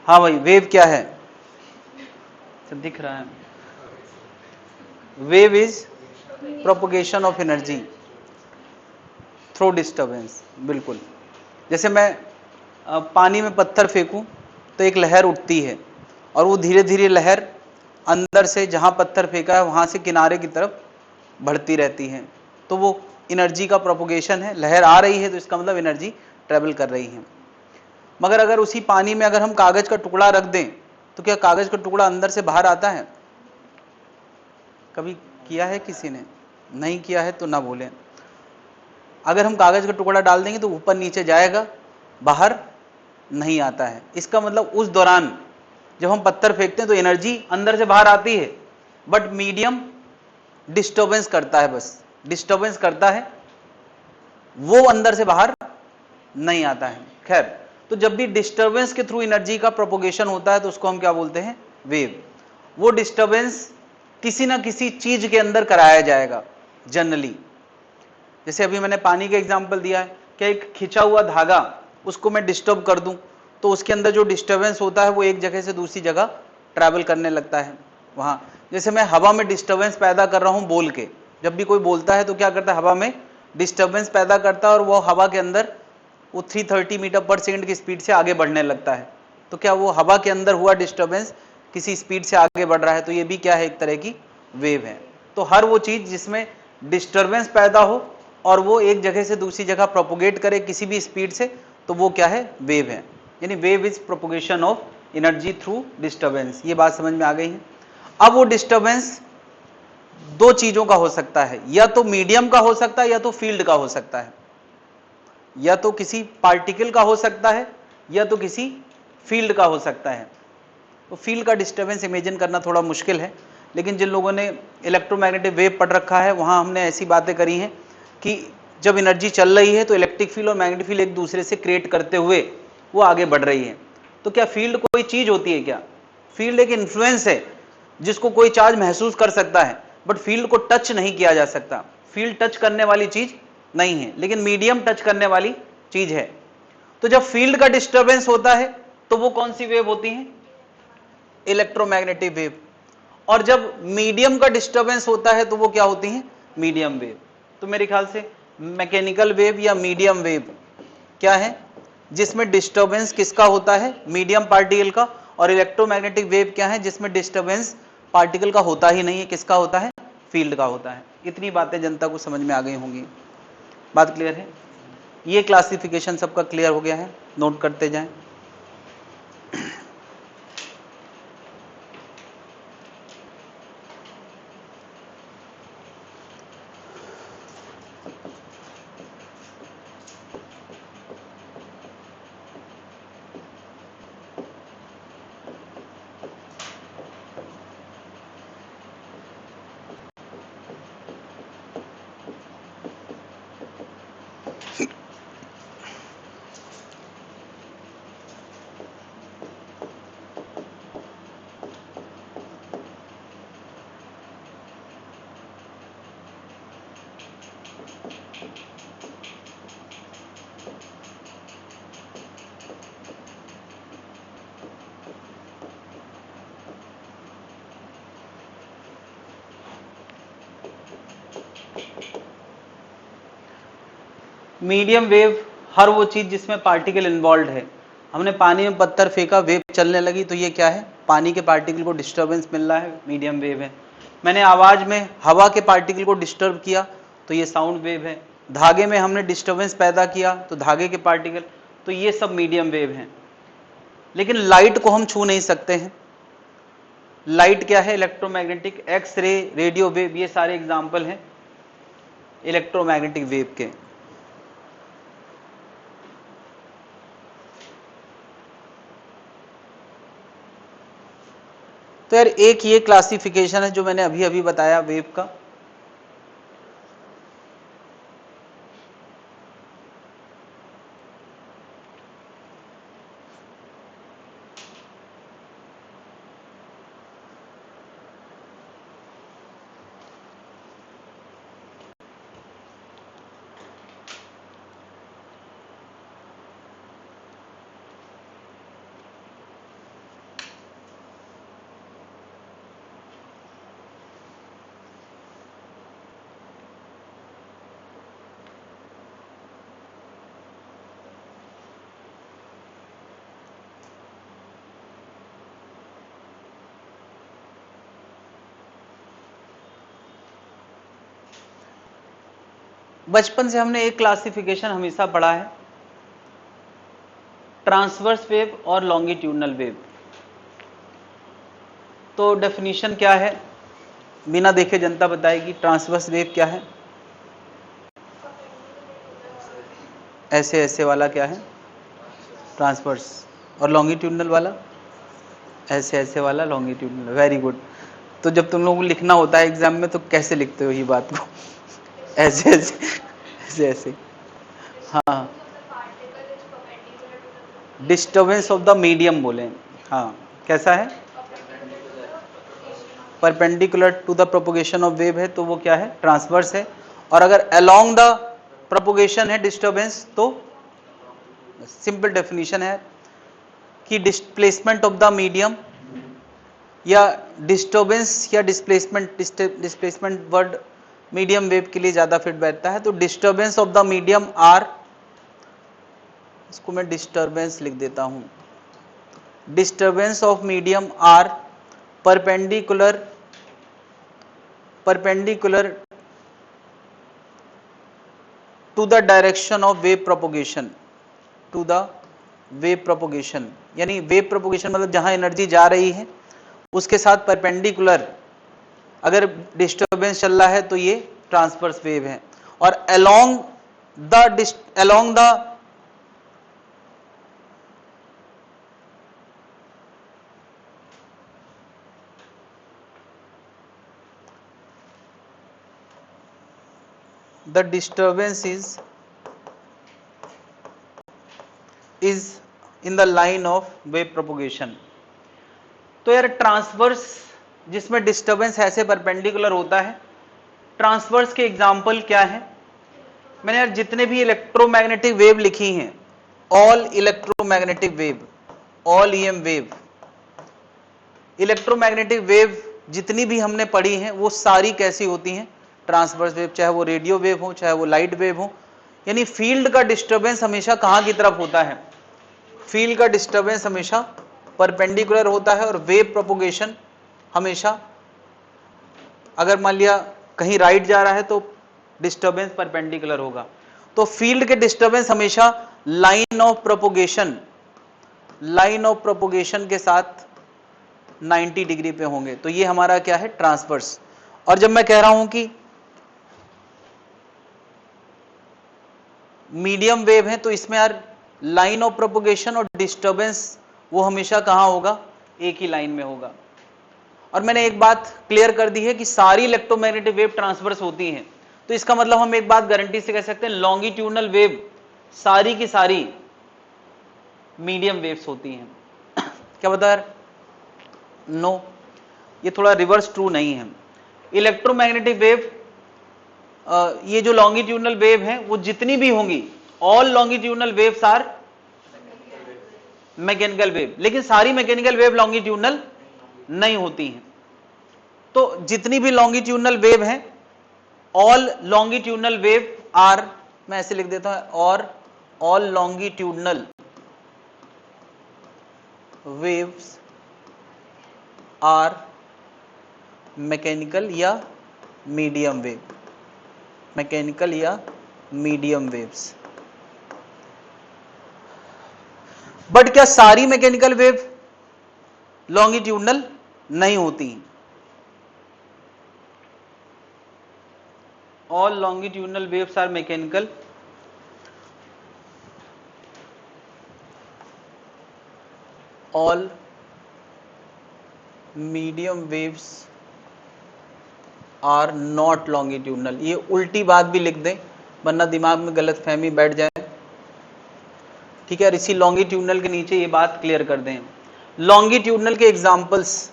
हाँ भाई, वेव क्या है? तो दिख रहा है, wave is propagation of energy through disturbance. बिल्कुल, जैसे मैं पानी में पत्थर फेंकूं तो एक लहर उठती है और वो धीरे धीरे लहर अंदर से जहां पत्थर फेंका है वहां से किनारे की तरफ बढ़ती रहती है, तो वो एनर्जी का प्रोपोगेशन है। लहर आ रही है तो इसका मतलब एनर्जी ट्रेवल कर रही है। मगर अगर उसी पानी में अगर हम कागज का टुकड़ा रख दें तो क्या कागज का टुकड़ा अंदर से बाहर आता है? कभी किया है किसी ने? नहीं किया है तो ना बोलें। अगर हम कागज का टुकड़ा डाल देंगे तो ऊपर नीचे जाएगा, बाहर नहीं आता है। इसका मतलब उस दौरान जब हम पत्थर फेंकते हैं तो एनर्जी अंदर से बाहर आती है, बट मीडियम डिस्टर्बेंस करता है, बस डिस्टर्बेंस करता है, वो अंदर से बाहर नहीं आता है। खैर, तो जब भी डिस्टर्बेंस के थ्रू एनर्जी का प्रोपोगेशन होता है तो उसको हम क्या बोलते हैं? वेव। वो डिस्टर्बेंस किसी ना किसी चीज के अंदर कराया जाएगा जनरली। जैसे अभी मैंने पानी का एग्जांपल दिया है कि एक खिंचा हुआ धागा, उसको मैं डिस्टर्ब कर दूं तो उसके अंदर जो डिस्टर्बेंस होता है वो एक जगह से दूसरी जगह ट्रैवल करने लगता है। वहां जैसे मैं हवा में डिस्टर्बेंस पैदा कर रहा हूं बोल के, जब भी कोई बोलता है तो क्या करता है? हवा में डिस्टर्बेंस पैदा करता है और वो हवा के अंदर वो 330 मीटर पर सेकेंड की स्पीड से आगे बढ़ने लगता है। तो क्या वो हवा के अंदर हुआ डिस्टर्बेंस किसी स्पीड से आगे बढ़ रहा है? तो ये भी क्या है? एक तरह की वेव है। तो हर वो चीज जिसमें डिस्टर्बेंस पैदा हो और वो एक जगह से दूसरी जगह प्रोपोगेट करे किसी भी स्पीड से, तो वो क्या है? वेव है। यानी wave is propagation of energy through disturbance. ये बात समझ में आ गई है? अब वो डिस्टर्बेंस दो चीजों का हो सकता है, या तो मीडियम का हो सकता है या तो फील्ड का हो सकता है। या तो किसी पार्टिकल का हो सकता है या तो किसी फील्ड का हो सकता है। तो फील्ड का डिस्टर्बेंस इमेजिन करना थोड़ा मुश्किल है, लेकिन जिन लोगों ने इलेक्ट्रोमैग्नेटिक वेव पढ़ रखा है वहां हमने ऐसी बातें करी हैं कि जब एनर्जी चल रही है तो इलेक्ट्रिक फील्ड और मैग्नेटिक फील्ड एक दूसरे से क्रिएट करते हुए वो आगे बढ़ रही है। तो क्या फील्ड कोई चीज होती है क्या? फील्ड एक इन्फ्लुएंस है जिसको कोई चार्ज महसूस कर सकता है, बट फील्ड को टच नहीं किया जा सकता। फील्ड टच करने वाली चीज नहीं है, लेकिन मीडियम टच करने वाली चीज है। तो जब फील्ड का डिस्टर्बेंस होता है तो वो कौन सी वेव होती है? Electromagnetic wave. और जब मीडियम का डिस्टर्बेंस होता है तो वो क्या होती है? Medium wave. तो मेरे ख्याल से मैकेनिकल वेव या मीडियम वेव क्या है? जिसमें डिस्टर्बेंस किसका होता है? मीडियम पार्टिकल का। और इलेक्ट्रोमैग्नेटिक वेव क्या है? जिसमें डिस्टर्बेंस पार्टिकल का होता ही नहीं है। किसका होता है? फील्ड का होता है। इतनी बातें जनता को समझ में आ गई होंगी। बात क्लियर है? ये क्लासिफिकेशन सबका क्लियर हो गया है? नोट करते जाएं। मीडियम वेव हर वो चीज जिसमें पार्टिकल इन्वॉल्व है। हमने पानी में पत्थर फेंका, वेव चलने लगी, तो ये क्या है? पानी के पार्टिकल को डिस्टर्बेंस मिल रहा है, मीडियम वेव है। मैंने आवाज में हवा के पार्टिकल को डिस्टर्ब किया तो ये साउंड वेव है। धागे में हमने डिस्टर्बेंस पैदा किया तो धागे के पार्टिकल, तो ये सब मीडियम वेव हैं। लेकिन लाइट को हम छू नहीं सकते हैं। लाइट क्या है? Electromagnetic, X ray, radio wave, ये सारे एग्जाम्पल हैं इलेक्ट्रोमैग्नेटिक वेव के। तो यार एक ये क्लासिफिकेशन है जो मैंने अभी अभी बताया वेव का। बचपन से हमने एक क्लासिफिकेशन हमेशा पढ़ा है, ट्रांसवर्स वेव और लॉन्गिट्यूडनल वेव। तो डेफिनेशन क्या है, बिना देखे जनता बताएगी ट्रांसवर्स वेव क्या है। ऐसे ऐसे वाला क्या है, ट्रांसवर्स। और लॉन्गिट्यूडनल वाला ऐसे ऐसे वाला लॉन्गिट्यूडनल। Very good. तो जब तुम लोगों को लिखना होता है एग्जाम में तो कैसे लिखते हो ये बात को? ऐसे ऐसे ऐसे ऐसे। हाँ, डिस्टर्बेंस ऑफ द मीडियम बोले। हाँ, कैसा है, perpendicular to the propagation of wave है तो वो क्या है, ट्रांसवर्स है। और अगर अलोंग द प्रोपोगेशन है डिस्टर्बेंस तो सिंपल डेफिनेशन है कि डिस्प्लेसमेंट ऑफ द मीडियम, या डिस्टर्बेंस या डिस्प्लेसमेंट वर्ड मीडियम वेव के लिए ज्यादा फिट बैठता है। तो disturbance of the medium are, इसको मैं डिस्टर्बेंस लिख देता हूं, disturbance of medium are perpendicular to the direction of wave propagation, to the wave propagation. यानी वेव प्रोपोगेशन मतलब जहां एनर्जी जा रही है उसके साथ परपेंडिकुलर अगर डिस्टर्बेंस चल रहा है तो ये ट्रांसवर्स वेव है। और along the disturbance is in the line of wave propagation। तो यार ट्रांसवर्स जिसमें डिस्टर्बेंस ऐसे परपेंडिकुलर होता है, ट्रांसवर्स के एग्जाम्पल क्या है? मैंने यार जितने भी इलेक्ट्रोमैग्नेटिक वेव लिखी हैं, all electromagnetic wave, all EM wave, electromagnetic wave जितनी भी हमने पढ़ी हैं वो सारी कैसी होती हैं, ट्रांसवर्स वेव। चाहे वो रेडियो वेव हो, चाहे वो लाइट वेव हो। यानी फील्ड का डिस्टर्बेंस हमेशा कहां की तरफ होता है, फील्ड का डिस्टर्बेंस हमेशा परपेंडिकुलर होता है। और वेव प्रोपोगेशन हमेशा, अगर मान लिया कहीं राइट जा रहा है तो डिस्टर्बेंस परपेंडिकुलर होगा। तो फील्ड के डिस्टर्बेंस हमेशा लाइन ऑफ प्रोपोगेशन के साथ 90 डिग्री पे होंगे। तो ये हमारा क्या है, ट्रांसवर्स। और जब मैं कह रहा हूं कि मीडियम वेव है तो इसमें यार लाइन ऑफ प्रोपोगेशन और डिस्टर्बेंस वो हमेशा कहां होगा, एक ही लाइन में होगा। और मैंने एक बात क्लियर कर दी है कि सारी इलेक्ट्रोमैग्नेटिक वेव ट्रांसवर्स होती हैं। तो इसका मतलब हम एक बात गारंटी से कह सकते हैं, लॉन्गिट्यूडनल वेव सारी की सारी मीडियम वेव्स होती हैं। क्या बता यार? नो, ये थोड़ा रिवर्स ट्रू नहीं है। इलेक्ट्रोमैग्नेटिक वेव, ये जो लॉन्गिट्यूडनल वेव है वो जितनी भी होंगी, all longitudinal waves are mechanical wave, लेकिन सारी मैकेनिकल वेव लॉन्गिट्यूडनल नहीं होती हैं। तो जितनी भी लॉन्गिट्यूडनल वेव हैं, ऑल लॉन्गिट्यूडनल वेव आर, मैं ऐसे लिख देता हूं, और all longitudinal waves are mechanical या मीडियम वेव, मैकेनिकल या मीडियम वेव्स। बट क्या सारी मैकेनिकल वेव लॉन्गिट्यूडनल नहीं होती? All longitudinal waves are mechanical, all medium waves are not longitudinal. ये उल्टी बात भी लिख दें वरना दिमाग में गलत फहमी बैठ जाए, ठीक है। और इसी लॉन्गिट्यूडनल के नीचे ये बात क्लियर कर दें। लॉन्गिट्यूडनल के एग्जांपल्स,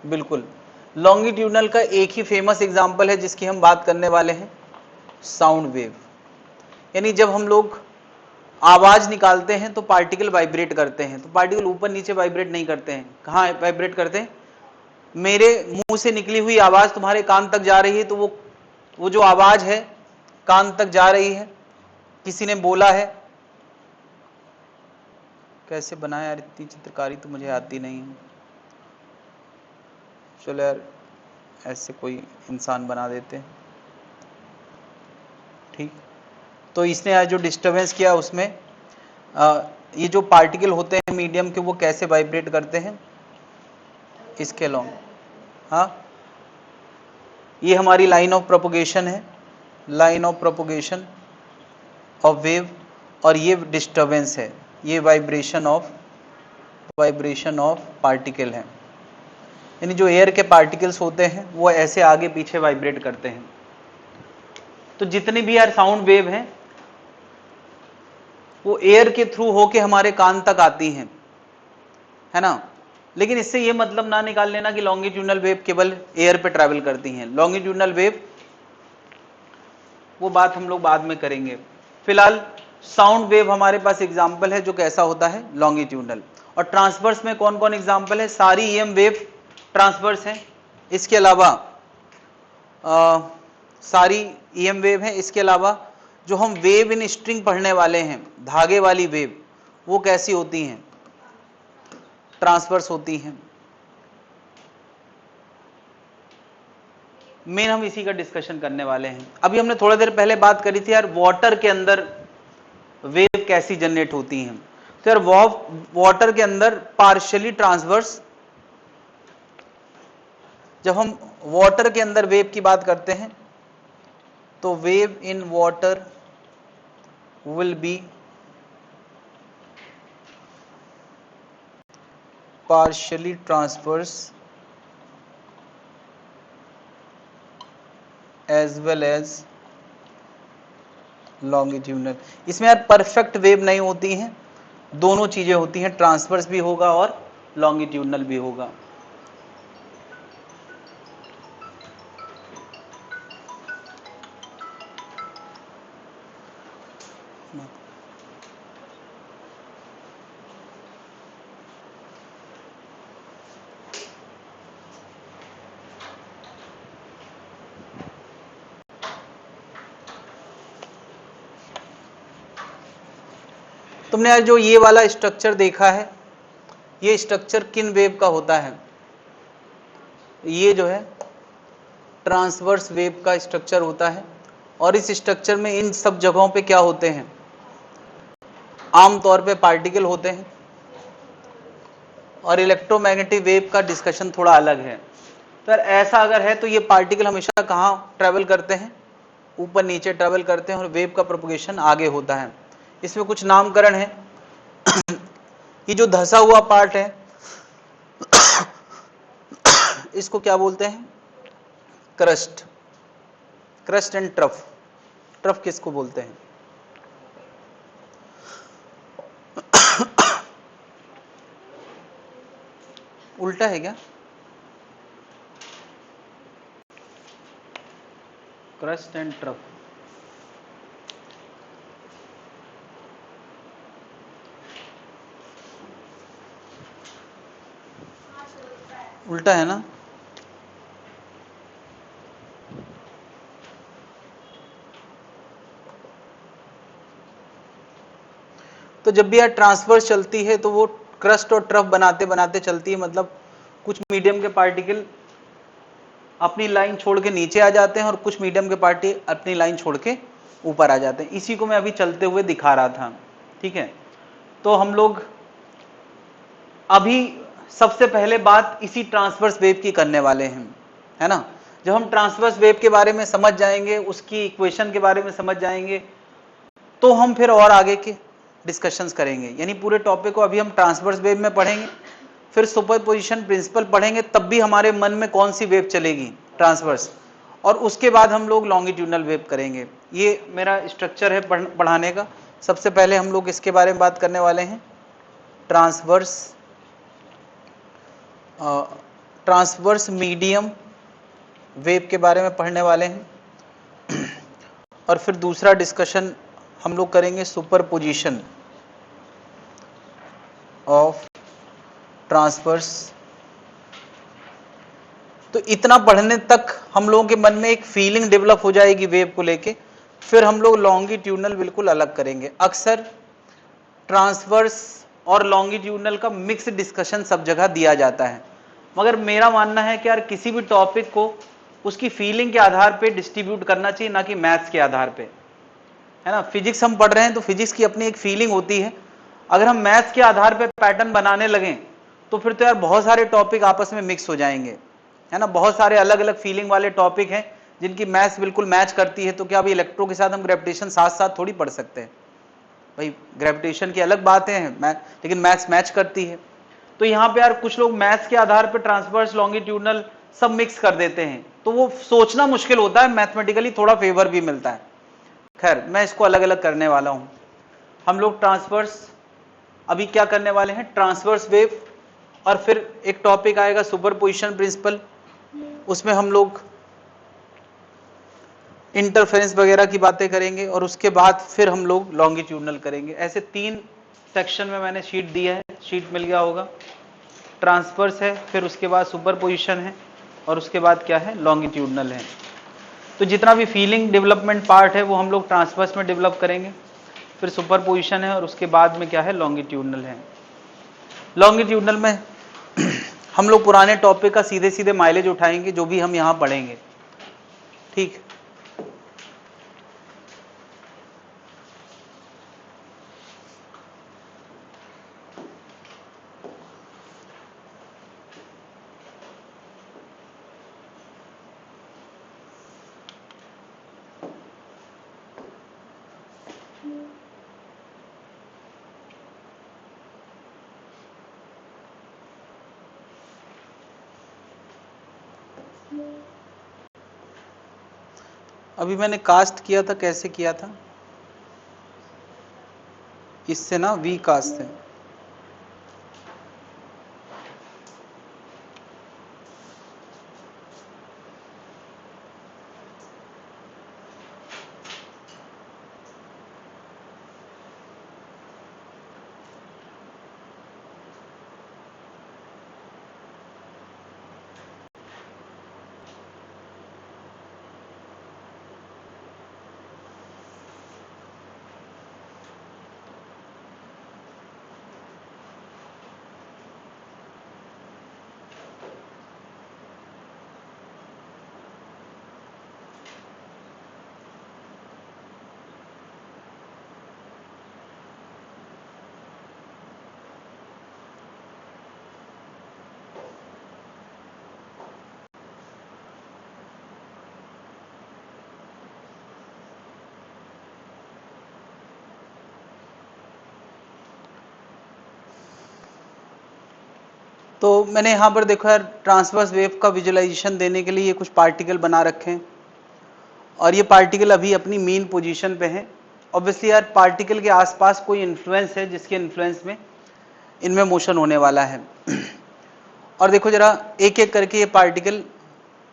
बिल्कुल लॉन्गिट्यूडनल का एक ही फेमस एग्जांपल है जिसकी हम बात करने वाले हैं, साउंड वेव। यानी जब हम लोग आवाज निकालते हैं तो पार्टिकल वाइब्रेट करते हैं, तो पार्टिकल ऊपर नीचे वाइब्रेट नहीं करते हैं, कहाँ वाइब्रेट करते हैं? मेरे मुंह से निकली हुई आवाज तुम्हारे कान तक जा रही है तो वो जो आवाज है कान तक जा रही है, किसी ने बोला है। कैसे बनाया यार, इतनी चित्रकारी तो मुझे आती नहीं है। चलो यार ऐसे कोई इंसान बना देते हैं। ठीक। तो इसने आज जो डिस्टरबेंस किया उसमें ये जो पार्टिकल होते हैं मीडियम के वो कैसे वाइब्रेट करते हैं इसके अलोंग। हाँ, ये हमारी लाइन ऑफ प्रोपोगेशन है, line of propagation of wave, और ये डिस्टरबेंस है, ये वाइब्रेशन ऑफ पार्टिकल है। यानी जो एयर के पार्टिकल्स होते हैं वो ऐसे आगे पीछे वाइब्रेट करते हैं। तो जितनी भी यार साउंड वेव हैं वो एयर के थ्रू होके हमारे कान तक आती हैं, है ना। लेकिन इससे ये मतलब ना निकाल लेना कि लॉन्गिट्यूडनल वेव केवल एयर पे ट्रैवल करती हैं। लॉन्गिट्यूडनल वेव वो बात हम लोग बाद में करेंगे। फिलहाल साउंड वेव हमारे पास एग्जाम्पल है जो कैसा होता है लॉन्गिट्यूडनल। और ट्रांसवर्स में कौन कौन एग्जाम्पल है? सारी ईएम वेव ट्रांसवर्स है। इसके अलावा सारी ईएम वेव है। इसके अलावा जो हम वेव इन स्ट्रिंग पढ़ने वाले हैं, धागे वाली वेव, वो कैसी होती हैं? ट्रांसवर्स होती हैं। मेन हम इसी का डिस्कशन करने वाले हैं। अभी हमने थोड़ी देर पहले बात करी थी यार वाटर के अंदर वेव कैसी जनरेट होती हैं। तो यार वाटर के अंदर पार्शियली ट्रांसवर्स, जब हम वाटर के अंदर वेव की बात करते हैं तो wave in water will be partially transverse as well as longitudinal. इसमें यार परफेक्ट वेव नहीं होती हैं, दोनों चीजें होती हैं, ट्रांसवर्स भी होगा और लॉन्गिट्यूडनल भी होगा। तुमने यार जो ये वाला स्ट्रक्चर देखा है, ये स्ट्रक्चर किन वेव का होता है? ये जो है ट्रांसवर्स वेव का स्ट्रक्चर होता है। और इस स्ट्रक्चर में इन सब जगहों पे क्या होते हैं? आमतौर पे पार्टिकल होते हैं। और इलेक्ट्रोमैग्नेटिक वेव का डिस्कशन थोड़ा अलग है। तो ऐसा अगर है तो ये पार्टिकल हमेशा कहाँ ट्रेवल करते हैं? ऊपर नीचे ट्रेवल करते हैं और वेव का प्रोपगेशन आगे होता है। इसमें कुछ नामकरण है। ये जो धंसा हुआ पार्ट है इसको क्या बोलते हैं? Crust. Crust and trough. Trough किसको बोलते हैं? उल्टा है क्या? Crust and trough. उल्टा है ना? तो जब भी यार ट्रांसवर्स चलती है तो वो क्रस्ट और ट्रफ बनाते बनाते चलती है। मतलब कुछ मीडियम के पार्टिकल अपनी लाइन छोड़ के नीचे आ जाते हैं और कुछ मीडियम के पार्टिकल अपनी लाइन छोड़ के ऊपर आ जाते हैं। इसी को मैं अभी चलते हुए दिखा रहा था, ठीक है। तो हम लोग अभी सबसे पहले बात इसी ट्रांसवर्स वेव की करने वाले हैं, है ना। जब हम ट्रांसवर्स वेव के बारे में समझ जाएंगे, उसकी इक्वेशन के बारे में समझ जाएंगे, तो हम फिर और आगे के डिस्कशंस करेंगे। यानी पूरे टॉपिक को अभी हम ट्रांसवर्स वेव में पढ़ेंगे, फिर सुपरपोजिशन प्रिंसिपल पढ़ेंगे, तब भी हमारे मन में कौन सी वेव चलेगी? ट्रांसवर्स। और उसके बाद हम लोग लॉन्गिट्यूडनल वेव करेंगे। ये मेरा स्ट्रक्चर है पढ़ाने का। सबसे पहले हम लोग इसके बारे में बात करने वाले हैं, ट्रांसवर्स मीडियम वेव के बारे में पढ़ने वाले हैं। और फिर दूसरा डिस्कशन हम लोग करेंगे सुपरपोजिशन ऑफ ट्रांसवर्स। तो इतना पढ़ने तक हम लोगों के मन में एक फीलिंग डेवलप हो जाएगी वेव को लेके। फिर हम लोग लॉन्गिट्यूडनल बिल्कुल अलग करेंगे। अक्सर ट्रांसवर्स और लॉन्गिट्यूडनल का मिक्स डिस्कशन सब जगह दिया जाता है, मगर मेरा मानना है कि यार किसी भी टॉपिक को उसकी फीलिंग के आधार पे डिस्ट्रीब्यूट करना चाहिए, ना कि मैथ्स के आधार पे। है ना। फिजिक्स हम पढ़ रहे हैं तो फिजिक्स की अपनी एक फीलिंग होती है, अगर हम मैथ्स के आधार पे पैटर्न बनाने लगें तो फिर तो यार बहुत सारे टॉपिक आपस में मिक्स हो जाएंगे, है ना। बहुत सारे अलग अलग फीलिंग वाले टॉपिक हैं जिनकी मैथ्स बिल्कुल मैच करती है, तो क्या अभी इलेक्ट्रो के साथ हम ग्रेविटेशन साथ साथ थोड़ी पढ़ सकते हैं भाई, ग्रेविटेशन की अलग बातें हैं लेकिन मैथ्स मैच करती है। तो यहाँ पे यार कुछ लोग मैथ्स के आधार पे ट्रांसवर्स लॉन्गिट्यूडनल सब मिक्स कर देते हैं, तो वो सोचना मुश्किल होता है, मैथमेटिकली थोड़ा फेवर भी मिलता है। खैर मैं इसको अलग अलग करने वाला हूं। हम लोग ट्रांसवर्स अभी क्या करने वाले हैं, ट्रांसवर्स वेव, और फिर एक टॉपिक आएगा सुपरपोजिशन प्रिंसिपल, उसमें हम लोग इंटरफेरेंस वगैरह की बातें करेंगे, और उसके बाद फिर हम लोग लॉन्गिट्यूडनल करेंगे। ऐसे 3 सेक्शन में मैंने शीट दिया है, शीट मिल गया होगा। ट्रांसवर्स है, फिर उसके बाद सुपरपोजिशन है, और उसके बाद क्या है, लॉन्गिट्यूडनल है। तो जितना भी फीलिंग डेवलपमेंट पार्ट है वो हम लोग ट्रांसवर्स में डेवलप करेंगे, फिर सुपरपोजिशन है, और उसके बाद में क्या है, लॉन्गिट्यूडनल है। लॉन्गिट्यूडनल में हम लोग पुराने टॉपिक का सीधे सीधे माइलेज उठाएंगे, जो भी हम यहां पढ़ेंगे, ठीक। अभी मैंने कास्ट किया था, कैसे किया था, इससे ना वी कास्ट है। तो मैंने यहाँ पर देखो यार, ट्रांसवर्स वेव का विजुअलाइजेशन देने के लिए कुछ पार्टिकल बना रखे हैं, और ये पार्टिकल अभी अपनी मेन पोजीशन पे हैं। ऑब्वियसली यार पार्टिकल के आसपास कोई इन्फ्लुएंस है, जिसके इन्फ्लुएंस में इनमें मोशन होने वाला है। और देखो जरा एक एक करके ये पार्टिकल,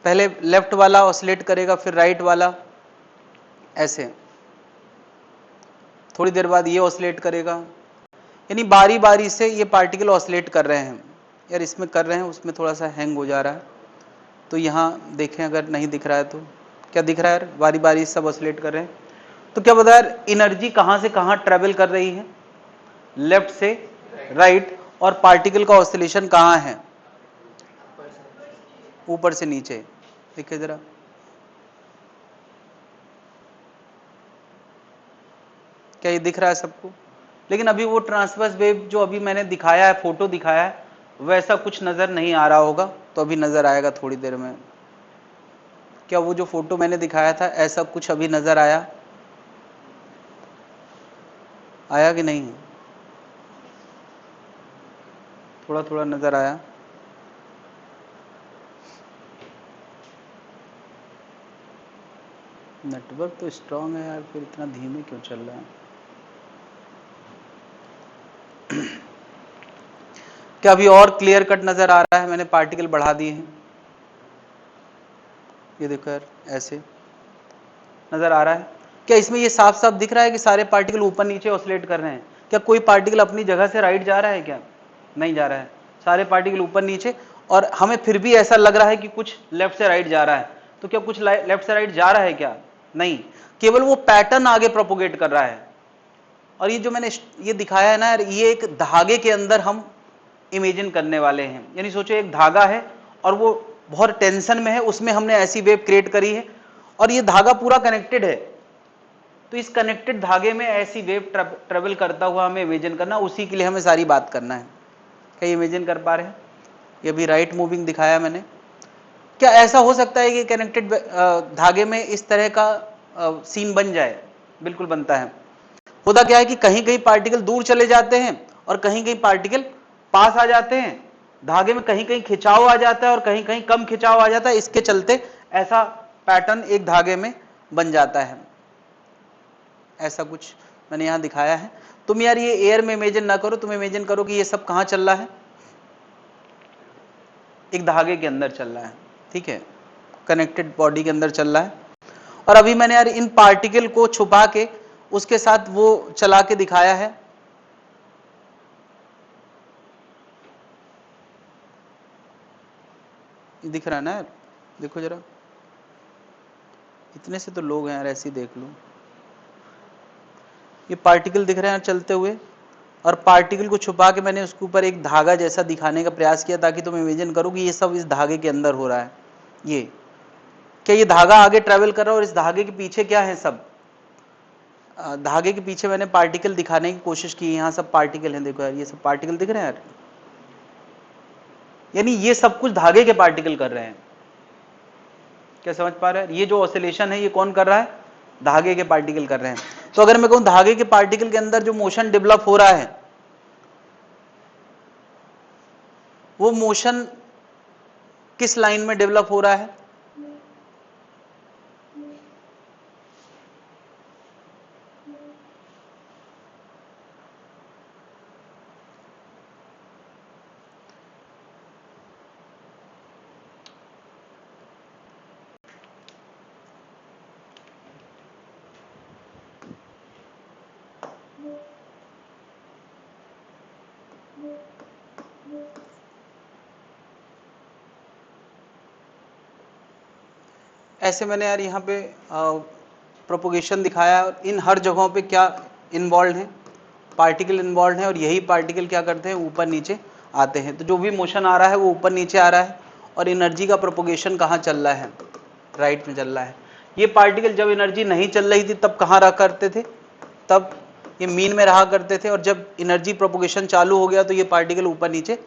पहले लेफ्ट वाला ऑसिलेट करेगा, फिर राइट वाला, ऐसे थोड़ी देर बाद ये ऑसिलेट करेगा, यानी बारी बारी से ये पार्टिकल ऑसिलेट कर रहे हैं। यार इसमें कर रहे हैं, उसमें थोड़ा सा हैंग हो जा रहा है, तो यहाँ देखें, अगर नहीं दिख रहा है तो क्या दिख रहा है यार, बारी बारी सब ऑसिलेट कर रहे हैं। तो क्या बता यार, एनर्जी कहाँ से कहाँ ट्रेवल कर रही है, लेफ्ट से राइट, और पार्टिकल का ऑसिलेशन कहाँ है, ऊपर से नीचे। देखिए जरा, क्या ये दिख रहा है सबको। लेकिन अभी वो ट्रांसवर्स वेव जो अभी मैंने दिखाया है, फोटो दिखाया है, वैसा कुछ नजर नहीं आ रहा होगा, तो अभी नजर आएगा थोड़ी देर में। क्या वो जो फोटो मैंने दिखाया था, ऐसा कुछ अभी नजर आया, आया कि नहीं, थोड़ा थोड़ा नजर आया। नेटवर्क तो स्ट्रांग है यार, फिर इतना धीमे क्यों चल रहा है। क्या अभी और क्लियर कट नजर आ रहा है, मैंने पार्टिकल बढ़ा दिए हैं, ये देखो यार, ऐसे नजर आ रहा है। क्या इसमें ये साफ साफ दिख रहा है कि सारे पार्टिकल ऊपर नीचे ऑसिलेट कर रहे हैं। क्या कोई पार्टिकल अपनी जगह से राइट जा रहा है, क्या नहीं जा रहा है, सारे पार्टिकल ऊपर नीचे, और हमें फिर भी ऐसा लग रहा है कि कुछ लेफ्ट से राइट जा रहा है। तो क्या कुछ लेफ्ट से राइट जा रहा है, क्या नहीं, केवल वो पैटर्न आगे प्रोपोगेट कर रहा है। और ये जो मैंने ये दिखाया है ना यार, ये एक धागे के अंदर हम इमेजिन करने वाले हैं। यानी सोचो एक धागा है और वो बहुत टेंशन में है, उसमें हमने ऐसी वेव क्रिएट करी है, और ये धागा पूरा कनेक्टेड है, तो इस कनेक्टेड धागे में ऐसी वेव ट्रेवल करता हुआ हमें इमेजिन करना, उसी के लिए हमें सारी बात करना है। क्या इमेजिन कर पा रहे हैं? ये भी राइट मूविंग दिखाया मैंने। क्या ऐसा हो सकता है कि कनेक्टेड धागे में इस तरह का सीन बन जाए? बिल्कुल बनता है। होता क्या है कि कहीं कहीं पार्टिकल दूर चले जाते हैं और कहीं कहीं पार्टिकल पास आ जाते हैं, धागे में कहीं कहीं खिंचाव आ जाता है और कहीं कहीं कम खिंचाव आ जाता है, इसके चलते ऐसा पैटर्न एक धागे में बन जाता है। ऐसा कुछ मैंने यहां दिखाया है। तुम यार ये एयर में इमेजिन ना करो, तुम इमेजिन करो कि ये सब कहां चल रहा है, एक धागे के अंदर चल रहा है, ठीक है, कनेक्टेड बॉडी के अंदर चल रहा है। और अभी मैंने यार इन पार्टिकल को छुपा के उसके साथ वो चला के दिखाया है। दिख रहा है ना यार? देखो जरा, इतने से तो लोग हैं यार, ऐसे ही देख लो। ये पार्टिकल दिख रहे हैं चलते हुए, और पार्टिकल को छुपा के मैंने उसके ऊपर एक धागा जैसा दिखाने का प्रयास किया ताकि तुम इमेजिन करो कि ये सब इस धागे के अंदर हो रहा है। ये क्या ये धागा आगे ट्रेवल कर रहा है और इस धागे के पीछे क्या है? सब धागे के पीछे मैंने पार्टिकल दिखाने की कोशिश की। यहाँ सब पार्टिकल हैं, देखो यार, ये सब पार्टिकल दिख रहे हैं यार, यानी ये सब कुछ धागे के पार्टिकल कर रहे हैं। क्या समझ पा रहे हैं? ये जो ऑसिलेशन है ये कौन कर रहा है? धागे के पार्टिकल कर रहे हैं। तो अगर मैं कहूं धागे के पार्टिकल के अंदर जो मोशन डेवलप हो रहा है, वो मोशन किस लाइन में डेवलप हो रहा है? ऐसे मैंने यार यहाँ पे प्रोपोगेशन दिखाया, और इन हर जगहों पे क्या इन्वॉल्व है? पार्टिकल इन्वॉल्व है, और यही पार्टिकल क्या करते हैं? ऊपर नीचे आते हैं। तो जो भी मोशन आ रहा है वो ऊपर नीचे आ रहा है, और एनर्जी का प्रोपोगेशन कहाँ चल रहा है? राइट में चल रहा है। ये पार्टिकल जब एनर्जी नहीं चल रही थी तब कहाँ रहा करते थे? तब ये मीन में रहा करते थे, और जब एनर्जी प्रोपोगेशन चालू हो गया तो ये पार्टिकल ऊपर नीचे,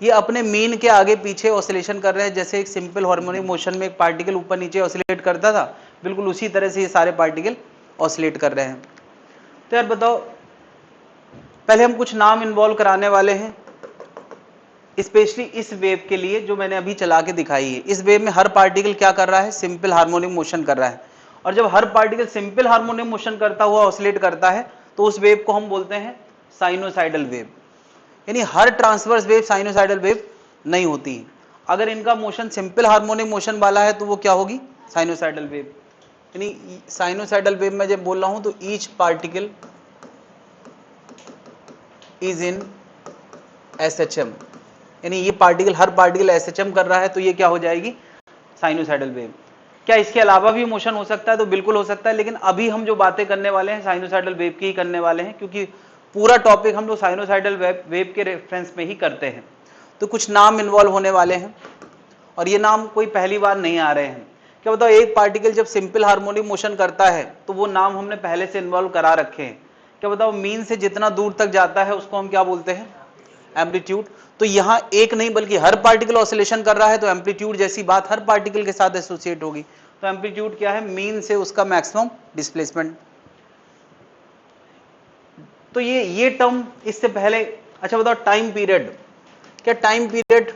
ये अपने मीन के आगे पीछे ऑसिलेशन कर रहे हैं। जैसे एक सिंपल हार्मोनिक मोशन में एक पार्टिकल ऊपर नीचे ऑसिलेट करता था, बिल्कुल उसी तरह से ये सारे पार्टिकल ऑसिलेट कर रहे हैं। तो यार बताओ, पहले हम कुछ नाम इन्वॉल्व कराने वाले हैं, स्पेशली इस वेव के लिए जो मैंने अभी चला के दिखाई है। इस वेव में हर पार्टिकल क्या कर रहा है? सिंपल हार्मोनिक मोशन कर रहा है। और जब हर पार्टिकल सिंपल हार्मोनिक मोशन करता हुआ ऑसिलेट करता है तो उस वेव को हम बोलते हैं साइनोसाइडल वेव। यानी हर ट्रांसवर्स वेव साइनोसाइडल वेव नहीं होती है। अगर इनका मोशन सिंपल हार्मोनिक मोशन वाला है तो वो क्या होगी? Sinusoidal wave. यानी साइनोसाइडल वेव में जब बोल रहा हूं तो each particle is in SHM, यानी ये पार्टिकल, हर पार्टिकल SHM कर रहा है तो ये क्या हो जाएगी? Sinusoidal wave. क्या इसके अलावा भी मोशन हो सकता है? तो बिल्कुल हो सकता है, लेकिन अभी हम जो बातें करने वाले हैं साइनोसाइडल वेव की ही करने वाले हैं, क्योंकि पूरा टॉपिक हम लोग साइनोसाइडल वेव के रेफरेंस में ही करते हैं। तो कुछ नाम इन्वॉल्व होने वाले हैं, और ये नाम कोई पहली बार नहीं आ रहे हैं। क्या बताओ, एक पार्टिकल जब सिंपल हार्मोनिक मोशन करता है तो वो नाम हमने पहले से इन्वॉल्व करा रखे हैं। क्या बताओ, मीन से जितना दूर तक जाता है उसको हम क्या बोलते हैं? एम्पलीट्यूड। तो यहां एक नहीं बल्कि हर पार्टिकल ऑसिलेशन कर रहा है, तो एम्पलीट्यूड जैसी बात हर पार्टिकल के साथ एसोसिएट होगी। तो एम्पलीट्यूड क्या है? मीन से उसका मैक्सिमम डिस्प्लेसमेंट। तो ये टर्म इससे पहले, अच्छा बताओ टाइम पीरियड, क्या टाइम पीरियड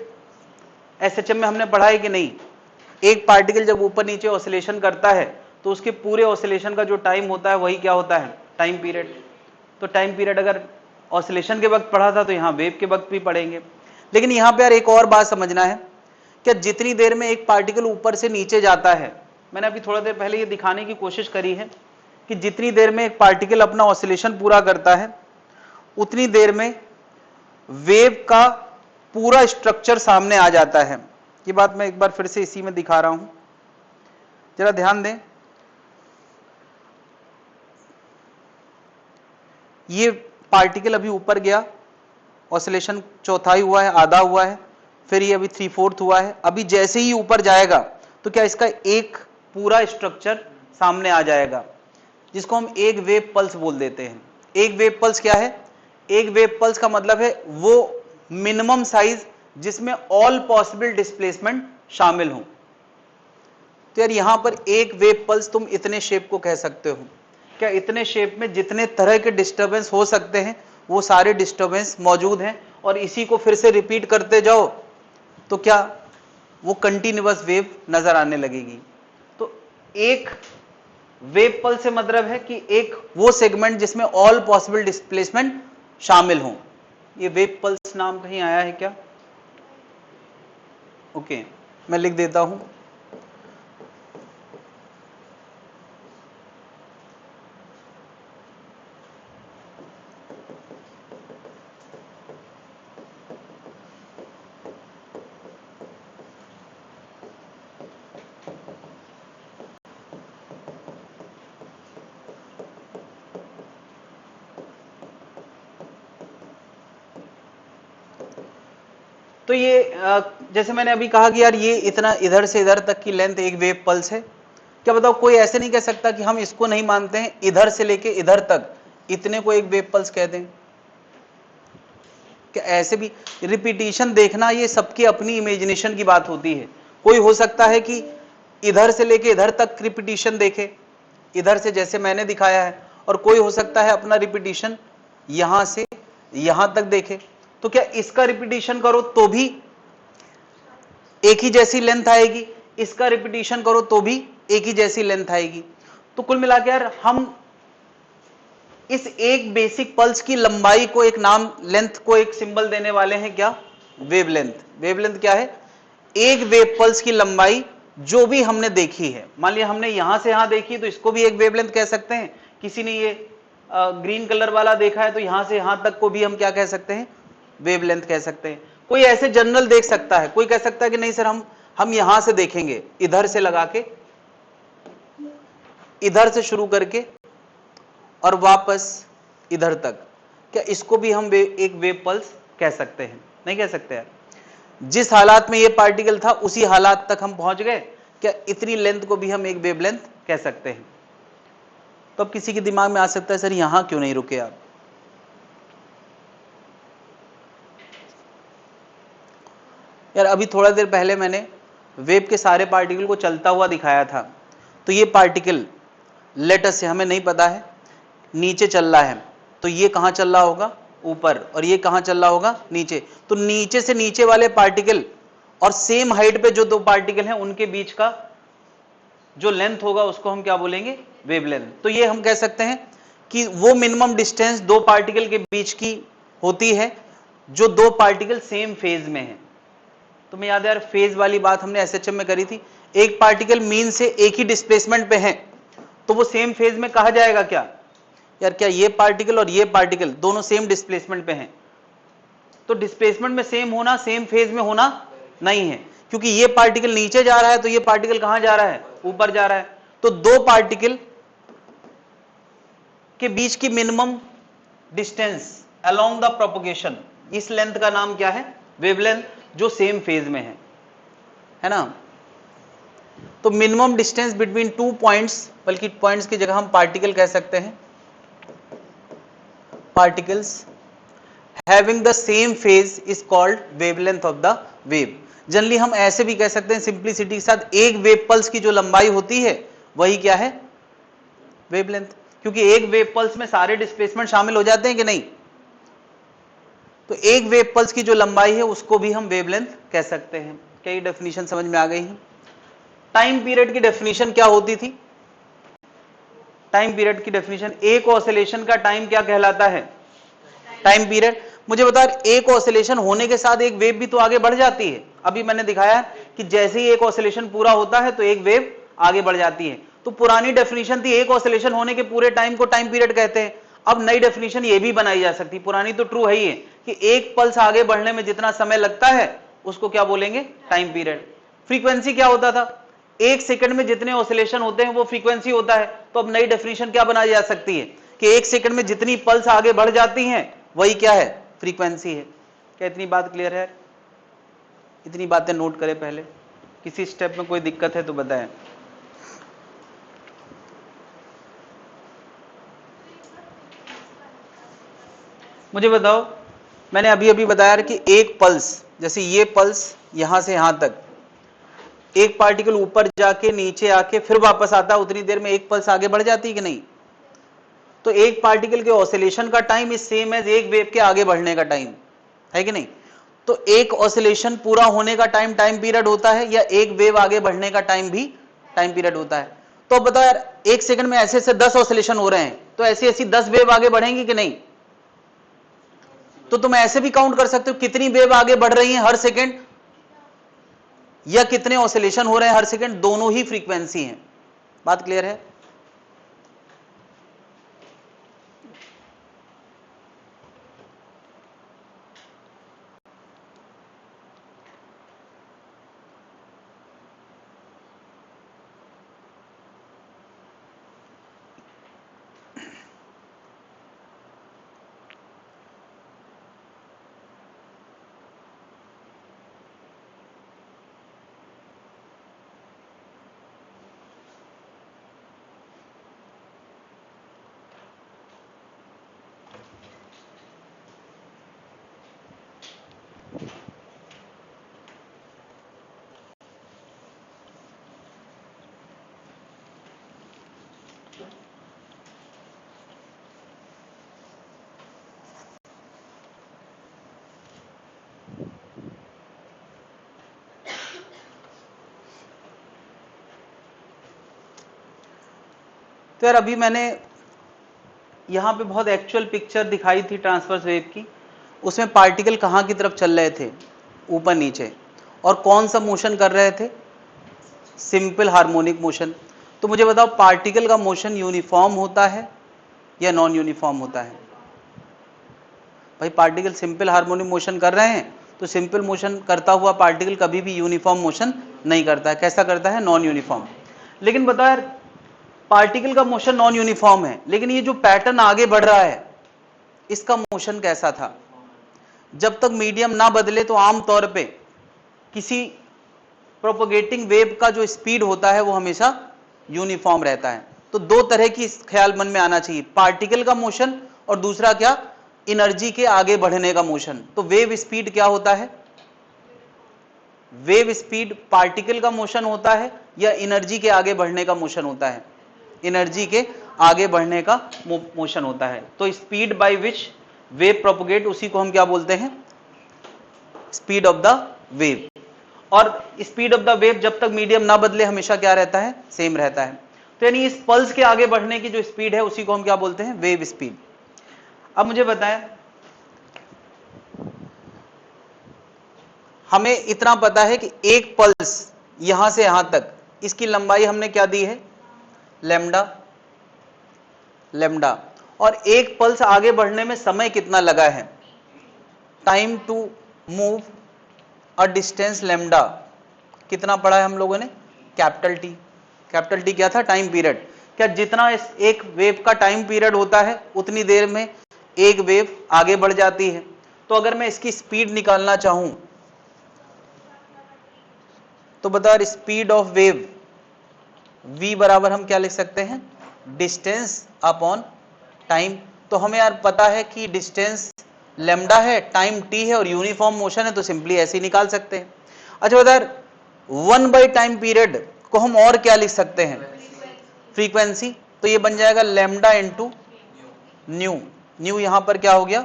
SHM में हमने पढ़ा है कि नहीं? एक पार्टिकल जब ऊपर नीचे ऑसिलेशन करता है तो उसके पूरे ऑसिलेशन का जो टाइम होता है वही क्या होता है? Time period. तो टाइम पीरियड अगर ऑसिलेशन के वक्त पढ़ा था तो यहाँ वेव के वक्त भी पढ़ेंगे। लेकिन यहाँ पे यार एक और बात समझना है, क्या जितनी देर में एक पार्टिकल ऊपर से नीचे जाता है, मैंने अभी थोड़ा देर पहले ये दिखाने की कोशिश करी है कि जितनी देर में एक पार्टिकल अपना ऑसिलेशन पूरा करता है उतनी देर में वेव का पूरा स्ट्रक्चर सामने आ जाता है। ये बात मैं एक बार फिर से इसी में दिखा रहा हूं, जरा ध्यान दें। ये पार्टिकल अभी ऊपर गया, ऑसिलेशन चौथाई हुआ है, आधा हुआ है, फिर ये अभी 3/4 हुआ है। अभी जैसे ही ऊपर जाएगा तो क्या इसका एक पूरा स्ट्रक्चर सामने आ जाएगा। जिसको हम एक वेव पल्स बोल देते हैं। एक वेव पल्स क्या है? एक वेव पल्स का मतलब है वो मिनिमम साइज जिसमें ऑल पॉसिबल डिस्प्लेसमेंट शामिल हो। तो यार यहां पर एक वेव पल्स तुम इतने शेप को कह सकते हो। क्या इतने शेप में जितने तरह के डिस्टरबेंस हो सकते हैं वो सारे डिस्टरबेंस मौजूद हैं, और इसी को फिर से रिपीट करते जाओ तो क्या वो कंटिन्यूअस वेव नजर आने लगेगी। तो एक वेव पल्स से मतलब है कि एक वो सेगमेंट जिसमें ऑल पॉसिबल डिस्प्लेसमेंट शामिल हो। ये वेव पल्स नाम कहीं आया है क्या? ओके, मैं लिख देता हूं। तो ये जैसे मैंने अभी कहा कि यार ये इतना इधर से इधर तक की लेंथ एक वेव पल्स है। क्या बताओ, कोई ऐसे नहीं कह सकता कि हम इसको नहीं मानते हैं, इधर से लेके इधर तक इतने को एक वेव पल्स कह दें? क्या ऐसे भी रिपीटिशन देखना, ये सबकी अपनी इमेजिनेशन की बात होती है। कोई हो सकता है कि इधर से लेके इधर तक रिपीटिशन देखे, इधर से जैसे मैंने दिखाया है, और कोई हो सकता है अपना रिपीटिशन यहां से यहां तक देखे। तो क्या इसका रिपीटिशन करो तो भी एक ही जैसी लेंथ आएगी, इसका रिपीटिशन करो तो भी एक ही जैसी लेंथ आएगी। तो कुल मिलाकर यार हम इस एक बेसिक पल्स की लंबाई को एक नाम, लेंथ को एक सिंबल देने वाले हैं, क्या? वेवलेंथ। वेवलेंथ क्या है? एक वेव पल्स की लंबाई जो भी हमने देखी है। मान लिया हमने यहां से यहां देखी तो इसको भी एक वेवलेंथ कह सकते हैं। किसी ने ये ग्रीन कलर वाला देखा है तो यहां से यहां तक को भी हम क्या कह सकते हैं? वेवलेंथ कह सकते हैं। कोई ऐसे जनरल देख सकता है, कोई कह सकता है कि नहीं सर हम यहां से देखेंगे, इधर से लगा के, इधर से शुरू करके और वापस इधर तक। क्या इसको भी हम एक वेव पल्स कह सकते हैं? नहीं कह सकते यार। जिस हालात में ये पार्टिकल था उसी हालात तक हम पहुंच गए, क्या इतनी लेंथ को भी हम एक वेवलेंथ कह सकते हैं? तो अब किसी के दिमाग में आ सकता है सर यहां क्यों नहीं रुके आप? यार अभी थोड़ा देर पहले मैंने वेव के सारे पार्टिकल को चलता हुआ दिखाया था। तो ये पार्टिकल लेटस से हमें नहीं पता है, नीचे चल रहा है, तो ये कहां चल रहा होगा? ऊपर। और ये कहां चल रहा होगा? नीचे। तो नीचे से नीचे वाले पार्टिकल और सेम हाइट पे जो दो पार्टिकल हैं उनके बीच का जो लेंथ होगा उसको हम क्या बोलेंगे? वेवलेंथ। तो ये हम कह सकते हैं कि वो मिनिमम डिस्टेंस दो पार्टिकल के बीच की होती है जो दो पार्टिकल सेम फेज में है। तुम्हें याद है यार, फेज वाली बात हमने एसएचएम में करी थी। एक पार्टिकल मीन से एक ही डिस्प्लेसमेंट पे है तो वो सेम फेज में कहा जाएगा क्या? यार क्या ये पार्टिकल और ये पार्टिकल दोनों सेम डिस्प्लेसमेंट पे हैं? तो डिस्प्लेसमेंट में सेम होना सेम फेज में होना नहीं है, क्योंकि ये पार्टिकल नीचे जा रहा है तो ये पार्टिकल कहां जा रहा है? ऊपर जा रहा है। तो दो पार्टिकल के बीच की minimum distance along the propagation, इस लेंथ का नाम क्या है? वेवलेंथ, जो सेम फेज में है ना। तो minimum distance between two points, बल्कि पॉइंट्स की जगह हम पार्टिकल कह सकते हैं, particles having the same phase is called wavelength of the wave. Generally हम ऐसे भी कह सकते हैं सिंप्लिसिटी के साथ, एक वेव पल्स की जो लंबाई होती है वही क्या है? वेवलेंथ। क्योंकि एक वेव पल्स में सारे डिस्प्लेसमेंट शामिल हो जाते हैं कि नहीं। तो एक वेव पल्स की जो लंबाई है उसको भी हम वेवलेंथ कह सकते हैं। क्या ये डेफिनेशन समझ में आ गई है? टाइम पीरियड की डेफिनेशन क्या होती थी? टाइम पीरियड की डेफिनेशन, एक ऑसिलेशन का टाइम क्या कहलाता है? Time period. मुझे बता, एक ऑसिलेशन होने के साथ एक वेव भी तो आगे बढ़ जाती है। अभी मैंने दिखाया कि जैसे ही एक ऑसिलेशन पूरा होता है तो एक वेव आगे बढ़ जाती है। तो पुरानी डेफिनेशन थी एक ऑसिलेशन होने के पूरे टाइम को टाइम पीरियड कहते हैं। अब नई डेफिनेशन ये भी बनाई जा सकती, पुरानी तो ट्रू है ही है, कि एक पल्स आगे बढ़ने में जितना समय लगता है उसको क्या बोलेंगे? Time period. फ्रीक्वेंसी क्या होता था? एक सेकंड में जितने ऑसिलेशन होते हैं वो फ्रीक्वेंसी होता है। तो अब नई डेफिनेशन क्या बनाई जा सकती है कि एक सेकंड में जितनी पल्स आगे बढ़ जाती हैं वही क्या है? फ्रीक्वेंसी है। क्या इतनी बात क्लियर है? इतनी बातें नोट करें पहले, किसी स्टेप में कोई दिक्कत है तो बताएं। मुझे बताओ, मैंने अभी अभी बताया कि एक पल्स, जैसे ये पल्स यहां से यहां तक, एक पार्टिकल ऊपर जाके नीचे आके फिर वापस आता है, उतनी देर में एक पल्स आगे बढ़ जाती है कि नहीं? तो एक पार्टिकल के ऑसिलेशन का टाइम इज सेम एज एक वेव के आगे बढ़ने का टाइम, है कि नहीं? तो एक ऑसिलेशन पूरा होने का टाइम पीरियड होता है, या एक वेव आगे बढ़ने का टाइम भी टाइम पीरियड होता है? तो अब बताओ यार, एक सेकंड में ऐसे ऐसे 10 ऑसिलेशन हो रहे हैं, तो ऐसी ऐसी 10 वेव आगे बढ़ेंगी कि नहीं? तो तुम ऐसे भी काउंट कर सकते हो कितनी वेव आगे बढ़ रही है हर सेकंड, या कितने ऑसिलेशन हो रहे हैं हर सेकंड, दोनों ही फ्रीक्वेंसी हैं। बात क्लियर है? तो यार अभी मैंने यहां पे बहुत एक्चुअल पिक्चर दिखाई थी ट्रांसवर्स वेव की, उसमें पार्टिकल कहां की तरफ चल रहे थे, ऊपर नीचे, और कौन सा मोशन कर रहे थे, सिंपल हार्मोनिक मोशन। तो मुझे बताओ, पार्टिकल का मोशन यूनिफॉर्म होता है या नॉन यूनिफॉर्म होता है? भाई पार्टिकल सिंपल हार्मोनिक मोशन कर रहे हैं, तो सिंपल मोशन करता हुआ पार्टिकल कभी भी यूनिफॉर्म मोशन नहीं करता है। कैसा करता है? Non uniform. लेकिन बताओ यार, पार्टिकल का मोशन नॉन यूनिफॉर्म है, लेकिन ये जो पैटर्न आगे बढ़ रहा है, इसका मोशन कैसा था? जब तक मीडियम ना बदले तो आमतौर पे किसी प्रोपोगेटिंग वेव का जो स्पीड होता है वो हमेशा यूनिफॉर्म रहता है। तो दो तरह की ख्याल मन में आना चाहिए, पार्टिकल का मोशन और दूसरा क्या, एनर्जी के आगे बढ़ने का मोशन। तो वेव स्पीड क्या होता है? वेव स्पीड पार्टिकल का मोशन होता है या एनर्जी के आगे बढ़ने का मोशन होता है? एनर्जी के आगे बढ़ने का मोशन होता है। तो speed by which wave propagate, उसी को हम क्या बोलते हैं? Speed of the wave. और स्पीड ऑफ द वेव जब तक मीडियम ना बदले हमेशा क्या रहता है? सेम रहता है। तो यानी इस पल्स के आगे बढ़ने की जो स्पीड है उसी को हम क्या बोलते हैं? Wave speed. अब मुझे बताएं, हमें इतना पता है कि एक पल्स यहां से यहां तक, इसकी लंबाई हमने क्या दी है? लैम्डा। लैम्डा। और एक पल्स आगे बढ़ने में समय कितना लगा है? Time to move a distance lambda कितना पढ़ा है हम लोगों ने? Capital T. कैपिटल टी क्या था? Time period. क्या जितना इस एक वेव का टाइम पीरियड होता है उतनी देर में एक वेव आगे बढ़ जाती है। तो अगर मैं इसकी स्पीड निकालना चाहूं तो बताओ, स्पीड ऑफ वेव v बराबर हम क्या लिख सकते हैं? Distance upon time. तो हमें यार पता है कि डिस्टेंस लेमडा है, टाइम t है और यूनिफॉर्म मोशन है, तो सिंपली ऐसे ही निकाल सकते हैं। अच्छा बता, 1 टाइम पीरियड को हम और क्या लिख सकते हैं? फ्रीक्वेंसी। तो ये बन जाएगा लेमडा इंटू न्यू। न्यू यहां पर क्या हो गया?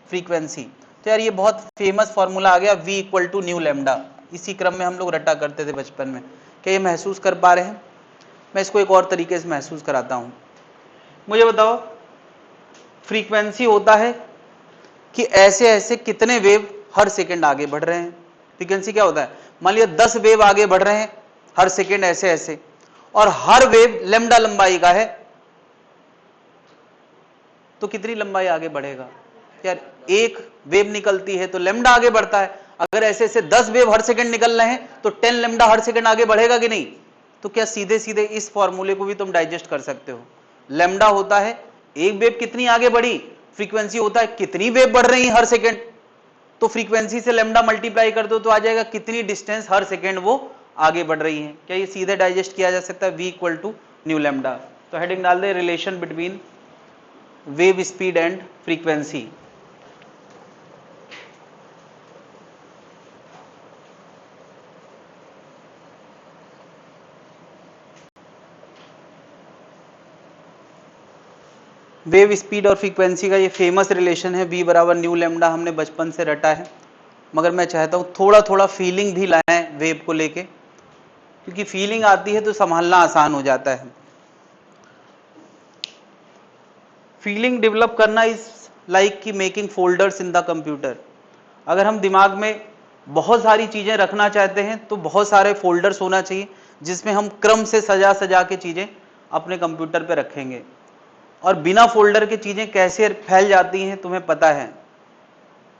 फ्रीक्वेंसी। तो यार ये बहुत फेमस फॉर्मूला आ गया, v equal to nu lambda. इसी क्रम में हम लोग रटा करते थे बचपन में। क्या ये महसूस कर पा रहे हैं? मैं इसको एक और तरीके से महसूस कराता हूं। मुझे बताओ, फ्रीक्वेंसी होता है कि ऐसे ऐसे कितने वेव हर सेकंड आगे बढ़ रहे हैं। फ्रीक्वेंसी क्या होता है? मान लिया 10 वेव आगे बढ़ रहे हैं हर सेकंड ऐसे ऐसे, और हर वेव लैम्डा लंबाई का है, तो कितनी लंबाई आगे बढ़ेगा? यार एक वेव निकलती है तो लैम्डा आगे बढ़ता है। अगर ऐसे ऐसे 10 वेव हर सेकंड निकल रहे हैं तो 10 लैम्डा हर सेकंड आगे बढ़ेगा कि नहीं? तो क्या सीधे सीधे इस फॉर्मूले को भी तुम डाइजेस्ट कर सकते हो? लैम्डा होता है एक वेव कितनी आगे बढ़ी, फ्रीक्वेंसी होता है कितनी वेव बढ़ रही है हर सेकंड। तो फ्रीक्वेंसी से लैम्डा मल्टीप्लाई कर दो तो आ जाएगा कितनी डिस्टेंस हर सेकंड वो आगे बढ़ रही है। क्या ये सीधे डाइजेस्ट किया जा सकता है? v equal to nu lambda. तो हेडिंग डाल दे, relation between wave speed and frequency. Wave speed और फ्रीक्वेंसी का ये फेमस रिलेशन है, v बराबर न्यू लैम्डा, हमने बचपन से रटा है। मगर मैं चाहता हूँ थोड़ा थोड़ा फीलिंग भी लाएं वेव को लेके, क्योंकि फीलिंग आती है तो संभालना आसान हो जाता है। फीलिंग डेवलप करना इज लाइक कि making folders in the computer. अगर हम दिमाग में बहुत सारी चीजें रखना चाहते हैं तो बहुत सारे फोल्डर्स होना चाहिए, जिसमें हम क्रम से सजा सजा के चीजें अपने कंप्यूटर पे रखेंगे। और बिना फोल्डर के चीजें कैसे फैल जाती हैं तुम्हें पता है,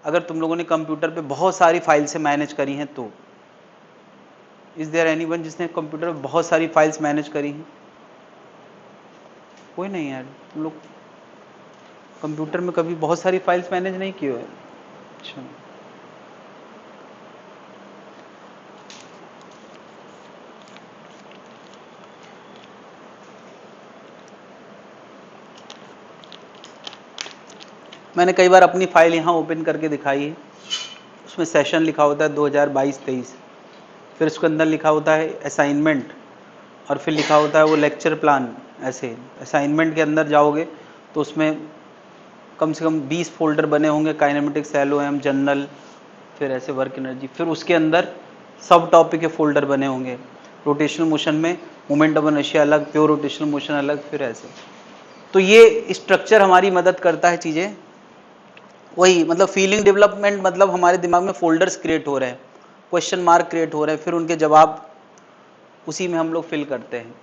अगर तुम लोगों ने कंप्यूटर पे बहुत सारी फाइल से मैनेज करी हैं तो। इज देयर एनीवन जिसने कंप्यूटर पे बहुत सारी फाइल्स मैनेज करी हैं? कोई नहीं यार, तुम लोग कंप्यूटर में कभी बहुत सारी फाइल्स मैनेज नहीं की हो? अच्छा, मैंने कई बार अपनी फाइल यहाँ ओपन करके दिखाई है। उसमें सेशन लिखा होता है 2022-23, फिर उसके अंदर लिखा होता है असाइनमेंट, और फिर लिखा होता है वो लेक्चर प्लान। ऐसे असाइनमेंट के अंदर जाओगे तो उसमें कम से कम 20 फोल्डर बने होंगे, काइनेमेटिक्स, एलओएम, जनरल, फिर ऐसे वर्क एनर्जी, फिर उसके अंदर सब टॉपिक के फोल्डर बने होंगे। रोटेशनल मोशन में मोमेंट ऑफ इनर्शिया अलग, प्योर रोटेशनल मोशन अलग, फिर ऐसे। तो ये स्ट्रक्चर हमारी मदद करता है चीज़ें, वही मतलब फीलिंग डेवलपमेंट, मतलब हमारे दिमाग में फोल्डर्स क्रिएट हो रहे हैं, क्वेश्चन मार्क क्रिएट हो रहे हैं, फिर उनके जवाब उसी में हम लोग फिल करते हैं।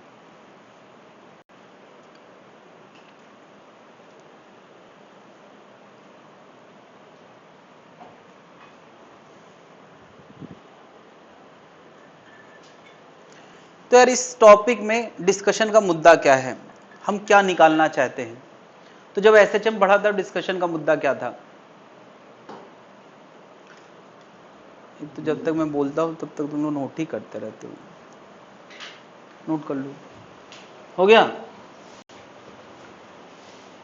तो यार इस टॉपिक में डिस्कशन का मुद्दा क्या है, हम क्या निकालना चाहते हैं? तो जब एसएचएम पढ़ा था डिस्कशन का मुद्दा क्या था? तो जब तक मैं बोलता हूं तब तक तुम लोग नोट ही करते रहते हो, नोट कर लो। हो गया?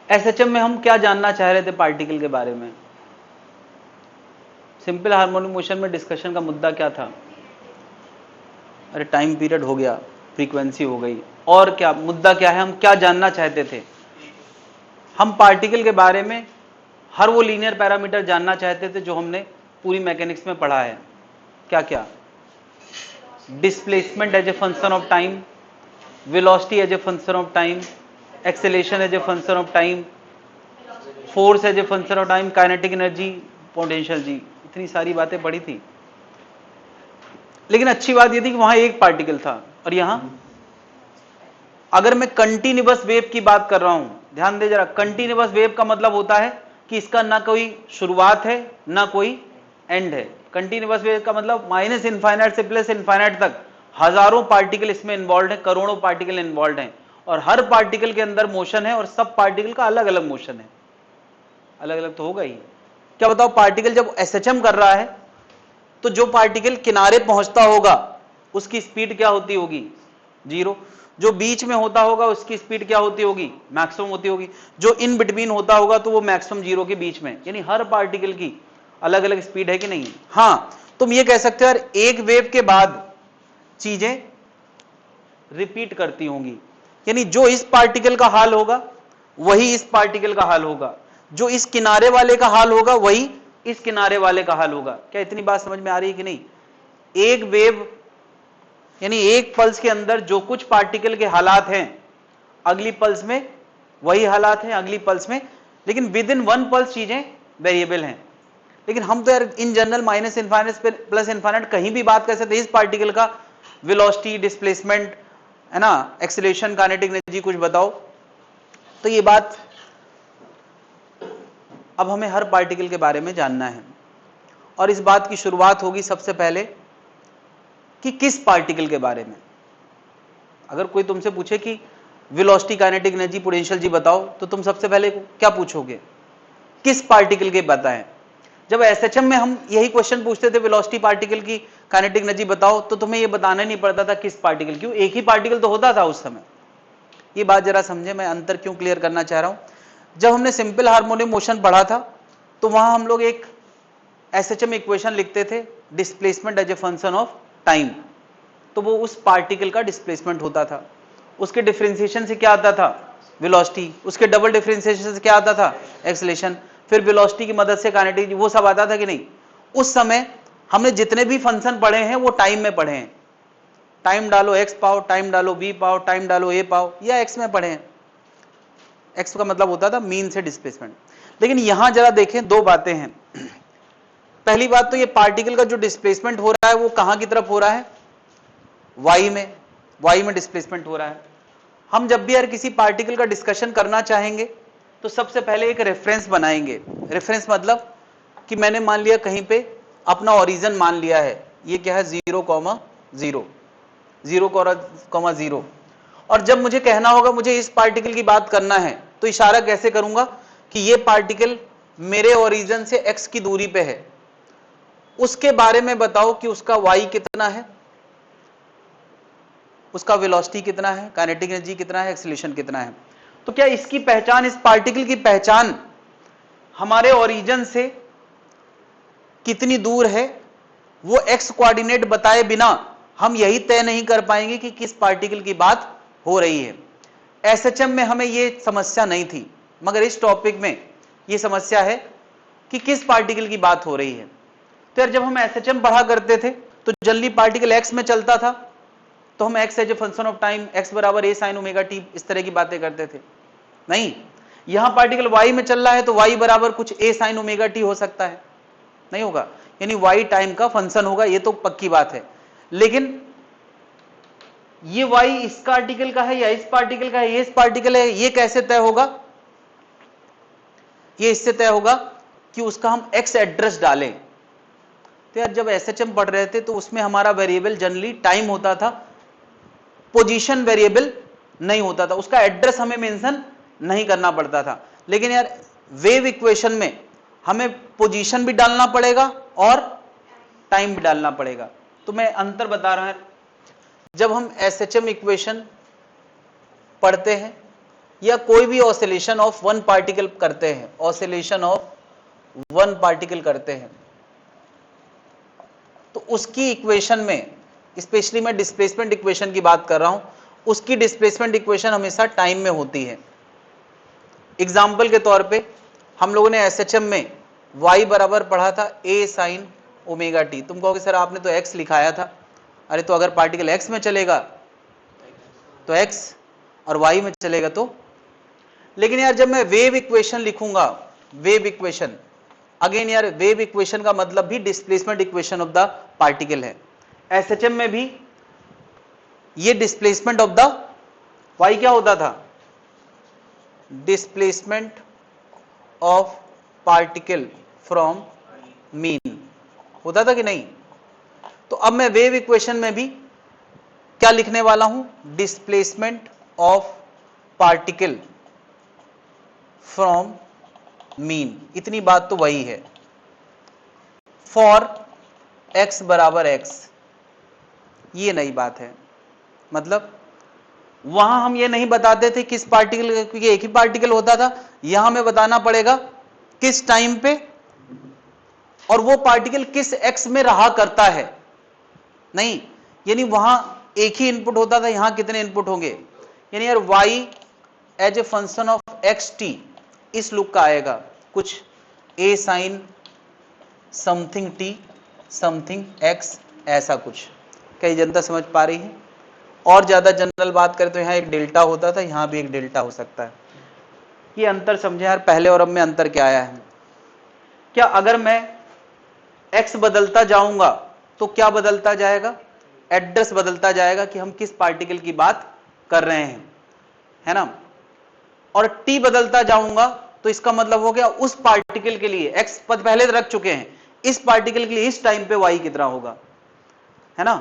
एसएचएम में हम क्या जानना चाह रहे थे पार्टिकल के बारे में? सिंपल हार्मोनिक मोशन में डिस्कशन का मुद्दा क्या था? अरे टाइम पीरियड हो गया, फ्रीक्वेंसी हो गई, और क्या मुद्दा क्या है, हम क्या जानना चाहते थे? हम पार्टिकल के बारे में हर वो लीनियर पैरामीटर जानना चाहते थे जो हमने पूरी मैकेनिक्स में पढ़ा है। क्या क्या? Displacement as a function of time, velocity as a function of time, acceleration as a function of time, force as a function of time, kinetic energy, potential जी, इतनी सारी बातें पढ़ी थी। लेकिन अच्छी बात यह थी कि वहां एक पार्टिकल था, और यहां अगर मैं कंटिन्यूअस वेव की बात कर रहा हूं, ध्यान दे जरा, कंटिन्यूअस वेव का मतलब होता है कि इसका ना कोई शुरुआत है ना कोई एंड है। कंटिन्यूअस वेव का मतलब माइनस इनफाइनाइट से प्लस इनफाइनाइट तक हजारों पार्टिकल इसमें इन्वॉल्व है, करोड़ों पार्टिकल इन्वॉल्व हैं, और हर पार्टिकल के अंदर मोशन है, और सब पार्टिकल का अलग अलग मोशन है। अलग अलग तो होगा ही। क्या बताओ, पार्टिकल जब एसएचएम कर रहा है तो जो पार्टिकल किनारे पहुंचता होगा उसकी स्पीड क्या होती होगी? 0। जो बीच में होता होगा उसकी स्पीड क्या होती होगी? मैक्सिमम होती होगी। जो इन बिटवीन होता होगा तो वो मैक्सिमम 0 के बीच में, यानी हर पार्टिकल की अलग अलग स्पीड है कि नहीं? हाँ, तुम ये कह सकते हो यार एक वेव के बाद चीजें रिपीट करती होंगी, यानी जो इस पार्टिकल का हाल होगा वही इस पार्टिकल का हाल होगा, जो इस किनारे वाले का हाल होगा वही इस किनारे वाले का हाल होगा। क्या इतनी बात समझ में आ रही है कि नहीं? एक वेव यानी एक पल्स के अंदर जो कुछ पार्टिकल के हालात हैं अगली पल्स में वही हालात हैं अगली पल्स में, लेकिन विद इन वन पल्स चीजें वेरिएबल हैं। लेकिन हम तो यार in general minus infinite plus infinite कहीं भी बात कर सकते हैं। इस पार्टिकल का वेलोसिटी, डिस्प्लेसमेंट, है ना, एक्सीलरेशन, काइनेटिक एनर्जी कुछ बताओ। तो ये बात अब हमें हर पार्टिकल के बारे में जानना है, और इस बात की शुरुआत होगी सबसे पहले कि किस पार्टिकल के बारे में। अगर कोई तुमसे पूछे कि वेलोसिटी, काइनेटिक एनर्जी, पोटेंशियल जी बताओ, तो तुम सबसे पहले क्या पूछोगे? किस पार्टिकल के बताएं। जब एसएचएम में हम यही क्वेश्चन पूछते थे वेलोसिटी पार्टिकल की, काइनेटिक एनर्जी बताओ, तो तुम्हें यह बताना नहीं पड़ता था किस पार्टिकल, क्यों? एक ही पार्टिकल तो होता था उस समय। ये बात जरा समझे, मैं अंतर क्यों क्लियर करना चाह रहा हूं। जब हमने सिंपल हार्मोनिक मोशन पढ़ा था तो वहां हम लोग एक एसएचएम इक्वेशन लिखते थे, displacement as a function of time. तो वो उस पार्टिकल का डिस्प्लेसमेंट होता था, उसके डिफरेंशिएशन से क्या आता था? वेलोसिटी, उसके डबल डिफरेंशिएशन से क्या आता था, एक्सेलरेशन, फिर वेलोसिटी की मदद से काइनेटिक, वो सब आता था कि नहीं। उस समय हमने जितने भी फंक्शन पढ़े हैं वो टाइम में पढ़े हैं, टाइम डालो x पाओ, टाइम डालो b पाओ, टाइम डालो a पाओ, या x में पढ़े हैं। x का मतलब होता था मीन से डिस्प्लेसमेंट। लेकिन यहां जरा देखें, दो बातें हैं। पहली बात तो ये पार्टिकल का जो डिस्प्लेसमेंट हो रहा है वो कहां की तरफ हो रहा है, y में डिस्प्लेसमेंट हो रहा है। हम जब भी यार किसी पार्टिकल का डिस्कशन करना चाहेंगे तो सबसे पहले एक रेफरेंस बनाएंगे। रेफरेंस मतलब कि मैंने मान लिया कहीं पे अपना ओरिजिन मान लिया है, ये क्या है 0,0, 0,0, और जब मुझे कहना होगा मुझे इस पार्टिकल की बात करना है तो इशारा कैसे करूंगा कि ये पार्टिकल मेरे ओरिजिन से x की दूरी पे है, उसके बारे में बताओ कि उसका y कितना है, उसका वेलोसिटी कितना है, काइनेटिक एनर्जी कितना है, एक्सीलरेशन कितना है। तो क्या इसकी पहचान, इस पार्टिकल की पहचान हमारे ओरिजिन से कितनी दूर है, वो x कोऑर्डिनेट बताए बिना हम यही तय नहीं कर पाएंगे कि किस पार्टिकल की बात हो रही है। एसएचएम में हमें ये समस्या नहीं थी, मगर इस टॉपिक में ये समस्या है कि किस पार्टिकल की बात हो रही है। तो यार जब हम एसएचएम पढ़ा करते थे तो जनरली पार्टिकल x में चलता था, तो हम x as a function of time, x बराबर a sin ओमेगा t, इस तरह की बातें करते थे। नहीं, यहां पार्टिकल y में चल रहा है तो y बराबर कुछ a sin ओमेगा t हो सकता है, नहीं होगा, यानी y टाइम का फंक्शन होगा, ये तो पक्की बात है। लेकिन ये y इस पार्टिकल का है या इस पार्टिकल का है, ये इस पार्टिकल है, ये कैसे तय होगा, ये इससे तय होगा कि उसका हम x एड्रेस डालें। तो यार जब एसएचएम पढ़ रहे थे तो उसमें हमारा वेरिएबल जनरली टाइम होता था, पोजीशन वेरिएबल नहीं होता था, उसका एड्रेस हमें मेंशन नहीं करना पड़ता था। लेकिन यार वेव इक्वेशन में हमें पोजीशन भी डालना पड़ेगा और टाइम भी डालना पड़ेगा। तो मैं अंतर बता रहा हूं, जब हम एसएचएम इक्वेशन पढ़ते हैं या कोई भी ऑसिलेशन ऑफ वन पार्टिकल करते हैं, ऑसिलेशन ऑफ वन पार्टिकल करते हैं, तो उसकी इक्वेशन में, स्पेशली मैं डिस्प्लेसमेंट इक्वेशन की बात कर रहा हूं, उसकी डिस्प्लेसमेंट इक्वेशन हमेशा टाइम में होती है। एग्जाम्पल के तौर पे हम लोगों ने एसएचएम में y बराबर पढ़ा था a sin ओमेगा t। तुम कहोगे सर आपने तो x लिखाया था, अरे तो अगर पार्टिकल x में चलेगा तो x और y में चलेगा तो। लेकिन यार जब मैं वेव इक्वेशन लिखूंगा, वेव इक्वेशन, अगेन यार वेव इक्वेशन का मतलब भी displacement equation of the particle है। एसएचएम में भी ये डिस्प्लेसमेंट ऑफ द y क्या होता था, displacement of particle from mean होता था कि नहीं। तो अब मैं वेव इक्वेशन में भी क्या लिखने वाला हूं, displacement of particle from mean, इतनी बात तो वही है। फॉर x बराबर x, ये नई बात है। मतलब वहां हम ये नहीं बताते थे किस पार्टिकल, क्योंकि एक ही पार्टिकल होता था, यहां हमें बताना पड़ेगा किस टाइम पे और वो पार्टिकल किस x में रहा करता है। नहीं, यानी वहां एक ही इनपुट होता था, यहां कितने इनपुट होंगे, यानी यार y as a function of x t इस लुक का आएगा, कुछ a sine something t something x, ऐसा कुछ। कई जनता समझ पा रही है। और ज्यादा जनरल बात करें तो यहाँ एक डेल्टा होता था, यहाँ भी एक डेल्टा हो सकता है। ये अंतर समझे यार, पहले और अब में अंतर क्या आया है। क्या अगर मैं x बदलता जाऊंगा तो क्या बदलता जाएगा, एड्रेस बदलता जाएगा कि हम किस पार्टिकल की बात कर रहे हैं, है ना। और t बदलता जाऊंगा तो इसका मतलब हो गया उस पार्टिकल के लिए x पद पहले रख चुके हैं, इस पार्टिकल के लिए इस टाइम पे y कितना होगा, है ना।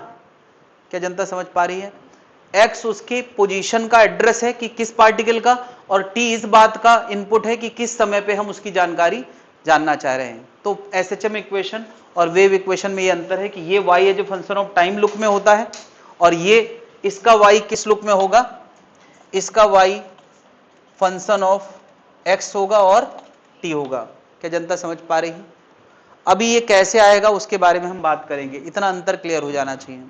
क्या जनता समझ पा रही है। x उसकी पोजीशन का एड्रेस है कि किस पार्टिकल का, और t इस बात का इनपुट है कि किस समय पे हम उसकी जानकारी जानना चाह रहे हैं। तो एसएचएम इक्वेशन और वेव इक्वेशन में ये अंतर है कि ये y as a function of time look में होता है और ये इसका y किस लुक में होगा, इसका y फंक्शन ऑफ x होगा और t होगा। क्या जनता समझ पा रही है। अभी ये कैसे आएगा उसके बारे में हम बात करेंगे, इतना अंतर क्लियर हो जाना चाहिए।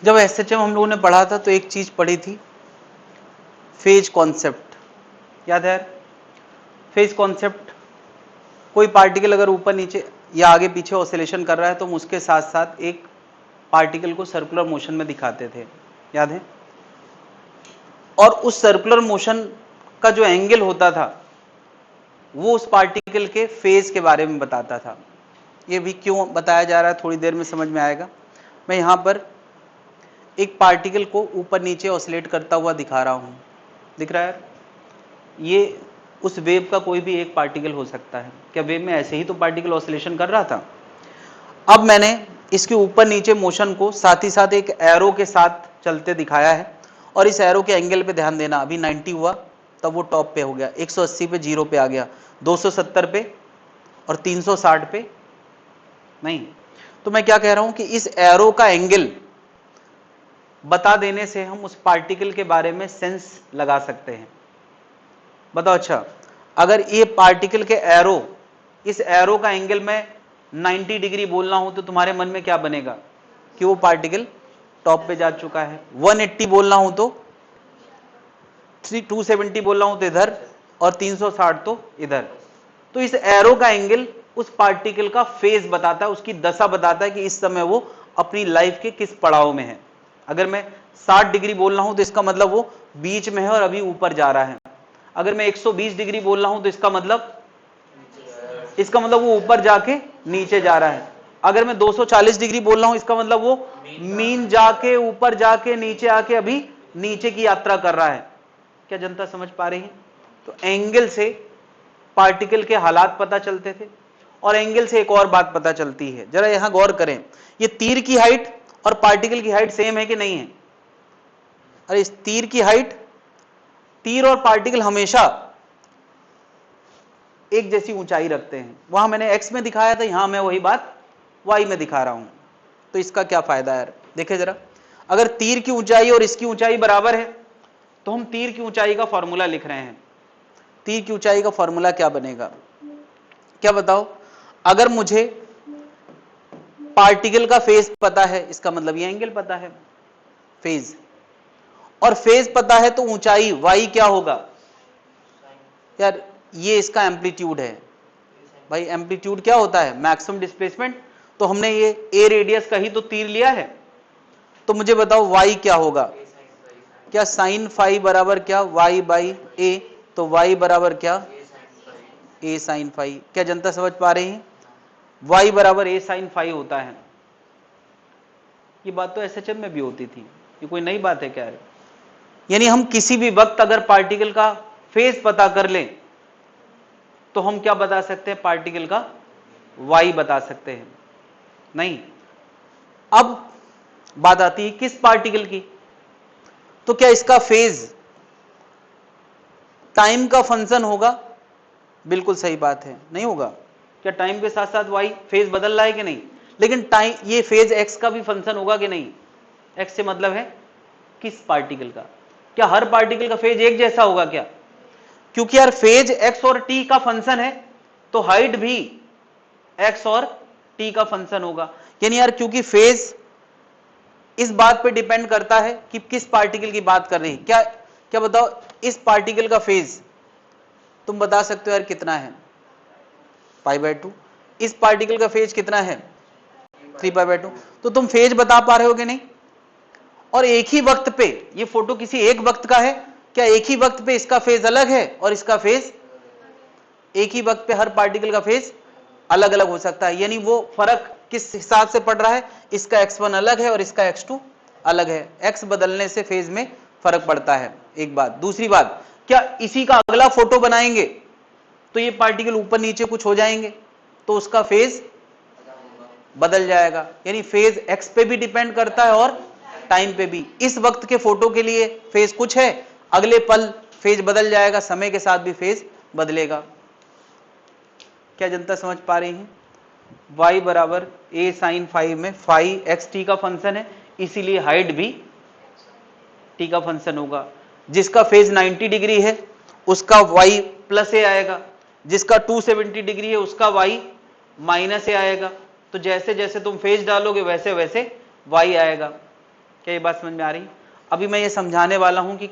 जब एसएचएम हम लोगों ने पढ़ा था तो एक चीज पढ़ी थी, फेज कॉन्सेप्ट, याद है? फेज कॉन्सेप्ट, कोई पार्टिकल अगर ऊपर नीचे या आगे पीछे ऑसिलेशन कर रहा है तो हम उसके साथ साथ एक पार्टिकल को सर्कुलर मोशन में दिखाते थे, याद है? और उस सर्कुलर मोशन का जो एंगल होता था वो उस पार्टिकल के फेज के बारे में बताता था। ये भी क्यों बताया जा रहा है थोड़ी देर में समझ में आएगा। मैं यहां पर एक पार्टिकल को ऊपर नीचे ऑसिलेट करता हुआ दिखा रहा हूं, दिख रहा है? ये उस वेव का कोई भी एक पार्टिकल हो सकता है। क्या वेव में ऐसे ही तो पार्टिकल ऑसिलेशन कर रहा था? अब मैंने इसके ऊपर नीचे मोशन को साथ ही साथ एक एरो के साथ चलते दिखाया है, और इस एरो के एंगल पे ध्यान देना। अभी 90 हुआ तब वो टॉप पे हो गया, 180 पे जीरो पे आ गया, 270 पे और 360 पे नहीं। तो मैं क्या कह रहा हूं कि इस एरो का एंगल बता देने से हम उस पार्टिकल के बारे में सेंस लगा सकते हैं। बताओ, अच्छा अगर ये पार्टिकल के एरो, इस एरो का एंगल में 90 डिग्री बोलना हो तो तुम्हारे मन में क्या बनेगा कि वो पार्टिकल टॉप पे जा चुका है। 180 बोलना हो तो 270 बोलना हो तो इधर, और 360 तो इधर। तो इस एरो का एंगल उस पार्टिकल का फेज बताता है, उसकी दशा बताता है कि इस समय वो अपनी लाइफ के किस पड़ाव में है। अगर मैं 60 डिग्री बोलना हूं तो इसका मतलब वो बीच में है और अभी ऊपर जा रहा है। अगर मैं 120 डिग्री बोल रहा हूं तो इसका मतलब वो ऊपर जाके नीचे जा रहा है। अगर मैं 240 डिग्री बोल रहा हूं इसका मतलब वो मीन जाके ऊपर जाके नीचे आके अभी नीचे की यात्रा कर रहा है। क्या जनता समझ पा रही है? तो एंगल से पार्टिकल के हालात पता चलते थे, और एंगल से एक और बात पता चलती है, जरा यहां गौर करें। ये तीर की हाइट और पार्टिकल की हाइट सेम है कि नहीं है? अरे इस तीर की हाइट, तीर और पार्टिकल हमेशा एक जैसी ऊंचाई रखते हैं। वहां मैंने एक्स में दिखाया था, यहां मैं वही बात वाई में दिखा रहा हूं। तो इसका क्या फायदा है? देखे जरा, अगर तीर की ऊंचाई और इसकी ऊंचाई बराबर है तो हम तीर की ऊंचाई का फॉर्मूला लिख रहे हैं। तीर की ऊंचाई का फॉर्मूला क्या बनेगा? क्या बताओ? अगर मुझे पार्टिकल का फेज पता है, इसका मतलब ये एंगल पता है, फेज, और फेज पता है तो ऊंचाई वाई क्या होगा? यार ये इसका एम्पलीट्यूड है। भाई एम्पलीट्यूड क्या होता है? Maximum displacement. तो हमने ये ए रेडियस का ही तो तीर लिया है, तो मुझे बताओ वाई क्या होगा? क्या साइन फाई बराबर क्या वाई बाई ए? तो वाई बराबर क्या? ए साइन फाई। क्या जनता समझ पा रही है? वाई बराबर ए साइन फाई होता है। ये बात तो एसएचएम में भी होती थी, ये कोई नई बात है क्या है? यानी हम किसी भी वक्त अगर पार्टिकल का फेज पता कर लें तो हम क्या बता सकते हैं? पार्टिकल का वाई बता सकते हैं। नहीं, अब बात आती है किस पार्टिकल की। तो क्या इसका फेज टाइम का फंक्शन होगा? बिल्कुल सही बात है, नहीं होगा। क्या टाइम के साथ साथ वाई फेज बदल रहा है कि नहीं? लेकिन टाइम, ये फेज एक्स का भी फंक्शन होगा कि नहीं? एक्स से मतलब है किस पार्टिकल का? क्या हर पार्टिकल का फेज एक जैसा होगा क्या? क्योंकि यार फेज एक्स और टी का फंक्शन है, तो हाइट भी एक्स और टी का फंक्शन होगा। यानी यार क्योंकि फेज इस बात पे डिपेंड करता है कि किस पार्टिकल की बात कर रही है। क्या क्या बताओ, इस पार्टिकल का फेज तुम बता सकते हो यार कितना है? π/2। इस पार्टिकल का फेज कितना है? 3π/2। तो तुम फेज बता पा रहे हो कि नहीं? और एक ही वक्त पे, ये फोटो किसी एक वक्त का है, क्या एक ही वक्त पे इसका फेज अलग है और इसका फेज, एक ही वक्त पे हर पार्टिकल का फेज अलग अलग हो सकता है। यानी वो फर्क किस हिसाब से पड़ रहा है? इसका x1 अलग है और इसका x2 अलग है। x बदलने से फेज में फर्क पड़ता है, एक बात। दूसरी बात, क्या इसी का अगला फोटो बनाएंगे तो ये पार्टिकल ऊपर नीचे कुछ हो जाएंगे तो उसका फेज बदल जाएगा। यानी फेज x पे भी डिपेंड करता है और टाइम पे भी। इस वक्त के फोटो के लिए फेज कुछ है, अगले पल फेज बदल जाएगा, समय के साथ भी फेज बदलेगा। क्या जनता समझ पा रही है? y बराबर a sin फाइव में फाइव एक्स टी का फंक्शन है, इसीलिए हाइट भी टी का फंक्शन होगा। जिसका फेज 90 डिग्री है उसका y प्लस ए आएगा, जिसका 270 डिग्री है उसका y माइनस ए आएगा। तो जैसे जैसे तुम फेज डालोगे वैसे वैसे y आएगा। क्या ये बात समझ में आ रही? अभी मैं ये समझाने वाला हूं कि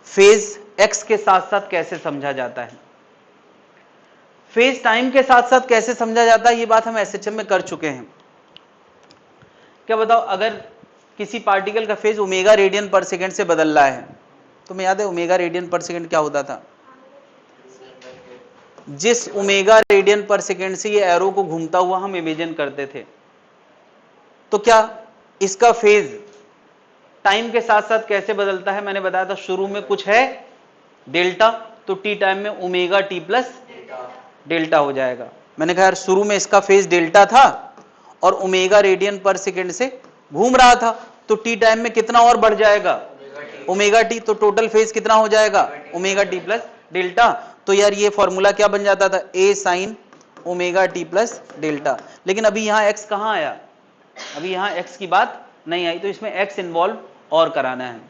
फेज x के साथ साथ कैसे समझा जाता है, फेज टाइम के साथ साथ कैसे समझा जाता है। ये बात हम एसएचएम में कर चुके हैं। क्या बताओ, अगर किसी पार्टिकल का फेज ओमेगा रेडियन पर सेकेंड से बदल रहा है, तुम्हें याद है ओमेगा रेडियन पर सेकेंड क्या होता था? जिस ओमेगा रेडियन पर सेकेंड से ये एरो को घूमता हुआ हम इमेजिन करते थे, तो क्या इसका फेज टाइम के साथ साथ कैसे बदलता है? मैंने बताया था शुरू में कुछ है डेल्टा, तो टी टाइम में ओमेगा टी प्लस डेल्टा हो जाएगा। मैंने कहा यार शुरू में इसका फेज डेल्टा था और ओमेगा रेडियन पर सेकेंड से घूम रहा था, तो टी टाइम में कितना और बढ़ जाएगा? Omega t. तो टोटल फेज कितना हो जाएगा? Omega t plus delta. तो यार ये फॉर्मूला क्या बन जाता था? A sine omega t plus delta. लेकिन अभी यहां एक्स कहां आया? अभी यहां एक्स की बात नहीं आई, तो इसमें एक्स इन्वॉल्व और कराना है।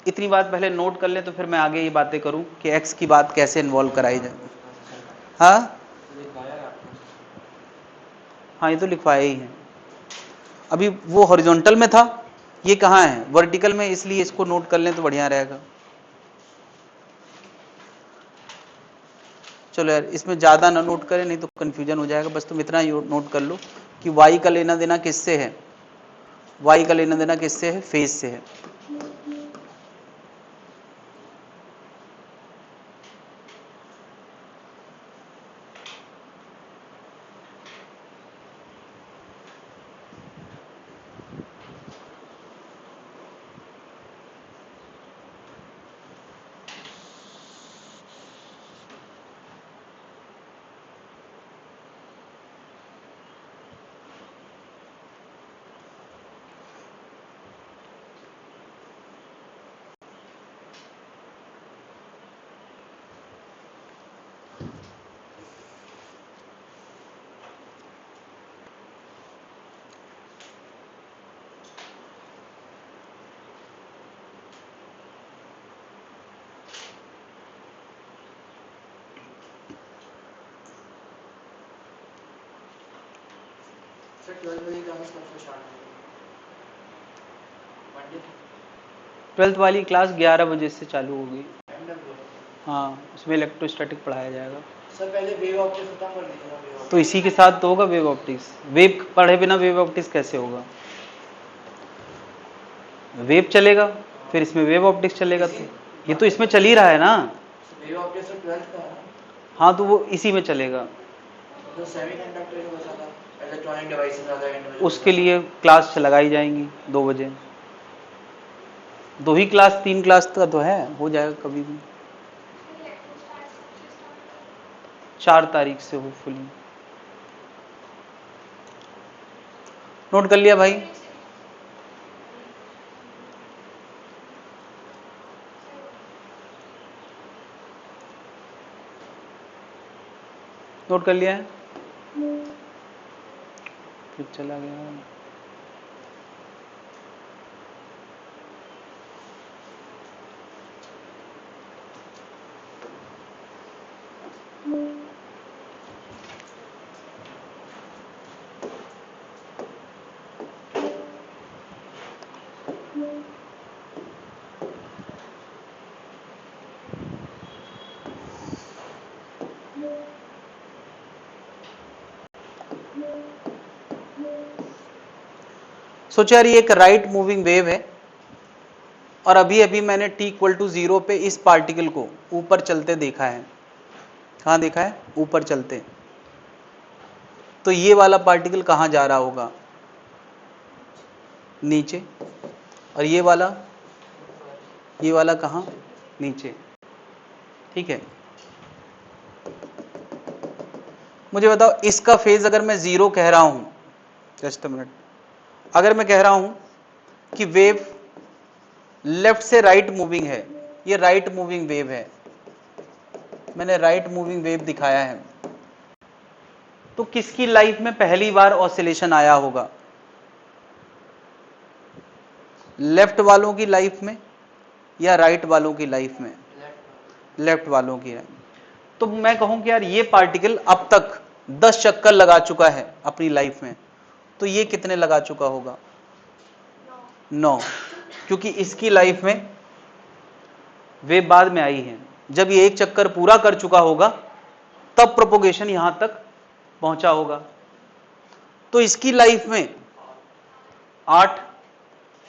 इतनी बात पहले नोट कर ले, तो फिर मैं आगे ये बातें करूं कि एक्स की बात कैसे इन्वॉल्व कराई जाए। हाँ हाँ, ये तो लिखवाया ही है। अभी वो हॉरिजॉन्टल में था, ये कहाँ है? वर्टिकल में, इसलिए इसको नोट कर लें तो बढ़िया रहेगा। चलो यार, इसमें ज़्यादा ना नोट करें, नहीं तो कन्फ्यूजन हो जाएगा। बस तुम इतना ही नोट कर लो कि y का लेना देना किससे है? y का लेना देना किससे है? फेज से है। ट्वेल्थ वाली क्लास 11 बजे से चालू होगी। हाँ, उसमें इलेक्ट्रोस्टैटिक पढ़ाया जाएगा। सर पहले वेव ऑप्टिक्स खत्म कर दीजिएगा। तो इसी के साथ तो होगा वेव ऑप्टिक्स। वेव पढ़े बिना वेव ऑप्टिक्स कैसे होगा? वेव चलेगा, फिर इसमें वेव ऑप्टिक्स चलेगा। तो ये तो इसमें चल ही रहा है ना। वेव ऑप्टिक्स तो 12th का है ना। हाँ, तो वो इसी में चलेगा। तो सेमीकंडक्टर जो बचा था, इलेक्ट्रॉनिक डिवाइसेस आ गए, उसके लिए क्लास लगाई जाएंगी 2 बजे। 2 ही क्लास, 3 क्लास का तो है, हो जाएगा कभी भी। 4 तारीख से होपफुली। नोट कर लिया भाई? नोट कर लिया है? फिर चला गया। सोचो यार ये एक राइट मूविंग वेव है और अभी अभी मैंने t इक्वल टू 0 पे इस पार्टिकल को ऊपर चलते देखा है। कहाँ देखा है? ऊपर चलते। तो ये वाला पार्टिकल कहाँ जा रहा होगा? नीचे। और ये वाला कहाँ? नीचे। ठीक है, मुझे बताओ इसका फेज अगर मैं 0 कह रहा हूं, जस्ट अ मिनट, अगर मैं कह रहा हूं कि वेव लेफ्ट से राइट मूविंग है, ये राइट मूविंग वेव है, मैंने राइट मूविंग वेव दिखाया है, तो किसकी लाइफ में पहली बार ऑसिलेशन आया होगा? लेफ्ट वालों की लाइफ में या राइट वालों की लाइफ में? लेफ्ट वालों की। तो मैं कहूं कि यार ये पार्टिकल अब तक 10 चक्कर लगा चुका है अपनी लाइफ में, तो ये कितने लगा चुका होगा? 9, क्योंकि इसकी लाइफ में वेव बाद में आई है। जब ये एक चक्कर पूरा कर चुका होगा तब प्रोपोगेशन यहां तक पहुंचा होगा। तो इसकी लाइफ में 8।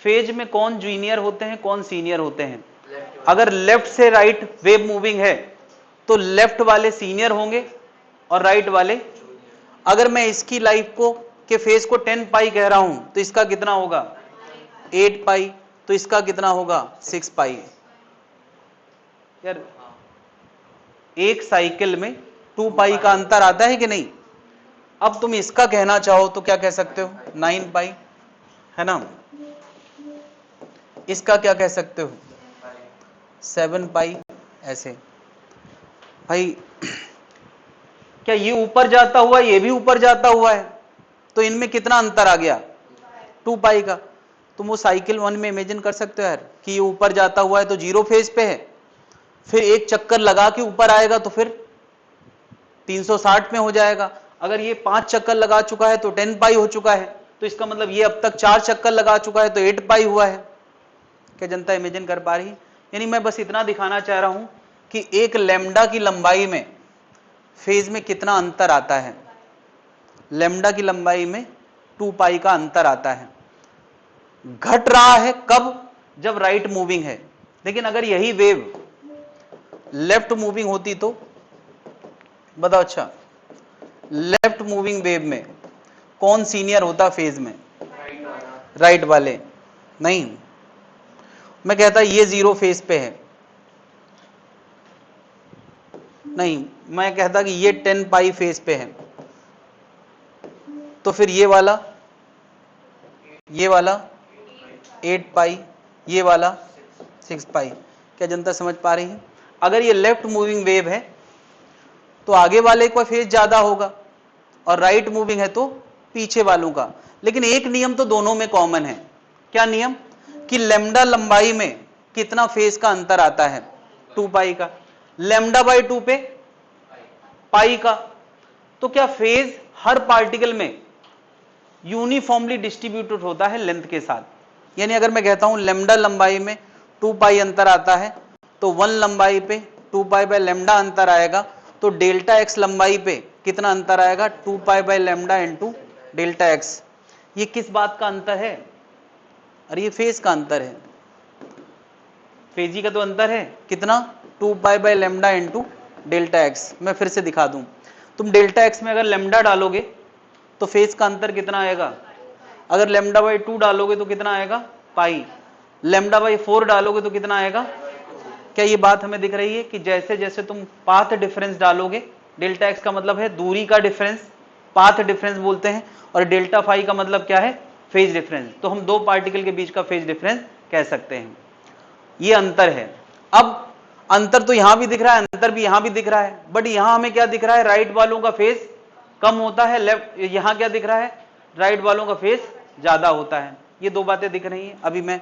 फेज में कौन जूनियर होते हैं, कौन सीनियर होते हैं? अगर लेफ्ट से राइट वेव मूविंग है तो लेफ्ट वाले सीनियर होंगे और राइट वाले। अगर मैं इसकी लाइफ को के फेज को 10 पाई कह रहा हूं तो इसका कितना होगा? 8 पाई। तो इसका कितना होगा? 6 पाई। यार एक साइकिल में 2 पाई का अंतर आता है कि नहीं? अब तुम इसका कहना चाहो तो क्या कह सकते हो? 9 पाई, है ना? इसका क्या कह सकते हो? 7 पाई। ऐसे भाई क्या ये ऊपर जाता हुआ ये भी ऊपर जाता हुआ है, तो इनमें कितना अंतर आ गया? 2 पाई का। तुम वो साइकिल 1 में इमेजिन कर सकते हो यार कि ये ऊपर जाता हुआ है तो 0 फेज पे है, फिर एक चक्कर लगा के ऊपर आएगा तो फिर 360 में हो जाएगा। अगर ये 5 चक्कर लगा चुका है तो 10 पाई हो चुका है, तो इसका मतलब ये अब तक 4 चक्कर लगा चुका है तो 8 पाई हुआ है। क्या जनता इमेजिन कर पा रही? यानी मैं बस इतना दिखाना चाह रहा हूं कि एक लैम्डा की लंबाई में फेज में कितना अंतर आता है। लैम्डा की लंबाई में 2 पाई का अंतर आता है। घट रहा है कब? जब राइट मूविंग है। लेकिन अगर यही वेव लेफ्ट मूविंग होती तो बताओ। अच्छा, लेफ्ट मूविंग वेव में कौन सीनियर होता फेज में? राइट वाले। नहीं, मैं कहता ये 0 फेज पे है। नहीं, मैं कहता कि ये 10 पाई फेज पे है, तो फिर ये वाला 8 पाई, ये वाला 6 पाई। क्या जनता समझ पा रही है? अगर ये लेफ्ट मूविंग वेव है तो आगे वाले का फेज ज्यादा होगा और राइट मूविंग है तो पीछे वालों का। लेकिन एक नियम तो दोनों में कॉमन है। क्या नियम? कि लैम्डा लंबाई में कितना फेज का अंतर आता है? 2 पाई का। लैम्डा बाई 2 पे पाई का। तो क्या फेज हर पार्टिकल में यूनिफॉर्मली डिस्ट्रीब्यूटेड होता है लेंथ के साथ? यानी अगर मैं कहता हूं लैम्डा लंबाई में 2 पाई अंतर आता है तो 1 लंबाई पे 2 पाई बाय लैम्डा अंतर आएगा, तो डेल्टा एक्स लंबाई पे कितना अंतर आएगा? 2 pi by lambda into delta x. ये किस बात का अंतर है? अरे ये फेज का अंतर है। फेजी का तो अंतर है कितना? 2 pi by lambda into delta x. मैं फिर से दिखा दूं, तुम डेल्टा एक्स में अगर लैम्डा डालोगे तो फेज का अंतर कितना आएगा? अगर लैम्डा बाई 2 डालोगे तो कितना आएगा? पाई। लैम्डा बाई 4 डालोगे तो कितना आएगा? क्या ये बात हमें दिख रही है कि जैसे जैसे तुम पाथ डिफरेंस डालोगे, डेल्टा एक्स का मतलब है दूरी का डिफरेंस, पाथ डिफरेंस बोलते हैं, और डेल्टा फाई का मतलब क्या है? Phase difference. तो हम दो पार्टिकल के बीच का फेज डिफरेंस कह सकते हैं। ये अंतर है। अब अंतर तो यहां भी दिख रहा है, अंतर भी यहां भी दिख रहा है, बट यहां हमें क्या दिख रहा है, राइट वालों का फेज कम होता है, लेफ्ट यहां क्या दिख रहा है, राइट वालों का फेज ज्यादा होता है। ये दो बातें दिख रही हैं। अभी मैं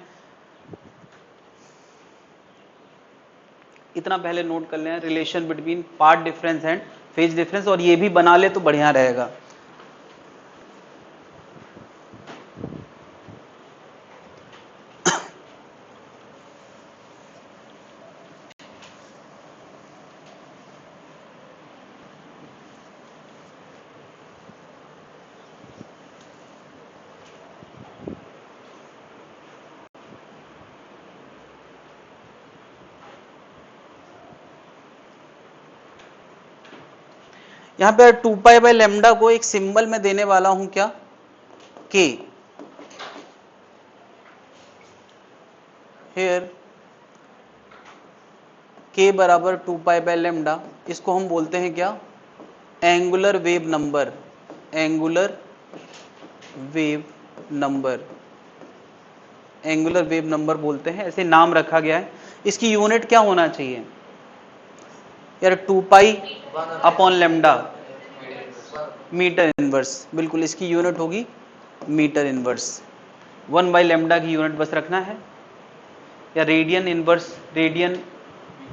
इतना पहले नोट कर लें, relation between path difference and phase difference, और ये भी बना ले तो बढ़िया रहेगा। यहां पे 2 पाई बाय लेमडा को एक सिंबल में देने वाला हूं क्या, के। हियर के बराबर 2 पाई बाय लेमडा, इसको हम बोलते हैं क्या, angular wave number, angular wave number, angular wave number बोलते हैं, ऐसे नाम रखा गया है। इसकी यूनिट क्या होना चाहिए यार, 2 pi upon lambda, metre inverse, बिल्कुल इसकी यूनिट होगी मीटर इनवर्स। 1 बाई लेमडा की यूनिट बस रखना है, या रेडियन इनवर्स, रेडियन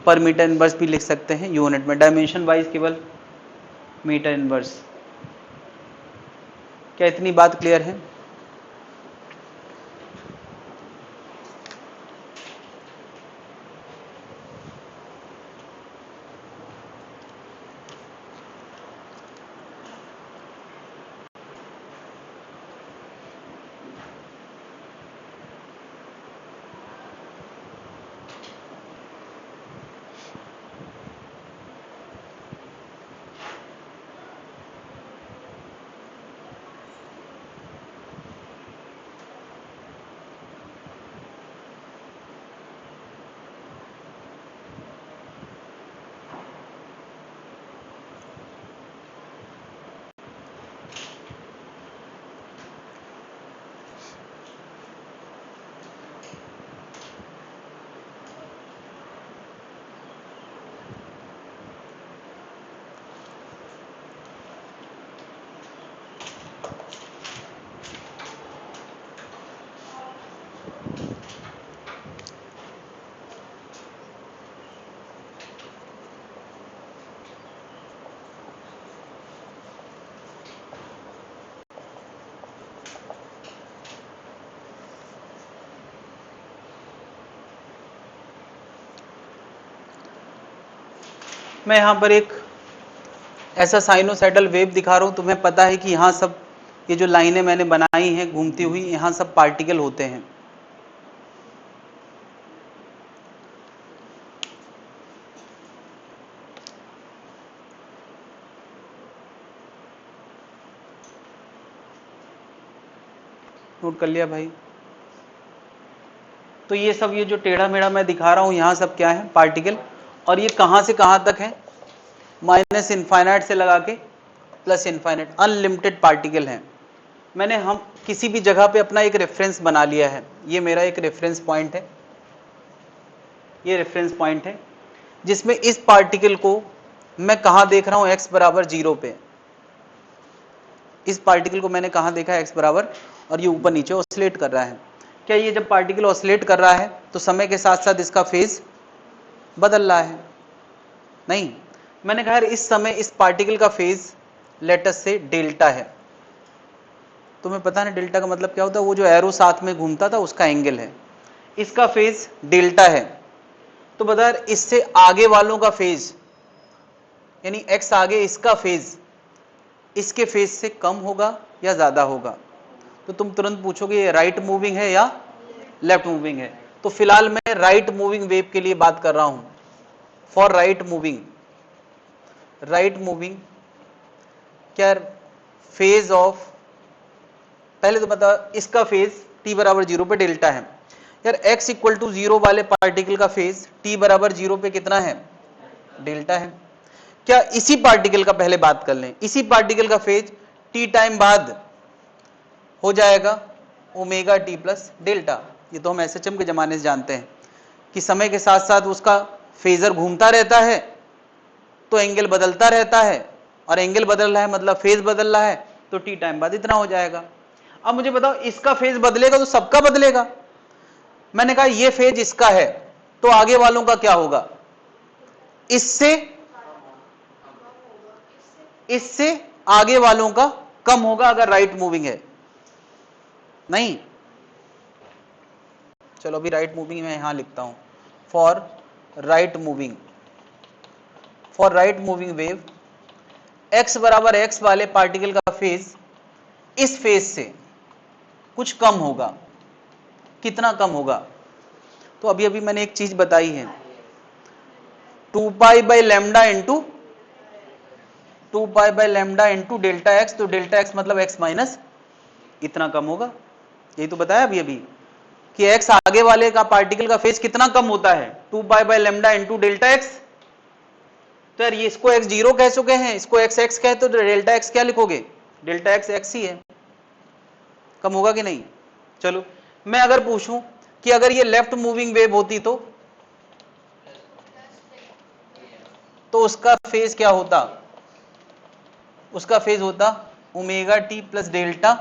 पर मीटर इनवर्स भी लिख सकते हैं यूनिट में, डायमेंशन वाइज केवल मीटर इनवर्स। क्या इतनी बात क्लियर है? मैं यहां पर एक ऐसा साइनोसाइडल वेव दिखा रहा हूं, तुम्हें पता है कि यहां सब ये जो लाइनें मैंने बनाई हैं घूमती हुई, यहां सब पार्टिकल होते हैं। नोट कर लिया भाई? तो ये सब, ये जो टेढ़ा मेढ़ा मैं दिखा रहा हूं, यहां सब क्या है, पार्टिकल। और ये कहां से कहां तक है, माइनस इनफाइनाइट से लगा के प्लस इनफाइनाइट, अनलिमिटेड पार्टिकल हैं। मैंने हम किसी भी जगह पे अपना एक रेफरेंस बना लिया है, ये मेरा एक रेफरेंस पॉइंट है, ये रेफरेंस पॉइंट है, जिसमें इस पार्टिकल को मैं कहां देख रहा हूं, x बराबर 0 पे। इस पार्टिकल को मैंने कहां देखा है, x बराबर, और ये ऊपर नीचे ऑसिलेट कर रहा है। क्या ये जब पार्टिकल ऑसिलेट कर रहा है तो समय के साथ साथ इसका फेज बदल रहा है? नहीं, मैंने कहा इस समय इस पार्टिकल का फेज लेटस से डेल्टा है। तुम्हें पता है डेल्टा का मतलब क्या होता है, वो जो एरो साथ में घूमता था उसका एंगल है। इसका फेज डेल्टा है, तो बता इससे आगे वालों का फेज, यानी x आगे इसका फेज इसके फेज से कम होगा या ज्यादा होगा? तो तुम तुरंत पूछोगे ये राइट मूविंग है या लेफ्ट मूविंग है? तो फिलहाल मैं राइट मूविंग वेव के लिए बात कर रहा हूं, for right moving. Right moving क्या, फेज ऑफ, पहले तो बता इसका फेज t बराबर 0 पे डेल्टा है यार, x इक्वल टू 0 वाले पार्टिकल का फेज t बराबर 0 पे कितना है, डेल्टा है। क्या इसी पार्टिकल का, पहले बात कर लें, इसी पार्टिकल का फेज t टाइम बाद हो जाएगा ओमेगा t प्लस डेल्टा। ये तो हम एसएचएम के जमाने से जानते हैं कि समय के साथ साथ उसका फेजर घूमता रहता है तो एंगल बदलता रहता है, और एंगल बदल रहा है मतलब फेज बदल रहा है, तो टी टाइम बाद इतना हो जाएगा। अब मुझे बताओ इसका फेज बदलेगा तो सबका बदलेगा। मैंने कहा ये फेज इसका है तो आगे वालों का क्या होगा, इससे आगे वालों का कम होगा अगर राइट मूविंग है। नहीं, चलो अभी राइट मूविंग मैं यहां लिखता हूं, for right moving wave x बराबर x वाले पार्टिकल का फेज इस फेज से कुछ कम होगा। कितना कम होगा, तो अभी अभी मैंने एक चीज बताई है, 2 pi by lambda into delta x, तो डेल्टा एक्स मतलब x माइनस इतना कम होगा। यही तो बताया अभी अभी कि x आगे वाले का पार्टिकल का फेज कितना कम होता है, 2 pi by lambda into delta x. तो यार ये इसको x जीरो कह चुके हैं, इसको x x कहते तो डेल्टा x क्या लिखोगे, डेल्टा x x ही है, कम होगा कि नहीं। चलो मैं अगर पूछूं कि अगर ये लेफ्ट मूविंग वेव होती तो उसका फेज क्या होता, उसका फेज होता omega t plus delta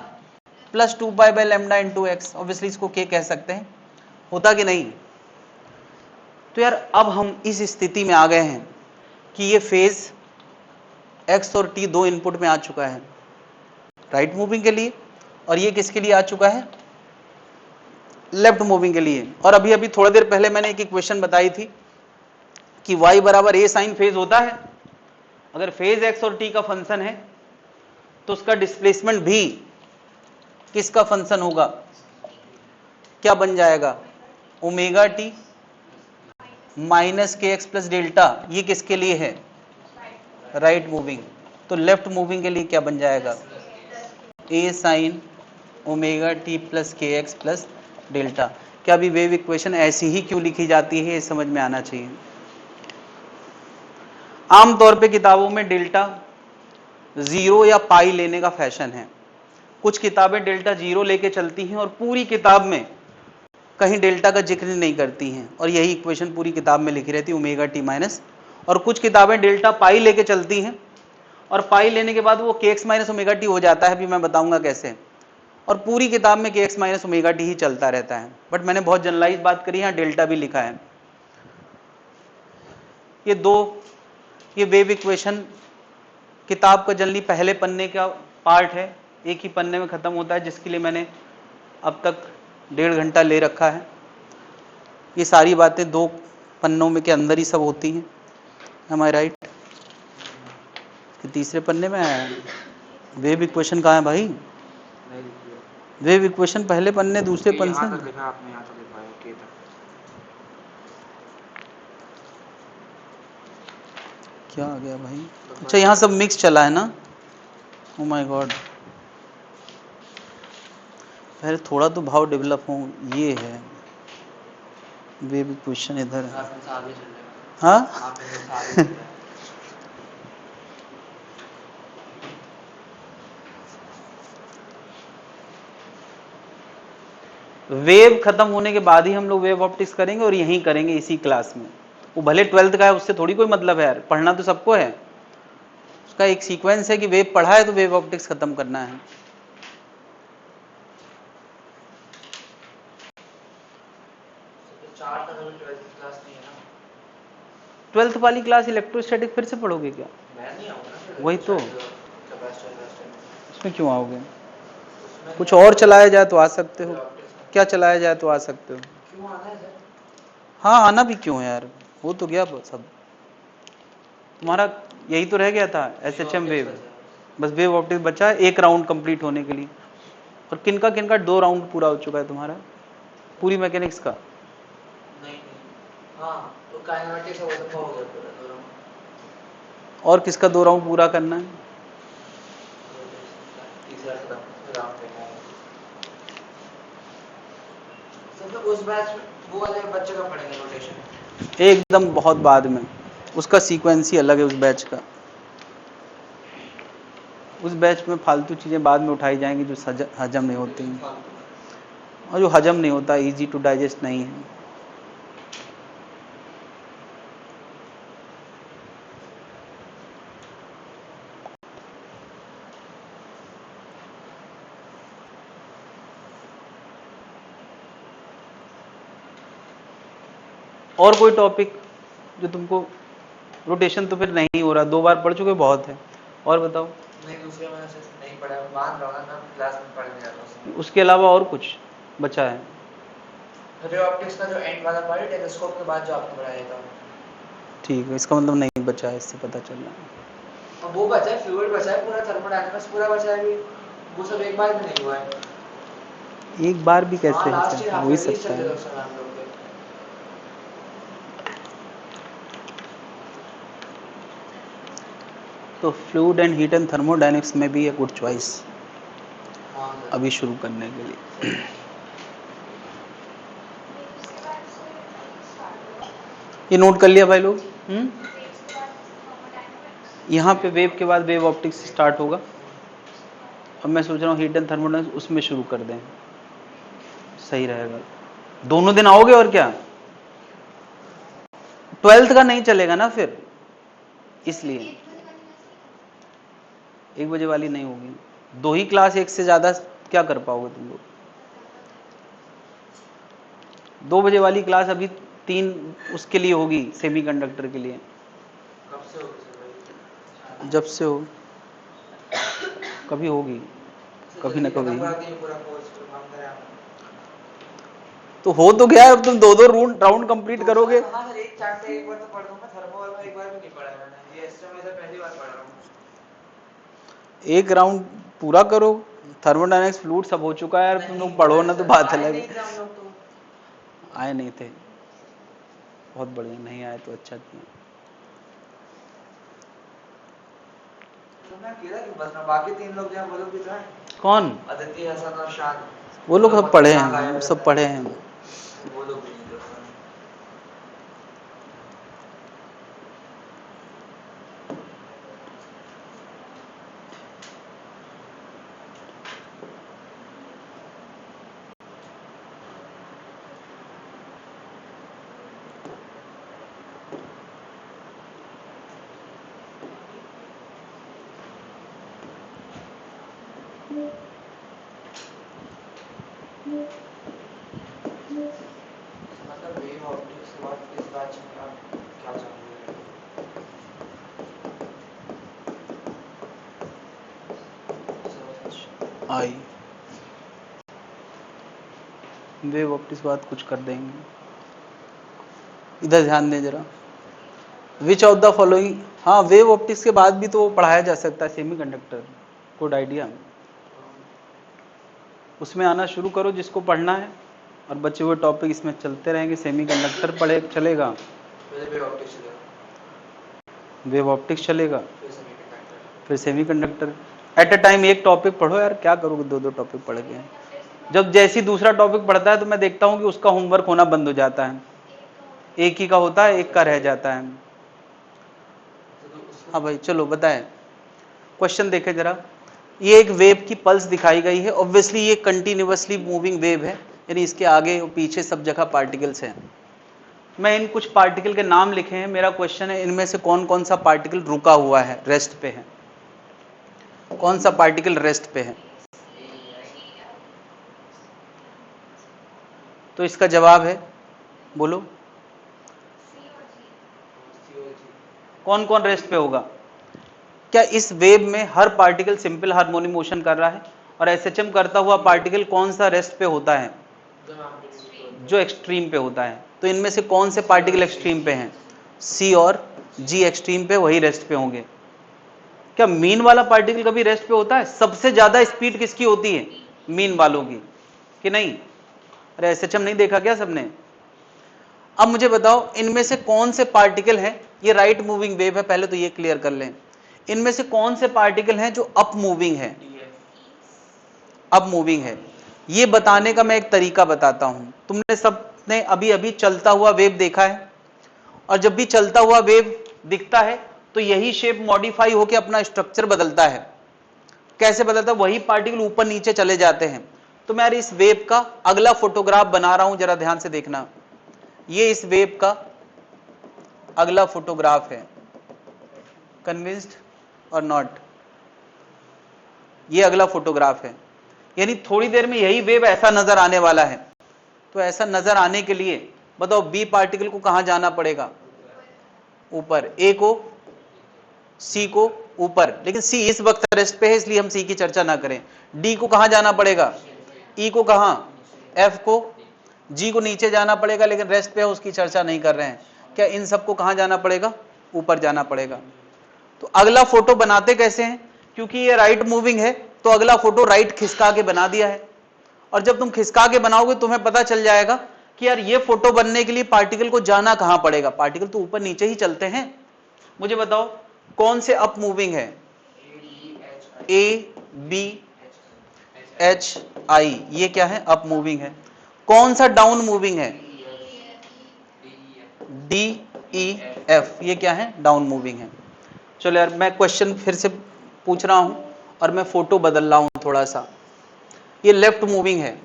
plus 2 pi by lambda into x, obviously इसको के कह सकते हैं, होता कि नहीं। तो यार अब हम इस स्थिति में आ गए हैं कि ये फेज एक्स और टी दो इनपुट में आ चुका है राइट मूविंग के लिए, और ये किसके लिए आ चुका है, लेफ्ट मूविंग के लिए। और अभी अभी थोड़ी देर पहले मैंने एक इक्वेशन बताई थी कि y बराबर ए साइन फेज होता है। अगर फेज x और t का फंक्शन है तो उसका डिस्प्लेसमेंट भी किसका फंक्शन होगा, क्या बन जाएगा, omega t minus k x plus delta. ये किसके लिए है, राइट मूविंग। तो लेफ्ट मूविंग के लिए क्या बन जाएगा, ए साइन ओमेगा टी प्लस के एक्स प्लस डेल्टा। क्या अभी वेव इक्वेशन ऐसी ही क्यों लिखी जाती है, ये समझ में आना चाहिए। आमतौर पे किताबों में डेल्टा जीरो या पाई लेने का फैशन है। कुछ किताबें डेल्टा जीरो लेके चलती हैं और पूरी किताब में कहीं डेल्टा का जिक्र नहीं करती हैं, और यही इक्वेशन पूरी किताब में लिखी रहती है ओमेगा टी माइनस। और कुछ किताबें डेल्टा पाई लेके चलती हैं और पाई लेने के बाद वो के एक्स माइनस ओमेगा टी हो जाता है, अभी मैं बताऊंगा कैसे। और पूरी किताब में के एक्स माइनस ओमेगा टी ही चलता रहता है, बट मैंने बहुत जनरलाइज बात करी, यहाँ डेल्टा भी लिखा है। ये वेव इक्वेशन किताब का जनरली पहले पन्ने का पार्ट है, एक ही पन्ने में खत्म होता है, जिसके लिए मैंने अब तक 1.5 घंटा ले रखा है। ये सारी बातें 2 पन्नों में के अंदर ही सब होती हैं, एम आई राइट। कि तीसरे पन्ने में आया है वेव इक्वेशन, कहाँ है भाई, वेव इक्वेशन पहले पन्ने दूसरे पन्ने से क्या आ गया भाई। अच्छा यहाँ सब मिक्स चला है ना, ओ माय गॉड। पहले थोड़ा तो भाव डेवलप हो, ये है वेव इक्वेशन इधर है। हाँ वेव खत्म होने के बाद ही हम लोग वेव ऑप्टिक्स करेंगे, और यहीं करेंगे इसी क्लास में। वो भले 12th का है, उससे थोड़ी कोई मतलब है यार, पढ़ना तो सबको है। उसका एक सीक्वेंस है कि वेव पढ़ा है तो वेव ऑप्टिक्स खत्म करना है। ट्वेल्थ वाली क्लास इलेक्ट्रोस्टैटिक फिर से पढ़ोगे क्या, वही तो, उसमें क्यों आओगे, कुछ और चलाया जाए तो आ सकते हो, क्या चलाया जाए तो आ सकते हो। हाँ आना भी क्यों है यार, वो तो गया सब, तुम्हारा यही तो रह गया था SHM वेव, बस वेव ऑप्टिक्स बचा है एक राउंड कंप्लीट होने के लिए। और किनका 2 राउंड पूरा हो चुका है तुम्हारा, पूरी मैकेनिक्स का। हाँ, तो काइनेमेटिक्स हो गया पूरा 2 राउंड। और किसका 2 राउंड पूरा करना है, तीसरा राउंड करना है। सब उस बैच में वो वाले बच्चे का पढ़ेंगे रोटेशन, एकदम बहुत बाद में, उसका सीक्वेंस ही अलग है उस बैच का। उस बैच में फालतू चीज़ें बाद में उठाई जाएंगी जो हजम नहीं होती हैं, और जो हजम नहीं होता, इजी टू डाइजेस्ट नहीं है। और कोई टॉपिक जो तुमको, रोटेशन तो फिर नहीं हो रहा, 2 बार पढ़ चुके बहुत है, और बताओ। नहीं, दूसरे मैंने से नहीं पढ़ा, मान रहा हूँ ना, क्लास में पढ़ने जाता हूँ। उसके अलावा और कुछ बचा है? रे ऑप्टिक्स का जो एंड वाला पार्ट है, टेलीस्कोप के बाद जो आपने पढ़ाया था। ठीक है, इसका मतलब नहीं बचा है, इससे पता चल रहा है। अब वो बचा है, फ्लूइड बचा है, पूरा थर्मोडायनामिक्स पूरा बचा है अभी, वो सब एक बार में नहीं हुआ है। एक बार भी कैसे है लास्ट सर, ईयर हो हाफ ही ईयरली सकता चलते थे है। उस समय हम लोग के। तो fluid and heat and thermodynamics में भी एक गुड चॉइस हाँ सर। अभी शुरू करने के लिए। ये नोट कर लिया भाई लोग? यहाँ पे वेव के बाद वेव ऑप्टिक्स स्टार्ट होगा, और मैं सोच रहा हूँ हीट एंड थर्मोडायनेमिक्स उसमें शुरू कर दें, सही रहेगा। दोनों दिन आओगे और क्या, 12th का नहीं चलेगा ना फिर, इसलिए 1 बजे वाली नहीं होगी। 2 ही क्लास, एक से ज्यादा क्या कर पाओगे तुम लोग। 2 बजे वाली क्लास अभी 3 उसके लिए होगी, सेमीकंडक्टर के लिए। कब से होगी सर भाई? जब से हो, कभी होगी, कभी ना कभी। पूरा कोर्स काम करें आप। तो हो तो गया, अब तुम 2-2 राउंड कंप्लीट करोगे। हाँ सर, एक चैप्टर एक बार तो पढ़ दूंगा, थर्मो वाला एक बार भी नहीं पढ़ा है मैंने, ये एस्ट्रो में पहली बार पढ़ रहा हूँ। एक राउंड पूरा करो, थर्मोडायनेमिक्स फ्लूइड सब हो चुका है यार, तुम लोग पढ़ो ना तो बात अलग है। हम लोग तो आए नहीं थे, बहुत बढ़िया, नहीं आए तो अच्छा किया। मैं अकेला क्यों बच रहा हूँ? बाकी 3 लोग जो हैं वो लोग भी तो हैं। कौन? अदिति, हसन और शान। वो लोग सब पढ़े हैं, सब पढ़े हैं। वो लोग भी नहीं थे उसमें। मतलब वेव ऑप्टिक्स के बाद इस बैच में आप क्या चाहोगे? आई वेव ऑप्टिक्स बाद कुछ कर देंगे। इधर ध्यान दें जरा, विच ऑफ द फॉलोइंग, हाँ वेव ऑप्टिक्स के बाद भी तो पढ़ाया जा सकता है सेमीकंडक्टर, गुड आइडिया। उसमें आना शुरू करो जिसको पढ़ना है, और बचे हुए टॉपिक इसमें चलते रहेंगे। सेमीकंडक्टर पढ़े चलेगा, वेव ऑप्टिक्स चलेगा, वेव ऑप्टिक्स चलेगा, फिर सेमीकंडक्टर। फिर सेमीकंडक्टर। एट अ टाइम एक टॉपिक पढ़ो यार, क्या करोगे 2-2 टॉपिक पढ़ के। जब जैसी दूसरा टॉपिक पढ़ता है तो मैं देखता हूँ कि उसका होमवर्क होना बंद हो जाता है, एक ही का होता है, एक का रह जाता है। हाँ भाई चलो बताएं, क्वेश्चन देखें जरा। ये एक वेव की पल्स दिखाई गई है, ऑब्वियसली ये कंटिन्यूअसली मूविंग वेव है, यानी इसके आगे और पीछे सब जगह पार्टिकल्स हैं। मैं इन कुछ पार्टिकल के नाम लिखे हैं, मेरा क्वेश्चन है इनमें से कौन कौन सा पार्टिकल रुका हुआ है, रेस्ट पे है, कौन सा पार्टिकल रेस्ट पे है। तो इसका जवाब है, बोलो कौन कौन रेस्ट पे होगा। क्या इस वेव में हर पार्टिकल सिंपल हार्मोनिक मोशन कर रहा है, और एसएचएम करता हुआ पार्टिकल कौन सा रेस्ट पे होता है, जो एक्सट्रीम पे होता है। तो इनमें से कौन से पार्टिकल एक्सट्रीम पे हैं, सी और जी एक्सट्रीम पे, वही रेस्ट पे होंगे। क्या मीन वाला पार्टिकल कभी रेस्ट पे होता है? सबसे ज्यादा स्पीड किसकी होती है, मीन वालों की, कि नहीं? अरे एसएचएम नहीं देखा क्या सबने? अब मुझे बताओ इनमें से कौन से पार्टिकल हैं, ये राइट मूविंग वेव है, पहले तो ये क्लियर कर लें। इनमें से कौन से पार्टिकल हैं जो अप मूविंग है, अप मूविंग है? ये बताने का मैं एक तरीका बताता हूं। तुमने सबने अभी अभी चलता हुआ वेव देखा है, और जब भी चलता हुआ वेव दिखता है तो यही शेप मॉडिफाई होकर अपना स्ट्रक्चर बदलता है। कैसे बदलता है? वही पार्टिकल ऊपर नीचे चले जाते हैं। तो मैं इस वेव का अगला फोटोग्राफ बना रहा हूं, जरा ध्यान से देखना। ये इस वेव का अगला फोटोग्राफ है, कन्विंस्ड और नॉट? ये अगला फोटोग्राफ है, यानी थोड़ी देर में यही वेव ऐसा नजर आने वाला है। तो ऐसा नजर आने के लिए बताओ बी पार्टिकल को कहां जाना पड़ेगा? ऊपर। ए को, सी को ऊपर, लेकिन सी इस वक्त रेस्ट पे है इसलिए हम सी की चर्चा ना करें। डी को कहां जाना पड़ेगा? ई को कहां? एफ को, जी को नीचे जाना पड़ेगा लेकिन रेस्ट पे है उसकी चर्चा नहीं कर रहे हैं। क्या इन सबको कहां जाना पड़ेगा? ऊपर जाना पड़ेगा। तो अगला फोटो बनाते कैसे हैं? क्योंकि ये राइट मूविंग है तो अगला फोटो राइट खिसका के बना दिया है। और जब तुम खिसका के बनाओगे तुम्हें पता चल जाएगा कि यार ये फोटो बनने के लिए पार्टिकल को जाना कहां पड़ेगा। पार्टिकल तो ऊपर नीचे ही चलते हैं। मुझे बताओ कौन से अप मूविंग है? ए बी एच आई, ये क्या है? अप मूविंग है। कौन सा डाउन मूविंग है? डी ई एफ, ये क्या है? डाउन मूविंग है। चलो यार मैं क्वेश्चन फिर से पूछ रहा हूं और मैं फोटो बदल रहा हूं थोड़ा सा। ये लेफ्ट मूविंग है,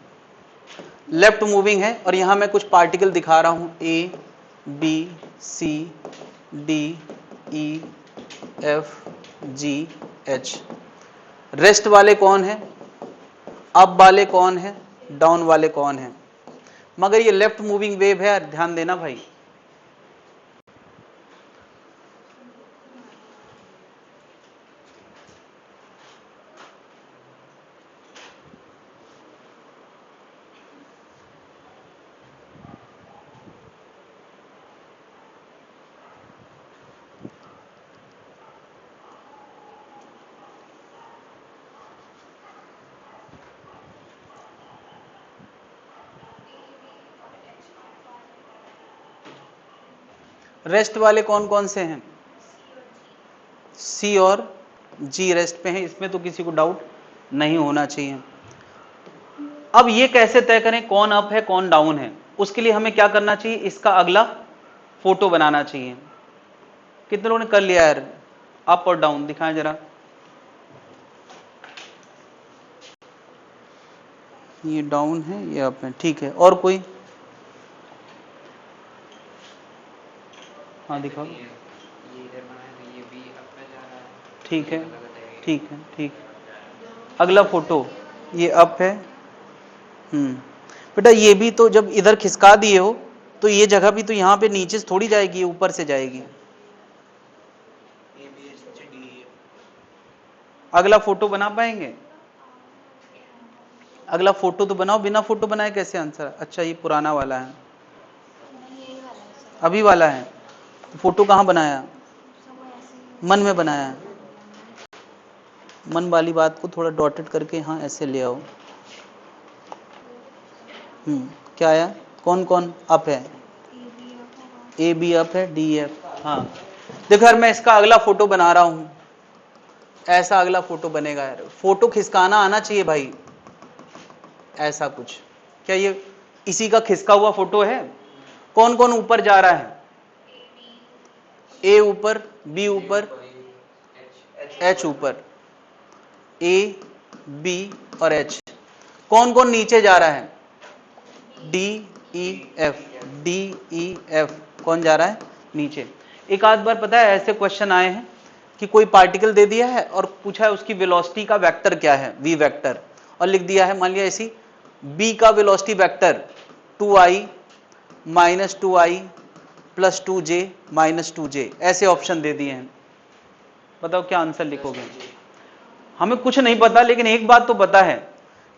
लेफ्ट मूविंग है और यहां मैं कुछ पार्टिकल दिखा रहा हूं, A B C D E F G H. Rest वाले कौन है? अप वाले कौन है? डाउन वाले कौन है? मगर ये लेफ्ट मूविंग वेव है, ध्यान देना भाई। रेस्ट वाले कौन कौन से हैं? सी और जी रेस्ट पे हैं, इसमें तो किसी को डाउट नहीं होना चाहिए। अब ये कैसे तय करें कौन अप है कौन डाउन है? उसके लिए हमें क्या करना चाहिए? इसका अगला फोटो बनाना चाहिए। कितने लोगों ने कर लिया यार? अप और डाउन दिखाएं जरा। ये डाउन है ये अप है, ठीक है। और कोई? हाँ दिखाओ। ठीक है ठीक है ठीक है। अगला फोटो ये अप है। बेटा ये भी तो जब इधर खिसका दिए हो तो ये जगह भी तो यहाँ पे नीचे से थोड़ी जाएगी, ऊपर से जाएगी। अगला फोटो बना पाएंगे? अगला फोटो तो बनाओ, बिना फोटो बनाए कैसे आंसर? अच्छा ये पुराना वाला है, अभी वाला है। फोटो कहाँ बनाया? मन में बनाया। मन वाली बात को थोड़ा डॉटेड करके हाँ ऐसे ले आओ। क्या आया? कौन कौन अप है? ए बी अप है, डी एफ। हाँ देखो यार मैं इसका अगला फोटो बना रहा हूं, ऐसा अगला फोटो बनेगा यार। फोटो खिसकाना आना चाहिए भाई, ऐसा कुछ। क्या ये इसी का खिसका हुआ फोटो है? कौन कौन ऊपर जा रहा है? ए ऊपर, बी ऊपर, एच ऊपर, ए बी और एच। कौन कौन नीचे जा रहा है? D E F, D E F कौन जा रहा है? नीचे। एक आध बार पता है ऐसे क्वेश्चन आए हैं कि कोई पार्टिकल दे दिया है और पूछा है उसकी वेलोसिटी का वेक्टर क्या है, वी वेक्टर, और लिख दिया है मान लिया ऐसी बी का velocity vector 2i minus 2i plus 2j minus 2j, ऐसे ऑप्शन दे दिए हैं। बताओ क्या आंसर लिखोगे? हमें कुछ नहीं पता लेकिन एक बात तो पता है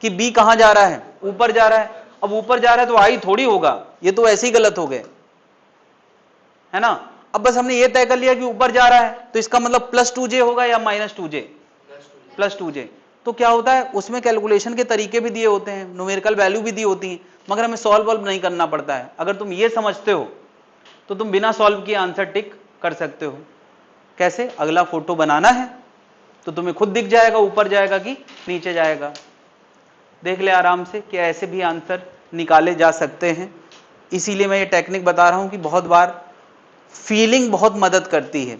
कि बी कहां जा रहा है? ऊपर जा रहा है। अब ऊपर जा रहा है तो आई थोड़ी होगा, ये तो ऐसे ही गलत हो गए, है ना। अब बस हमने ये तय कर लिया कि ऊपर जा रहा है तो इसका मतलब प्लस 2j होगा या माइनस 2j? Plus 2j। तो क्या होता है उसमें कैलकुलेशन के तरीके भी दिए होते हैं, न्यूमेरिकल वैल्यू भी दी होती है, मगर हमें सॉल्व नहीं करना पड़ता है। अगर तुम ये समझते हो तो तुम बिना सॉल्व किए आंसर टिक कर सकते हो। कैसे? अगला फोटो बनाना है तो तुम्हें खुद दिख जाएगा ऊपर जाएगा कि नीचे जाएगा। देख ले आराम से कि ऐसे भी आंसर निकाले जा सकते हैं। इसीलिए मैं ये टेक्निक बता रहा हूं कि बहुत बार फीलिंग बहुत मदद करती है,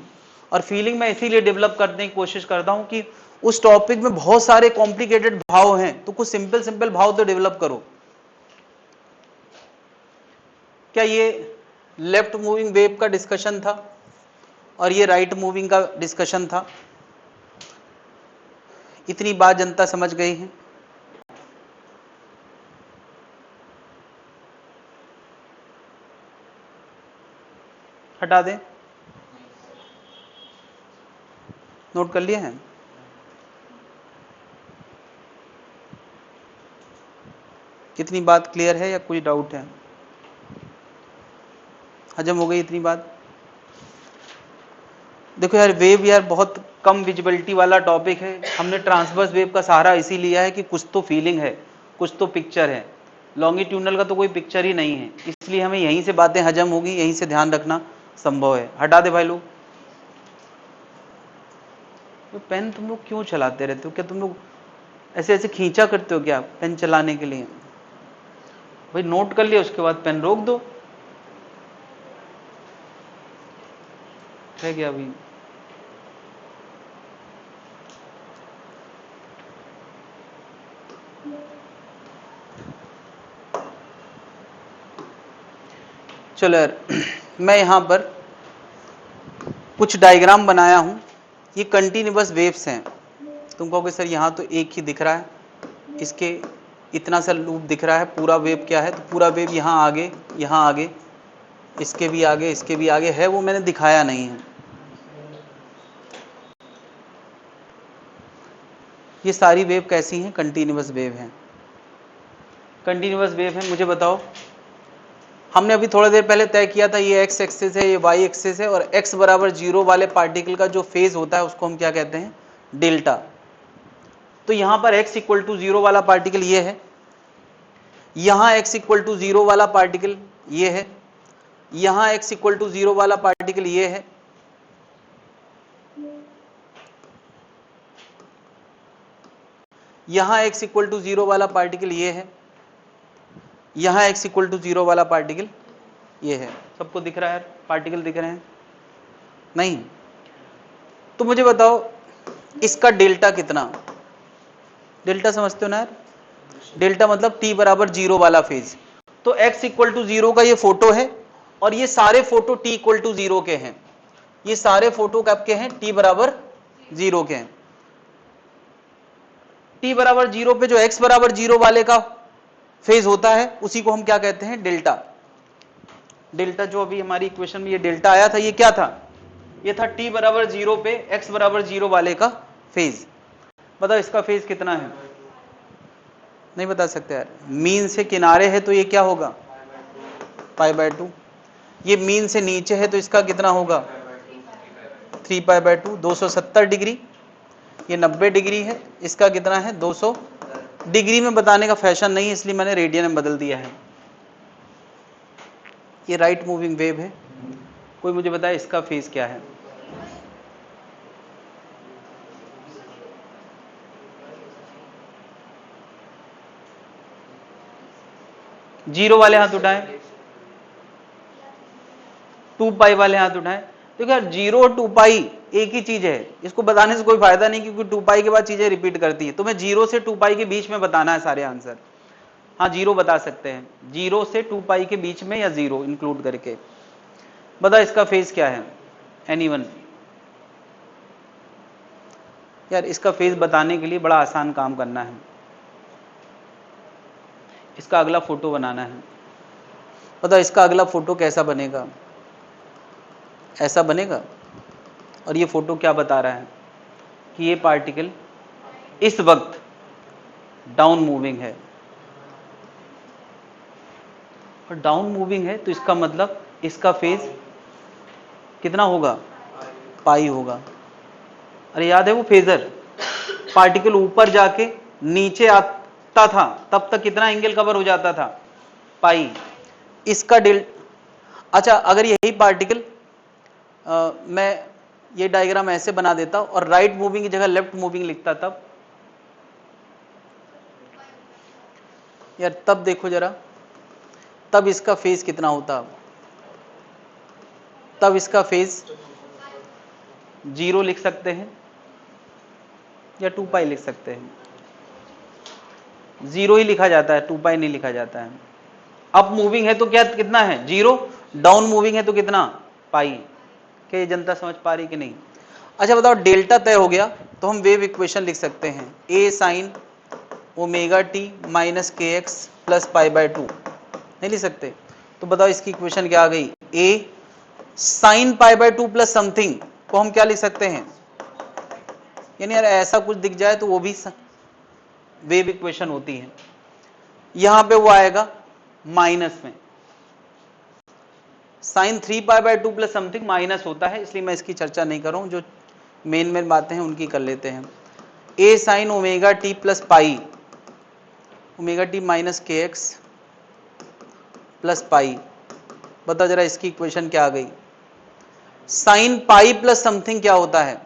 और फीलिंग मैं इसीलिए डेवलप करने की कोशिश करता हूं कि उस टॉपिक में बहुत सारे कॉम्प्लिकेटेड भाव हैं तो कुछ सिंपल सिंपल भाव तो डेवलप करो। क्या ये लेफ्ट मूविंग वेव का डिस्कशन था और ये राइट मूविंग का डिस्कशन था? इतनी बात जनता समझ गई है? हटा दें, नोट कर लिया है? कितनी बात क्लियर है या कोई डाउट है? हजम हो गई इतनी बात? देखो यार, वेव यार बहुत कम विजिबिलिटी वाला टॉपिक है। हमने ट्रांसवर्स वेव का सहारा इसी लिया है कि कुछ तो फीलिंग है, कुछ तो पिक्चर है। लॉन्गिट्यूडनल का तो कोई पिक्चर ही नहीं है, इसलिए हमें यहीं से बातें हजम होगी, यहीं से ध्यान रखना संभव है। हटा दे भाई लोग। तो पेन तुम लोग क्यों चलाते रहते हो? क्या तुम लोग ऐसे ऐसे खींचा करते हो क्या पेन चलाने के लिए? भाई नोट कर लिया, उसके बाद पेन रोक दो। है क्या अभी? चलो यार, मैं यहां पर कुछ डायग्राम बनाया हूं। ये कंटिन्यूअस वेव्स हैं। तुम कहोगे सर यहाँ तो एक ही दिख रहा है, इसके इतना सा लूप दिख रहा है, पूरा वेव क्या है? तो पूरा वेव यहाँ आगे, यहाँ आगे, इसके भी आगे, इसके भी आगे है, वो मैंने दिखाया नहीं है। ये सारी वेव कैसी हैं? कंटिन्यूअस वेव हैं। कंटिन्यूअस वेव है, मुझे बताओ। हमने अभी थोड़ा देर पहले तय किया था ये एक्स एक्सिस है, ये वाई एक्सिस है, और एक्स बराबर 0 वाले पार्टिकल का जो फेज होता है उसको हम क्या कहते हैं? डेल्टा। तो यहां पर x इक्वल टू 0 वाला पार्टिकल ये है, यहां x इक्वल टू 0 वाला पार्टिकल ये है, यहां x इक्वल टू 0 वाला पार्टिकल ये है, यहां x इक्वल टू 0 वाला पार्टिकल ये है, यहां x इक्वल टू 0 वाला पार्टिकल ये है। सबको दिख रहा है? पार्टिकल दिख रहे हैं? नहीं? तो मुझे बताओ इसका डेल्टा कितना? डेल्टा समझते हो ना यार? डेल्टा मतलब t बराबर 0 वाला फेज। तो x इक्वल टू 0 का ये फोटो है, और ये सारे फोटो t इक्वल टू 0 के हैं। ये सारे फोटो कब के हैं? t बराबर 0 के हैं। t बराबर 0 पे जो x बराबर 0 वाले का फेज होता है उसी को हम क्या कहते हैं? डेल्टा। डेल्टा जो अभी हमारी इक्वेशन में ये डेल्टा आया था, ये क्या था? ये था t बराबर 0 पे x बराबर 0 वाले का फेज। बताओ इसका फेज कितना है? नहीं बता सकते यार। मीन से किनारे है तो ये क्या होगा? π/2। ये मीन से नीचे है तो इसका कितना होगा? 3π/2। 270 डिग्री, ये 90 डिग्री है, इसका कितना है? 200। डिग्री में बताने का फैशन नहीं है, इसलिए मैंने रेडियन में बदल दिया है। ये राइट मूविंग वेव है। कोई मुझे बताए इसका फेज क्या है? जीरो वाले हाथ उठाएं, 2π वाले हाथ उठाएं। देखो यार, 0 और 2π एक ही चीज है, इसको बताने से कोई फायदा नहीं, क्योंकि 2π के बाद चीजें रिपीट करती है। तुम्हें 0 से 2π के बीच में बताना है सारे आंसर। हाँ 0 बता सकते हैं, 0 से 2π के बीच में, या 0 इंक्लूड करके। बता इसका फेज क्या है? एनीवन? यार इसका फेज बताने के लिए बड़ा आसान काम करना है। इसका अगला फोटो बनाना है। बताओ इसका अगला फोटो कैसा बनेगा? ऐसा बनेगा। और ये फोटो क्या बता रहा है? कि ये पार्टिकल इस वक्त डाउन मूविंग है। और डाउन मूविंग है तो इसका मतलब इसका फेज कितना होगा? पाई होगा। अरे याद है वो फेजर, पार्टिकल ऊपर जाके नीचे आता था तब तक कितना एंगल कवर हो जाता था? पाई। इसका अच्छा, अगर यही पार्टिकल मैं ये डायग्राम ऐसे बना देता और राइट मूविंग की जगह लेफ्ट मूविंग लिखता, तब यार तब देखो जरा, तब इसका फेज कितना होता? तब इसका फेज 0 लिख सकते हैं या 2π लिख सकते हैं। 0 ही लिखा जाता है, 2π नहीं लिखा जाता है। अप मूविंग है तो क्या कितना है? 0। डाउन मूविंग है तो कितना? पाई। क्या ये जनता समझ पा रही कि नहीं? अच्छा बताओ, डेल्टा तय हो गया तो हम वेव इक्वेशन लिख सकते हैं, a sin omega t minus k x plus π/2। नहीं लिख सकते? तो बताओ इसकी इक्वेशन क्या आ गई? a sine pi by 2 plus something को हम क्या लिख सकते हैं, यानी यार ऐसा कुछ दिख जाए तो वो भी वेव इक्वेशन होती है। यहां पे वो आएगा माइनस में, sine 3 pi by 2 plus something minus होता है, इसलिए मैं इसकी चर्चा नहीं कर रहा हूं, जो मेन बातें हैं उनकी कर लेते हैं। A sine omega t plus pi, omega t minus k x plus pi, बताओ जरा इसकी इक्वेशन क्या आ गई। साइन पाई प्लस समथिंग क्या होता है,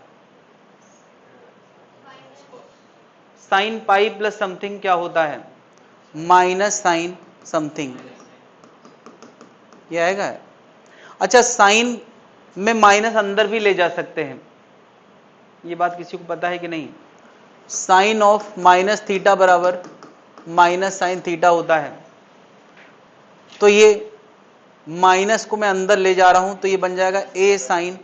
साइन पाई प्लस समथिंग क्या होता है, माइनस साइन समथिंग, ये आएगा। अच्छा, साइन में माइनस अंदर भी ले जा सकते हैं, ये बात किसी को पता है कि नहीं। साइन ऑफ माइनस थीटा बराबर माइनस साइन थीटा होता है, तो ये माइनस को मैं अंदर ले जा रहा हूं तो ये बन जाएगा ए साइन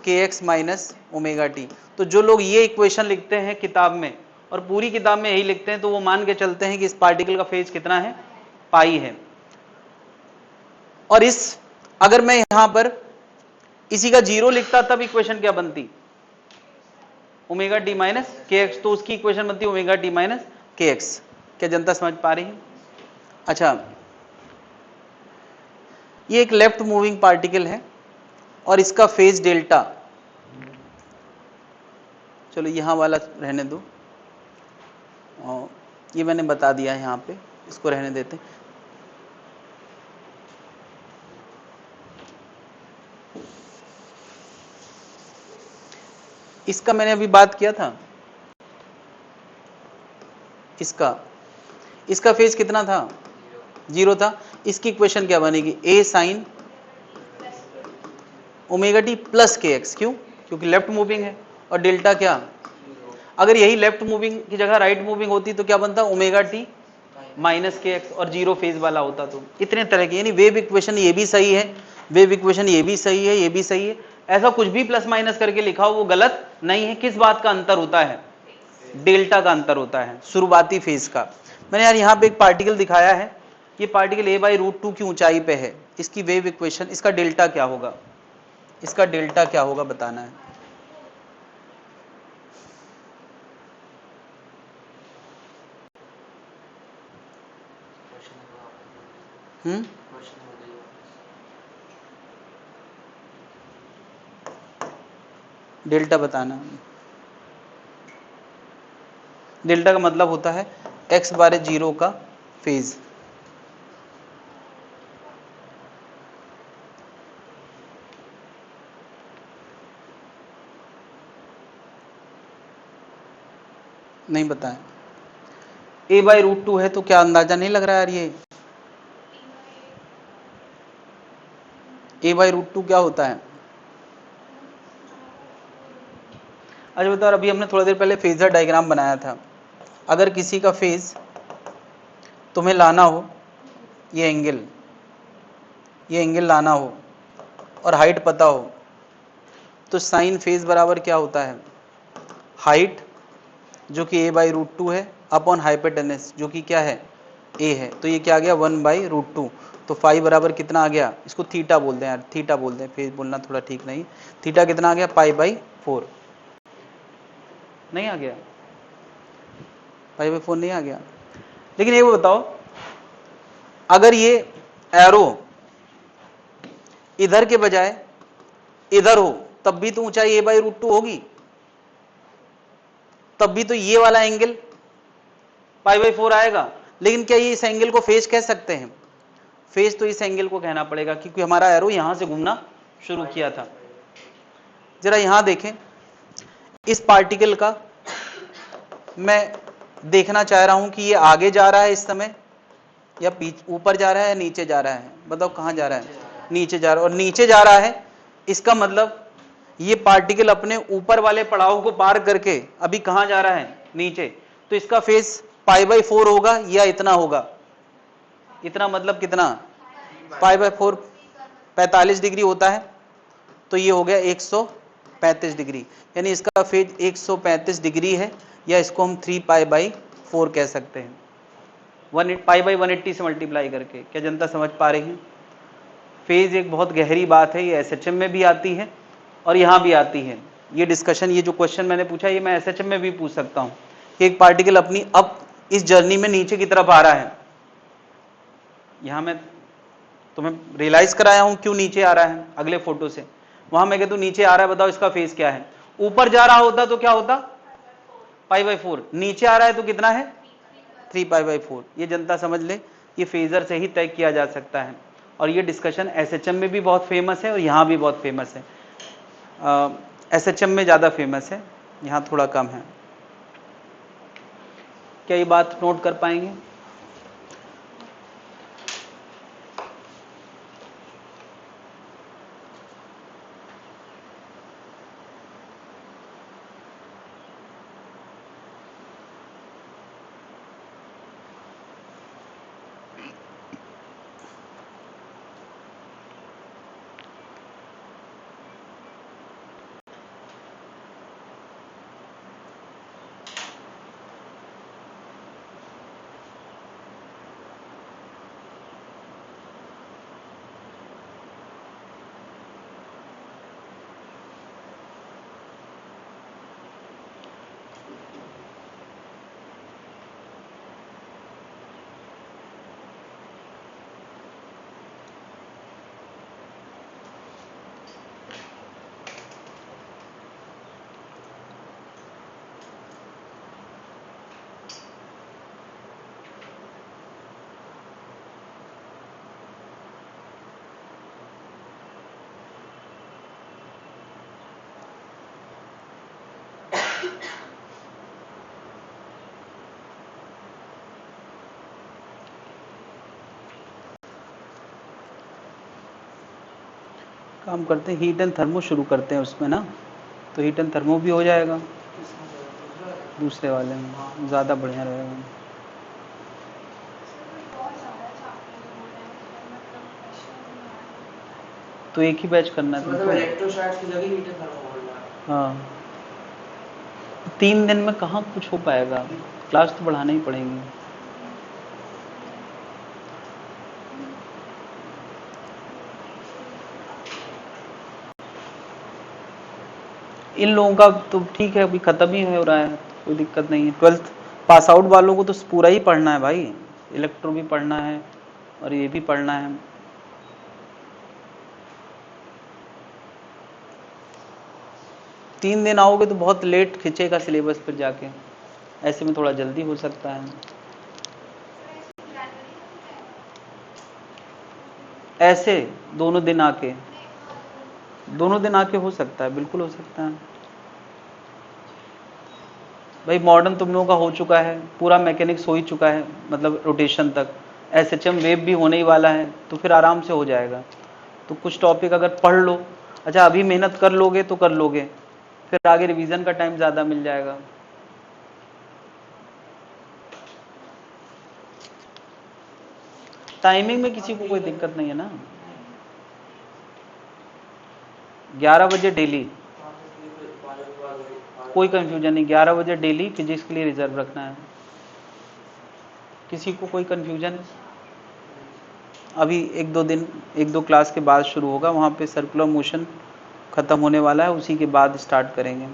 के एक्स माइनस ओमेगा टी। तो जो लोग ये इक्वेशन लिखते हैं किताब में, और पूरी किताब में यही लिखते हैं, तो वो मान के चलते हैं कि इस पार्टिकल का फेज कितना है, पाई है। और इस अगर मैं यहां पर इसी का जीरो लिखता तब इक्वेशन क्या बनती, omega t minus k x, तो उसकी इक्वेशन बनती है omega t minus k x. क्या जनता समझ पा रही है। अच्छा, ये एक लेफ्ट मूविंग पार्टिकल है और इसका फेज डेल्टा, चलो यहां वाला रहने दो, और ये मैंने बता दिया है, यहां पे इसको रहने देते हैं। इसका मैंने अभी बात किया था, इसका फेज कितना था, जीरो था। इसकी इक्वेशन क्या बनेगी, ए साइन ओमेगा टी प्लस के एक्स, क्यों, क्योंकि लेफ्ट मूविंग है, और डेल्टा क्या, अगर यही लेफ्ट मूविंग की जगह राइट मूविंग होती तो क्या बनता, omega t minus k x, और जीरो फेज वाला होता। तो इतने तरह के, यानी वेव इक्वेशन ये भी सही है, वेव इक्वेशन ये भी सही है, ये भी सही है, ऐसा कुछ भी प्लस माइनस करके लिखा हो वो गलत नहीं है। किस बात का अंतर होता है, डेल्टा का अंतर होता है, शुरुआती फेज का। मैंने यार यहाँ पे एक पार्टिकल दिखाया है, ये पार्टिकल a बाई रूट 2 की ऊंचाई पे है, इसकी वेव इक्वेशन, इसका डेल्टा क्या होगा, इसका डेल्टा क्या होगा बताना है। डेल्टा बताना, डेल्टा का मतलब होता है x बारे जीरो का फेज। नहीं बताएं, a बाई रूट 2 है तो क्या अंदाजा नहीं लग रहा है यार, ये a बाई रूट 2 क्या होता है। अच्छा बताओ, अभी हमने थोड़ी देर पहले फेजर डायग्राम बनाया था, अगर किसी का फेज तुम्हें लाना हो, ये एंगल लाना हो और हाइट पता हो, तो साइन फेज बराबर क्या होता है, हाइट जो कि a बाई रूट 2 है अपॉन हाइपोटेनस जो कि क्या है, a है, तो ये क्या आ गया 1 बाई रूट 2। तो फाई बराबर कितना आ गया, इसको थीटा बोलते हैं यार, थीटा बोलते हैं, फेज बोलना थोड़ा ठीक नहीं, थीटा कितना आ गया, पाई बाई 4, नहीं आ गया, पाई बाई 4 नहीं आ गया। लेकिन ये बताओ, अगर ये एरो इधर के बजाय इधर हो तब भी तो ऊंचाई a बाई रूट 2 होगी, तब भी तो ये वाला एंगल पाई बाई 4 आएगा। लेकिन क्या ये इस एंगल को फेज कह सकते हैं, फेज तो इस एंगल को कहना पड़ेगा, क्योंकि हमारा एरो यहां से घूमना शुरू किया था। जरा यहां देखें, इस पार्टिकल का मैं देखना चाह रहा हूं कि ये आगे जा रहा है इस समय, या ऊपर जा रहा है या नीचे जा रहा है, बताओ कहां जा रहा है, नीचे जा रहा है। और नीचे जा रहा है इसका मतलब ये पार्टिकल अपने ऊपर वाले पड़ाव को पार करके अभी कहां जा रहा है, नीचे। तो इसका फेज पाई बाई 4 होगा या इतना होगा, इतना मतलब कितना, पाई बाई 4 45 डिग्री होता है, तो ये हो गया 135 डिग्री, यानी इसका फेज 135 डिग्री है, या इसको हम 3 पाई बाई 4 कह सकते हैं, 1 पाई बाई 180 से मल्टीप्लाई करके। क्या जनता समझ पा रही है। फेज एक बहुत गहरी बात है, ये एसएचएम में भी आती है और यहाँ भी आती है। ये डिस्कशन, ये जो क्वेश्चन मैंने पूछा, ये मैं एसएचएम में भी पूछ सकता हूँ कि एक पार्टिकल अपनी अब इस जर्नी में नीचे की तरफ आ रहा है। यहाँ मैं तुम्हें रियलाइज कराया हूँ क्यों नीचे आ रहा है अगले फोटो से। वहां मैं कहता हूँ नीचे आ रहा है, बताओ इसका फेज क्या है। ऊपर जा रहा होता तो क्या होता, π/4। नीचे आ रहा है तो कितना है, 3π/4। ये जनता समझ ले, ये फेजर से ही तय किया जा सकता है। और ये डिस्कशन एसएचएम में भी बहुत फेमस है और यहाँ भी बहुत फेमस है। एसएचएम में ज़्यादा फेमस है, यहाँ थोड़ा कम है। क्या ये बात नोट कर पाएंगे? काम करते हैं, हीट एंड थर्मो शुरू करते हैं उसमें ना, तो हीट एंड थर्मो भी हो जाएगा दूसरे वाले में, ज़्यादा बढ़िया रहेगा। तो एक ही बैच करना है मतलब इलेक्ट्रोस्टैट्स की जगह हीट एंड थर्मो बोल रहा है। हाँ, 3 दिन में कहाँ कुछ हो पाएगा, क्लास तो बढ़ाना ही पड़ेगी। इन लोगों का तो ठीक है, अभी खत्म ही हो रहा है, कोई दिक्कत नहीं है। 12th पास आउट वालों को तो पूरा ही पढ़ना है भाई, इलेक्ट्रो भी पढ़ना है और ये भी पढ़ना है। तीन दिन आओगे तो बहुत लेट खिंचेगा सिलेबस पर जाके, ऐसे में थोड़ा जल्दी हो सकता है। ऐसे दोनों दिन आके हो सकता है, बिल्कुल हो सकता है भाई। मॉडर्न तुम लोगों का हो चुका है, पूरा मैकेनिक्स हो ही चुका है, मतलब रोटेशन तक। एसएचएम वेब भी होने ही वाला है, तो फिर आराम से हो जाएगा। तो कुछ टॉपिक अगर पढ़ लो, अच्छा अभी मेहनत कर लोगे तो कर लोगे, फिर आगे रिवीजन का टाइम ज़्यादा मिल जाएगा। टाइमिंग में किसी को कोई दिक्कत नहीं है ना, 11 बजे डेली, कोई कंफ्यूजन नहीं। 11 बजे डेली फिजिक्स के लिए रिजर्व रखना है। किसी को कोई कंफ्यूजन है? अभी एक दो क्लास के बाद शुरू होगा, वहाँ पे सर्कुलर मोशन ख़त्म होने वाला है, उसी के बाद स्टार्ट करेंगे।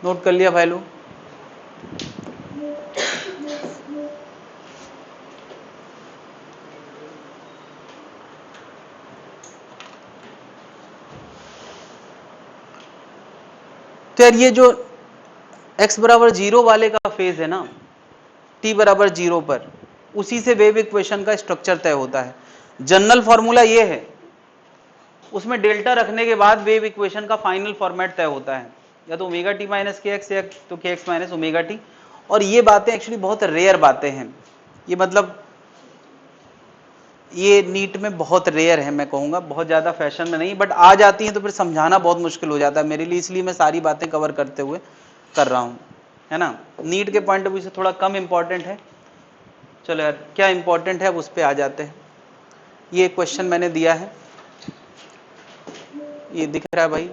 नोट कर लिया भाई लोग? तो यार ये जो x बराबर 0 वाले का फेज है ना, t बराबर 0 पर, उसी से वेव इक्वेशन का स्ट्रक्चर तय होता है। जनरल फॉर्मूला ये है, उसमें डेल्टा रखने के बाद वेव इक्वेशन का फाइनल फॉर्मेट तय होता है, या तो omega t minus k x या तो के एक्स माइनस ओमेगा टी। और ये बातें एक्चुअली बहुत रेयर बातें हैं, ये मतलब ये नीट में बहुत रेयर है, मैं कहूँगा बहुत ज़्यादा फैशन में नहीं, बट आ जाती हैं तो फिर समझाना बहुत मुश्किल हो जाता है मेरे लिए, इसलिए मैं सारी बातें कवर करते हुए कर रहा हूँ, है ना। नीट के पॉइंट ऑफ व्यू से थोड़ा कम इम्पॉर्टेंट है। चलो यार, क्या इम्पोर्टेंट है अब उस पर आ जाते हैं। ये क्वेश्चन मैंने दिया है, ये दिख रहा है भाई,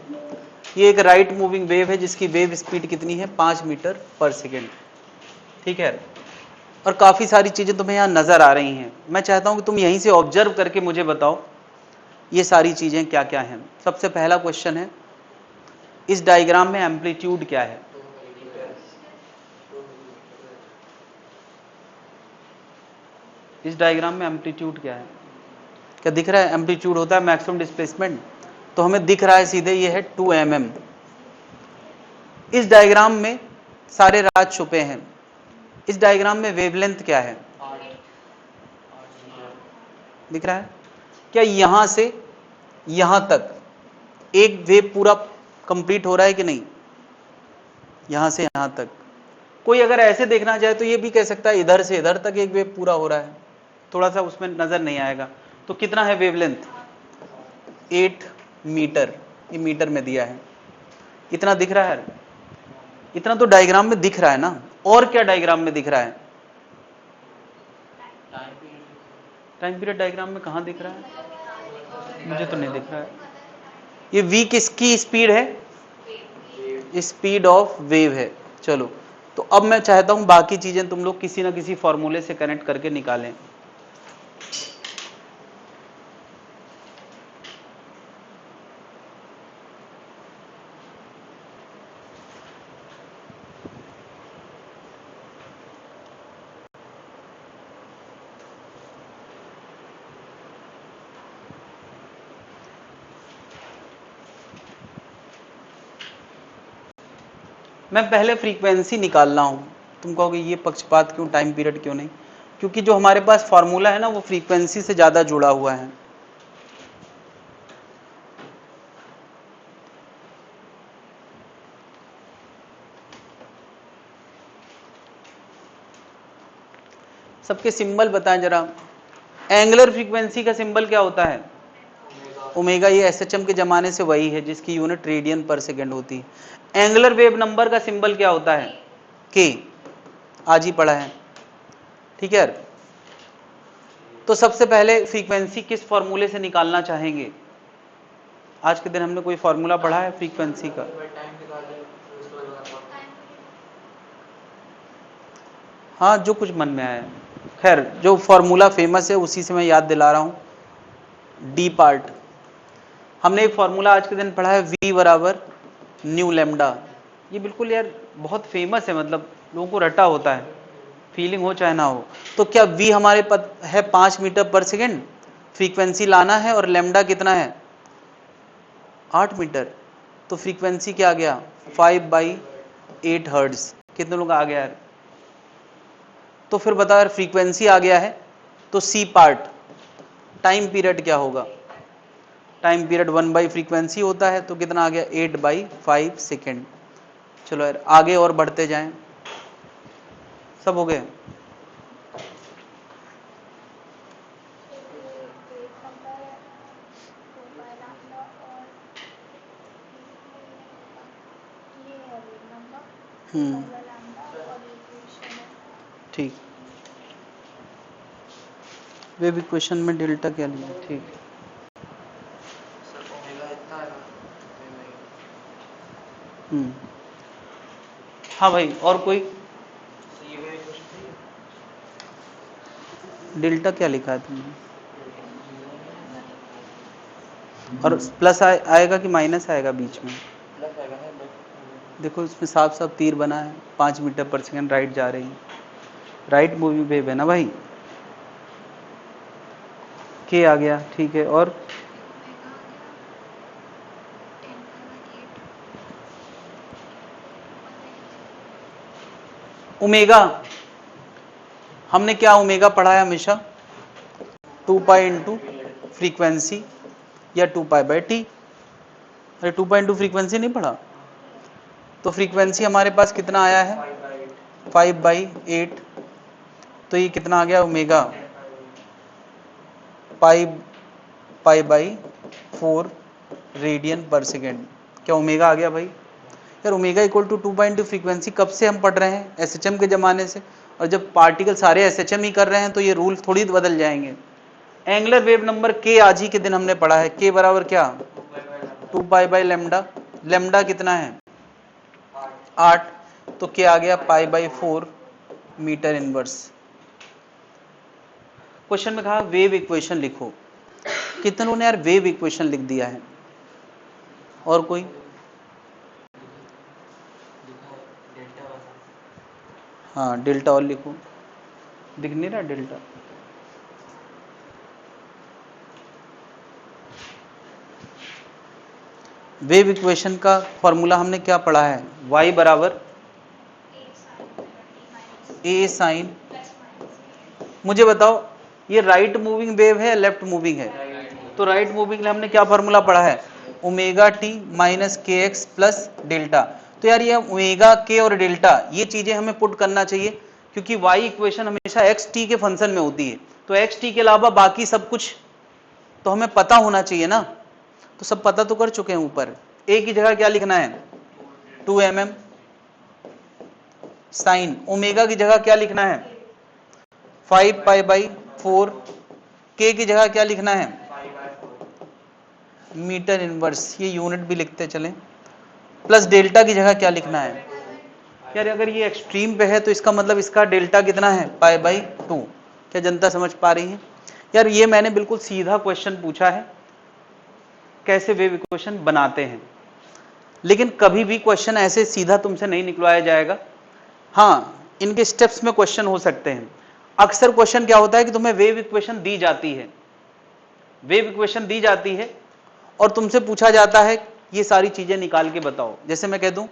ये एक राइट मूविंग वेव है जिसकी वेव स्पीड कितनी है 5 मीटर पर सेकेंड, ठीक है। और काफ़ी सारी चीज़ें तुम्हें यहाँ नज़र आ रही हैं। मैं चाहता हूँ कि तुम यहीं से ऑब्जर्व करके मुझे बताओ ये सारी चीज़ें क्या क्या हैं। सबसे पहला क्वेश्चन है, इस डायग्राम में एम्पलीट्यूड क्या है? इस डायग्राम में एम्पलीट्यूड क्या है? क्या दिख रहा है? एम्पलीट्यूड होता है मैक्सिमम डिस्प्लेसमेंट, तो हमें दिख रहा है सीधे ये है 2 mm। इस डायग्राम में सारे राज छुपे हैं। इस डायग्राम में वेवलेंथ क्या है? दिख रहा है? क्या यहां से यहां तक एक वेव पूरा कंप्लीट हो रहा है कि नहीं? यहां से यहां तक। कोई अगर ऐसे देखना चाहे तो ये भी कह सकता है इधर से इधर तक एक वेव पूरा हो रहा है, थोड़ा सा उसमें नजर नहीं आएगा। तो कितना है वेवलेंथ? 8 मीटर। ये मीटर में दिया है। इतना दिख रहा है? इतना तो डायग्राम में दिख रहा है ना। और क्या डायग्राम में दिख रहा है? टाइम पीरियड डायग्राम में कहां दिख रहा है? मुझे तो नहीं दिख रहा है। ये v किसकी स्पीड है? स्पीड ऑफ वेव है। चलो, तो अब मैं चाहता हूं बाकी चीजें तुम लोग किसी ना किसी फॉर्मूले से कनेक्ट करके निकालें। मैं पहले फ्रीक्वेंसी निकाल रहा हूं। तुम कहोगे ये पक्षपात क्यों, टाइम पीरियड क्यों नहीं? क्योंकि जो हमारे पास फॉर्मूला है ना वो फ्रीक्वेंसी से ज्यादा जुड़ा हुआ है। सबके सिंबल बताएं जरा। एंगुलर फ्रीक्वेंसी का सिंबल क्या होता है? ओमेगा। ये एसएचएम के जमाने से वही है जिसकी यूनिट रेडियन पर सेकेंड होती है। एंगुलर वेव नंबर का सिंबल क्या होता है? के। आज ही पढ़ा है, ठीक है। तो सबसे पहले फ्रीक्वेंसी किस फॉर्मूले से निकालना चाहेंगे? आज के दिन हमने कोई फॉर्मूला पढ़ा है फ्रीक्वेंसी का? हाँ, जो कुछ मन में आया। खैर, जो फॉर्मूला फेमस है उसी से मैं याद दिला रहा हूं। डी पार्ट हमने एक फॉर्मूला आज के दिन पढ़ा है, v बराबर न्यू लेमडा। ये बिल्कुल यार बहुत फेमस है, मतलब लोगों को रटा होता है, फीलिंग हो चाहे ना हो। तो क्या v हमारे पास है 5 मीटर पर सेकेंड, फ्रीक्वेंसी लाना है, और लेमडा कितना है 8 मीटर। तो फ्रीक्वेंसी क्या आ गया 5/8 हर्ट्ज। कितने लोग आ गया यार? तो फिर बताओ यार, फ्रीक्वेंसी आ गया है तो सी पार्ट टाइम पीरियड क्या होगा? टाइम पीरियड 1 फ्रीक्वेंसी होता है, तो कितना आ गया 8/5 सेकेंड। चलो यार आगे और बढ़ते जाएं। सब हो गए? ठीक। वेव इक्वेशन में डेल्टा क्या लिया? ठीक। हाँ भाई, और कोई? डेल्टा क्या लिखा है तुमने? और प्लस आएगा कि माइनस आएगा बीच में? देखो इसमें साफ साफ तीर बना है, 5 मीटर पर सेकेंड राइट जा रही है, राइट मूविंग वेव है ना भाई। के आ गया, ठीक है। और ओमेगा, हमने क्या ओमेगा पढ़ा है हमेशा? 2 पाई इंटू फ्रीक्वेंसी या 2 पाई/t। अरे 2 पाई इंटू फ्रीक्वेंसी नहीं पढ़ा? तो फ्रीक्वेंसी हमारे पास कितना आया है 5/8। तो ये कितना आ गया ओमेगा पाई/4 रेडियन पर सेकेंड। क्या ओमेगा आ गया भाई? यार omega equal to 2 pi into frequency कब से हम पढ़ रहे हैं? एसएचएम के ज़माने से। और जब पार्टिकल सारे एसएचएम ही कर रहे हैं तो ये रूल थोड़ी बदल जाएंगे। एंगुलर वेव नंबर के आज ही के दिन हमने पढ़ा है। के बराबर क्या 2 पाई/λ। लेमडा कितना है 8 8, तो क्या आ गया π/4 मीटर इनवर्स। क्वेश्चन में कहा वेव इक्वेशन लिखो, कितने लोगों ने यार वेव इक्वेशन लिख दिया है? और कोई? लिखा है डेल्टा वाला। हाँ डेल्टा और लिखो, दिख नहीं रहा डेल्टा? वेव इक्वेशन का फॉर्मूला हमने क्या पढ़ा है? y बराबर a साइन, मुझे बताओ ये राइट मूविंग वेव है या लेफ्ट मूविंग है? तो राइट मूविंग में हमने क्या फॉर्मूला पढ़ा है? Omega t minus k x plus delta. तो यार ये ओमेगा के और डेल्टा ये चीजें हमें पुट करना चाहिए, क्योंकि y इक्वेशन हमेशा एक्स टी के फंक्शन में होती है, तो एक्स टी के अलावा बाकी सब कुछ तो हमें पता होना चाहिए ना। तो सब पता तो कर चुके हैं ऊपर। a की जगह क्या लिखना है? 2 mm साइन। ओमेगा की जगह क्या लिखना है? 5π/4। के की जगह क्या लिखना है? 5/4 मीटर इनवर्स, ये यूनिट भी लिखते चलें। प्लस डेल्टा की जगह क्या लिखना है? यार अगर ये एक्सट्रीम पे है तो इसका मतलब इसका डेल्टा कितना है? π/2। क्या जनता समझ पा रही है? यार ये मैंने बिल्कुल सीधा क्वेश्चन पूछा है, कैसे वेव इक्वेशन बनाते हैं, लेकिन कभी भी क्वेश्चन ऐसे सीधा तुमसे नहीं निकलवाया जाएगा। हाँ, इनके स्टेप्स में क्वेश्चन हो सकते हैं। अक्सर क्वेश्चन क्या होता है कि तुम्हें वेव इक्वेशन दी जाती है, वेव इक्वेशन दी जाती है और तुमसे पूछा जाता है ये सारी चीजें निकाल के बताओ। जैसे मैं कह दूं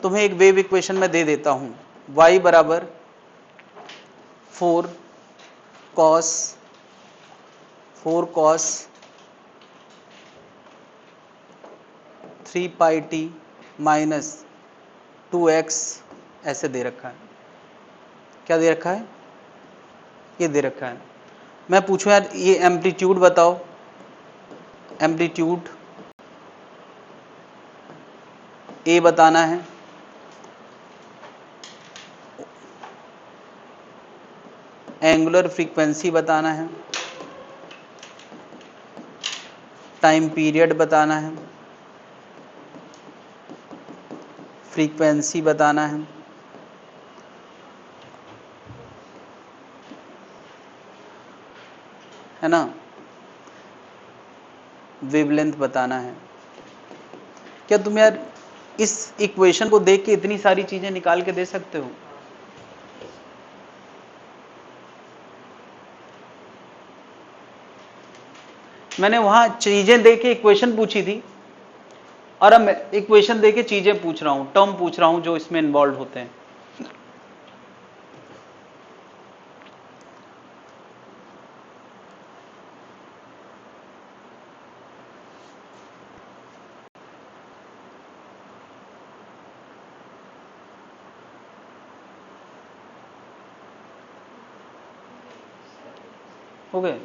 तुम्हें एक वेव इक्वेशन में दे देता हूं, y बराबर 4 cos 3πt माइनस 2x ऐसे दे रखा है। क्या दे रखा है? ये दे रखा है। मैं पूछूं यार ये एम्पलीट्यूड बताओ, एम्पलीट्यूड ए बताना है, एंगुलर फ्रीक्वेंसी बताना है, टाइम पीरियड बताना है, फ्रीक्वेंसी बताना है ना, वेवलेंथ बताना है। क्या तुम यार इस इक्वेशन को देख के इतनी सारी चीजें निकाल के दे सकते हो? मैंने वहां चीजें देख के इक्वेशन पूछी थी और अब मैं इक्वेशन देके चीजें पूछ रहा हूं, टर्म पूछ रहा हूं जो इसमें इन्वॉल्व होते हैं। हो गए?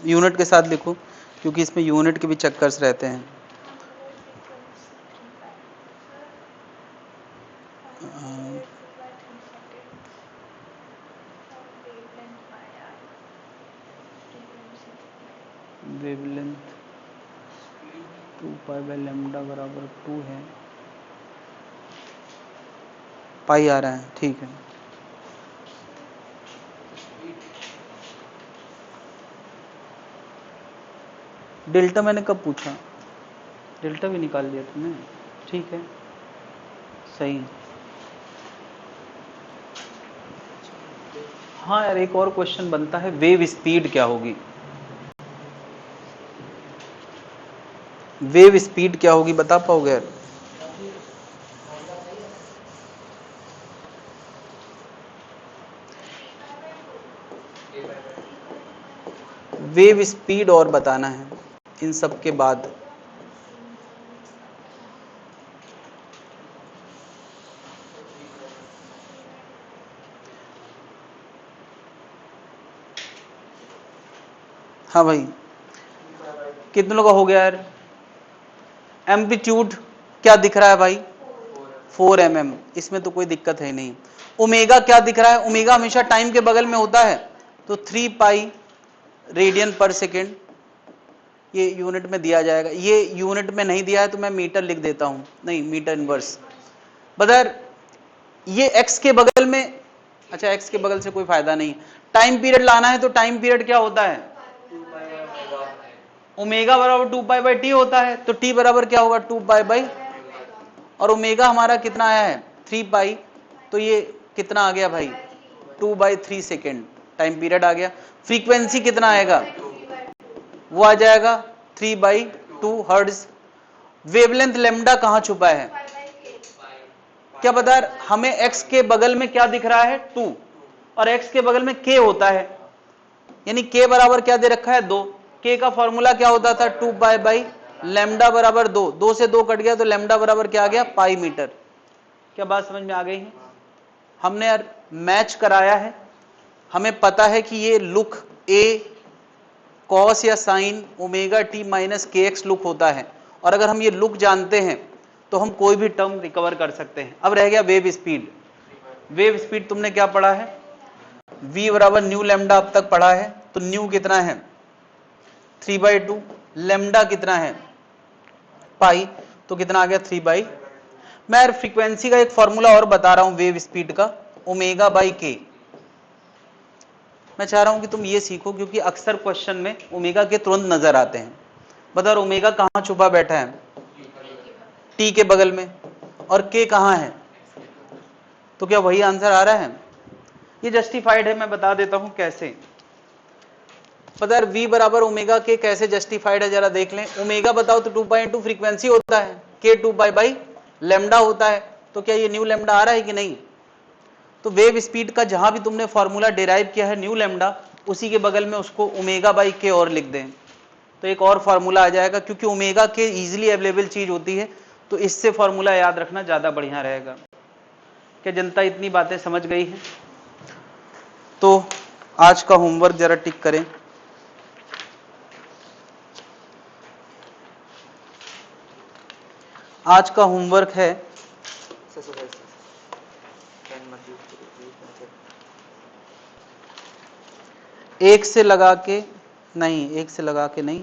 यूनिट के साथ लिखो, क्योंकि इसमें यूनिट के भी चक्कर्स रहते हैं। वेवलेंथ 2π/λ बराबर 2 है, पाई आ रहा है, ठीक है। डेल्टा मैंने कब पूछा? डेल्टा भी निकाल लिया तुमने, ठीक है, सही। हाँ यार एक और क्वेश्चन बनता है, वेव स्पीड क्या होगी? वेव स्पीड क्या होगी बता पाओगे यार? वेव स्पीड और बताना है इन सब के बाद। हाँ भाई, कितने लोगों का हो गया यार? एम्पलीट्यूड क्या दिख रहा है भाई? 4 mm, इसमें तो कोई दिक्कत है नहीं। ओमेगा क्या दिख रहा है? ओमेगा हमेशा टाइम के बगल में होता है, तो 3π रेडियन पर सेकेंड, ये यूनिट में दिया जाएगा, ये यूनिट में नहीं दिया है तो मैं मीटर लिख देता हूं, नहीं मीटर इनवर्स। बदर ये x के बगल में, अच्छा x के बगल से कोई फायदा नहीं, टाइम पीरियड लाना है तो टाइम पीरियड क्या होता है, ओमेगा बराबर 2π/t होता है, तो t बराबर क्या होगा 2π/, और ओमेगा हमारा कितना आया है 3π, तो ये कितना आ गया भाई 2/3 सेकेंड टाइम पीरियड आ गया। फ्रीक्वेंसी कितना आएगा, वो आ जाएगा 3/2 हर्ट्ज। वेवलेंथ लेमडा कहां छुपा है, क्या पता हमें x के बगल में क्या दिख रहा है 2, और x के बगल में k होता है, यानी k बराबर क्या दे रखा है 2, k का फॉर्मूला क्या होता था 2π/, लैम्डा बराबर 2, 2 से 2 कट गया तो लैम्डा बराबर क्या आ गया पाई मीटर। क्या बात समझ में आ गई है, हमने यार मैच कराया है, हमें पता है कि ये लुक a कॉस या sign omega t minus k x look होता है, और अगर हम ये लुक जानते हैं तो हम कोई भी टर्म रिकवर कर सकते हैं। अब रह गया वेव स्पीड। वेव स्पीड तुमने क्या पढ़ा है, v बराबर न्यू लेमडा अब तक पढ़ा है, तो न्यू कितना है 3/2, लेमडा कितना है पाई, तो कितना आ गया 3/। मैं यार फ्रीक्वेंसी का एक फॉर्मूला और बता रहा हूं वेव स्पीड का, ओमेगा बाई के। मैं चाह रहा हूं कि तुम ये सीखो क्योंकि अक्सर क्वेश्चन में ओमेगा के तुरंत नजर आते हैं। बता ओमेगा कहां छुपा बैठा है, टी के बगल में, और के कहां है, तो क्या वही आंसर आ रहा है, ये जस्टिफाइड है, मैं बता देता हूं कैसे। पता है v बराबर ओमेगा के कैसे जस्टिफाइड है, जरा देख लें। ओमेगा बताओ तो 2π फ्रीक्वेंसी होता है, के 2π लेमडा होता है, तो क्या ये न्यू लेमडा आ रहा है कि नहीं। तो वेव स्पीड का जहां भी तुमने फॉर्मूला डिराइव किया है न्यू लेमडा, उसी के बगल में उसको ओमेगा बाई के और लिख दें, तो एक और फॉर्मूला आ जाएगा, क्योंकि ओमेगा के इजीली अवेलेबल चीज होती है, तो इससे फॉर्मूला याद रखना ज्यादा बढ़िया रहेगा। क्या जनता इतनी बातें समझ गई है, तो आज का होमवर्क जरा टिक करें। आज का होमवर्क है एक से लगा के नहीं, एक से लगा के नहीं,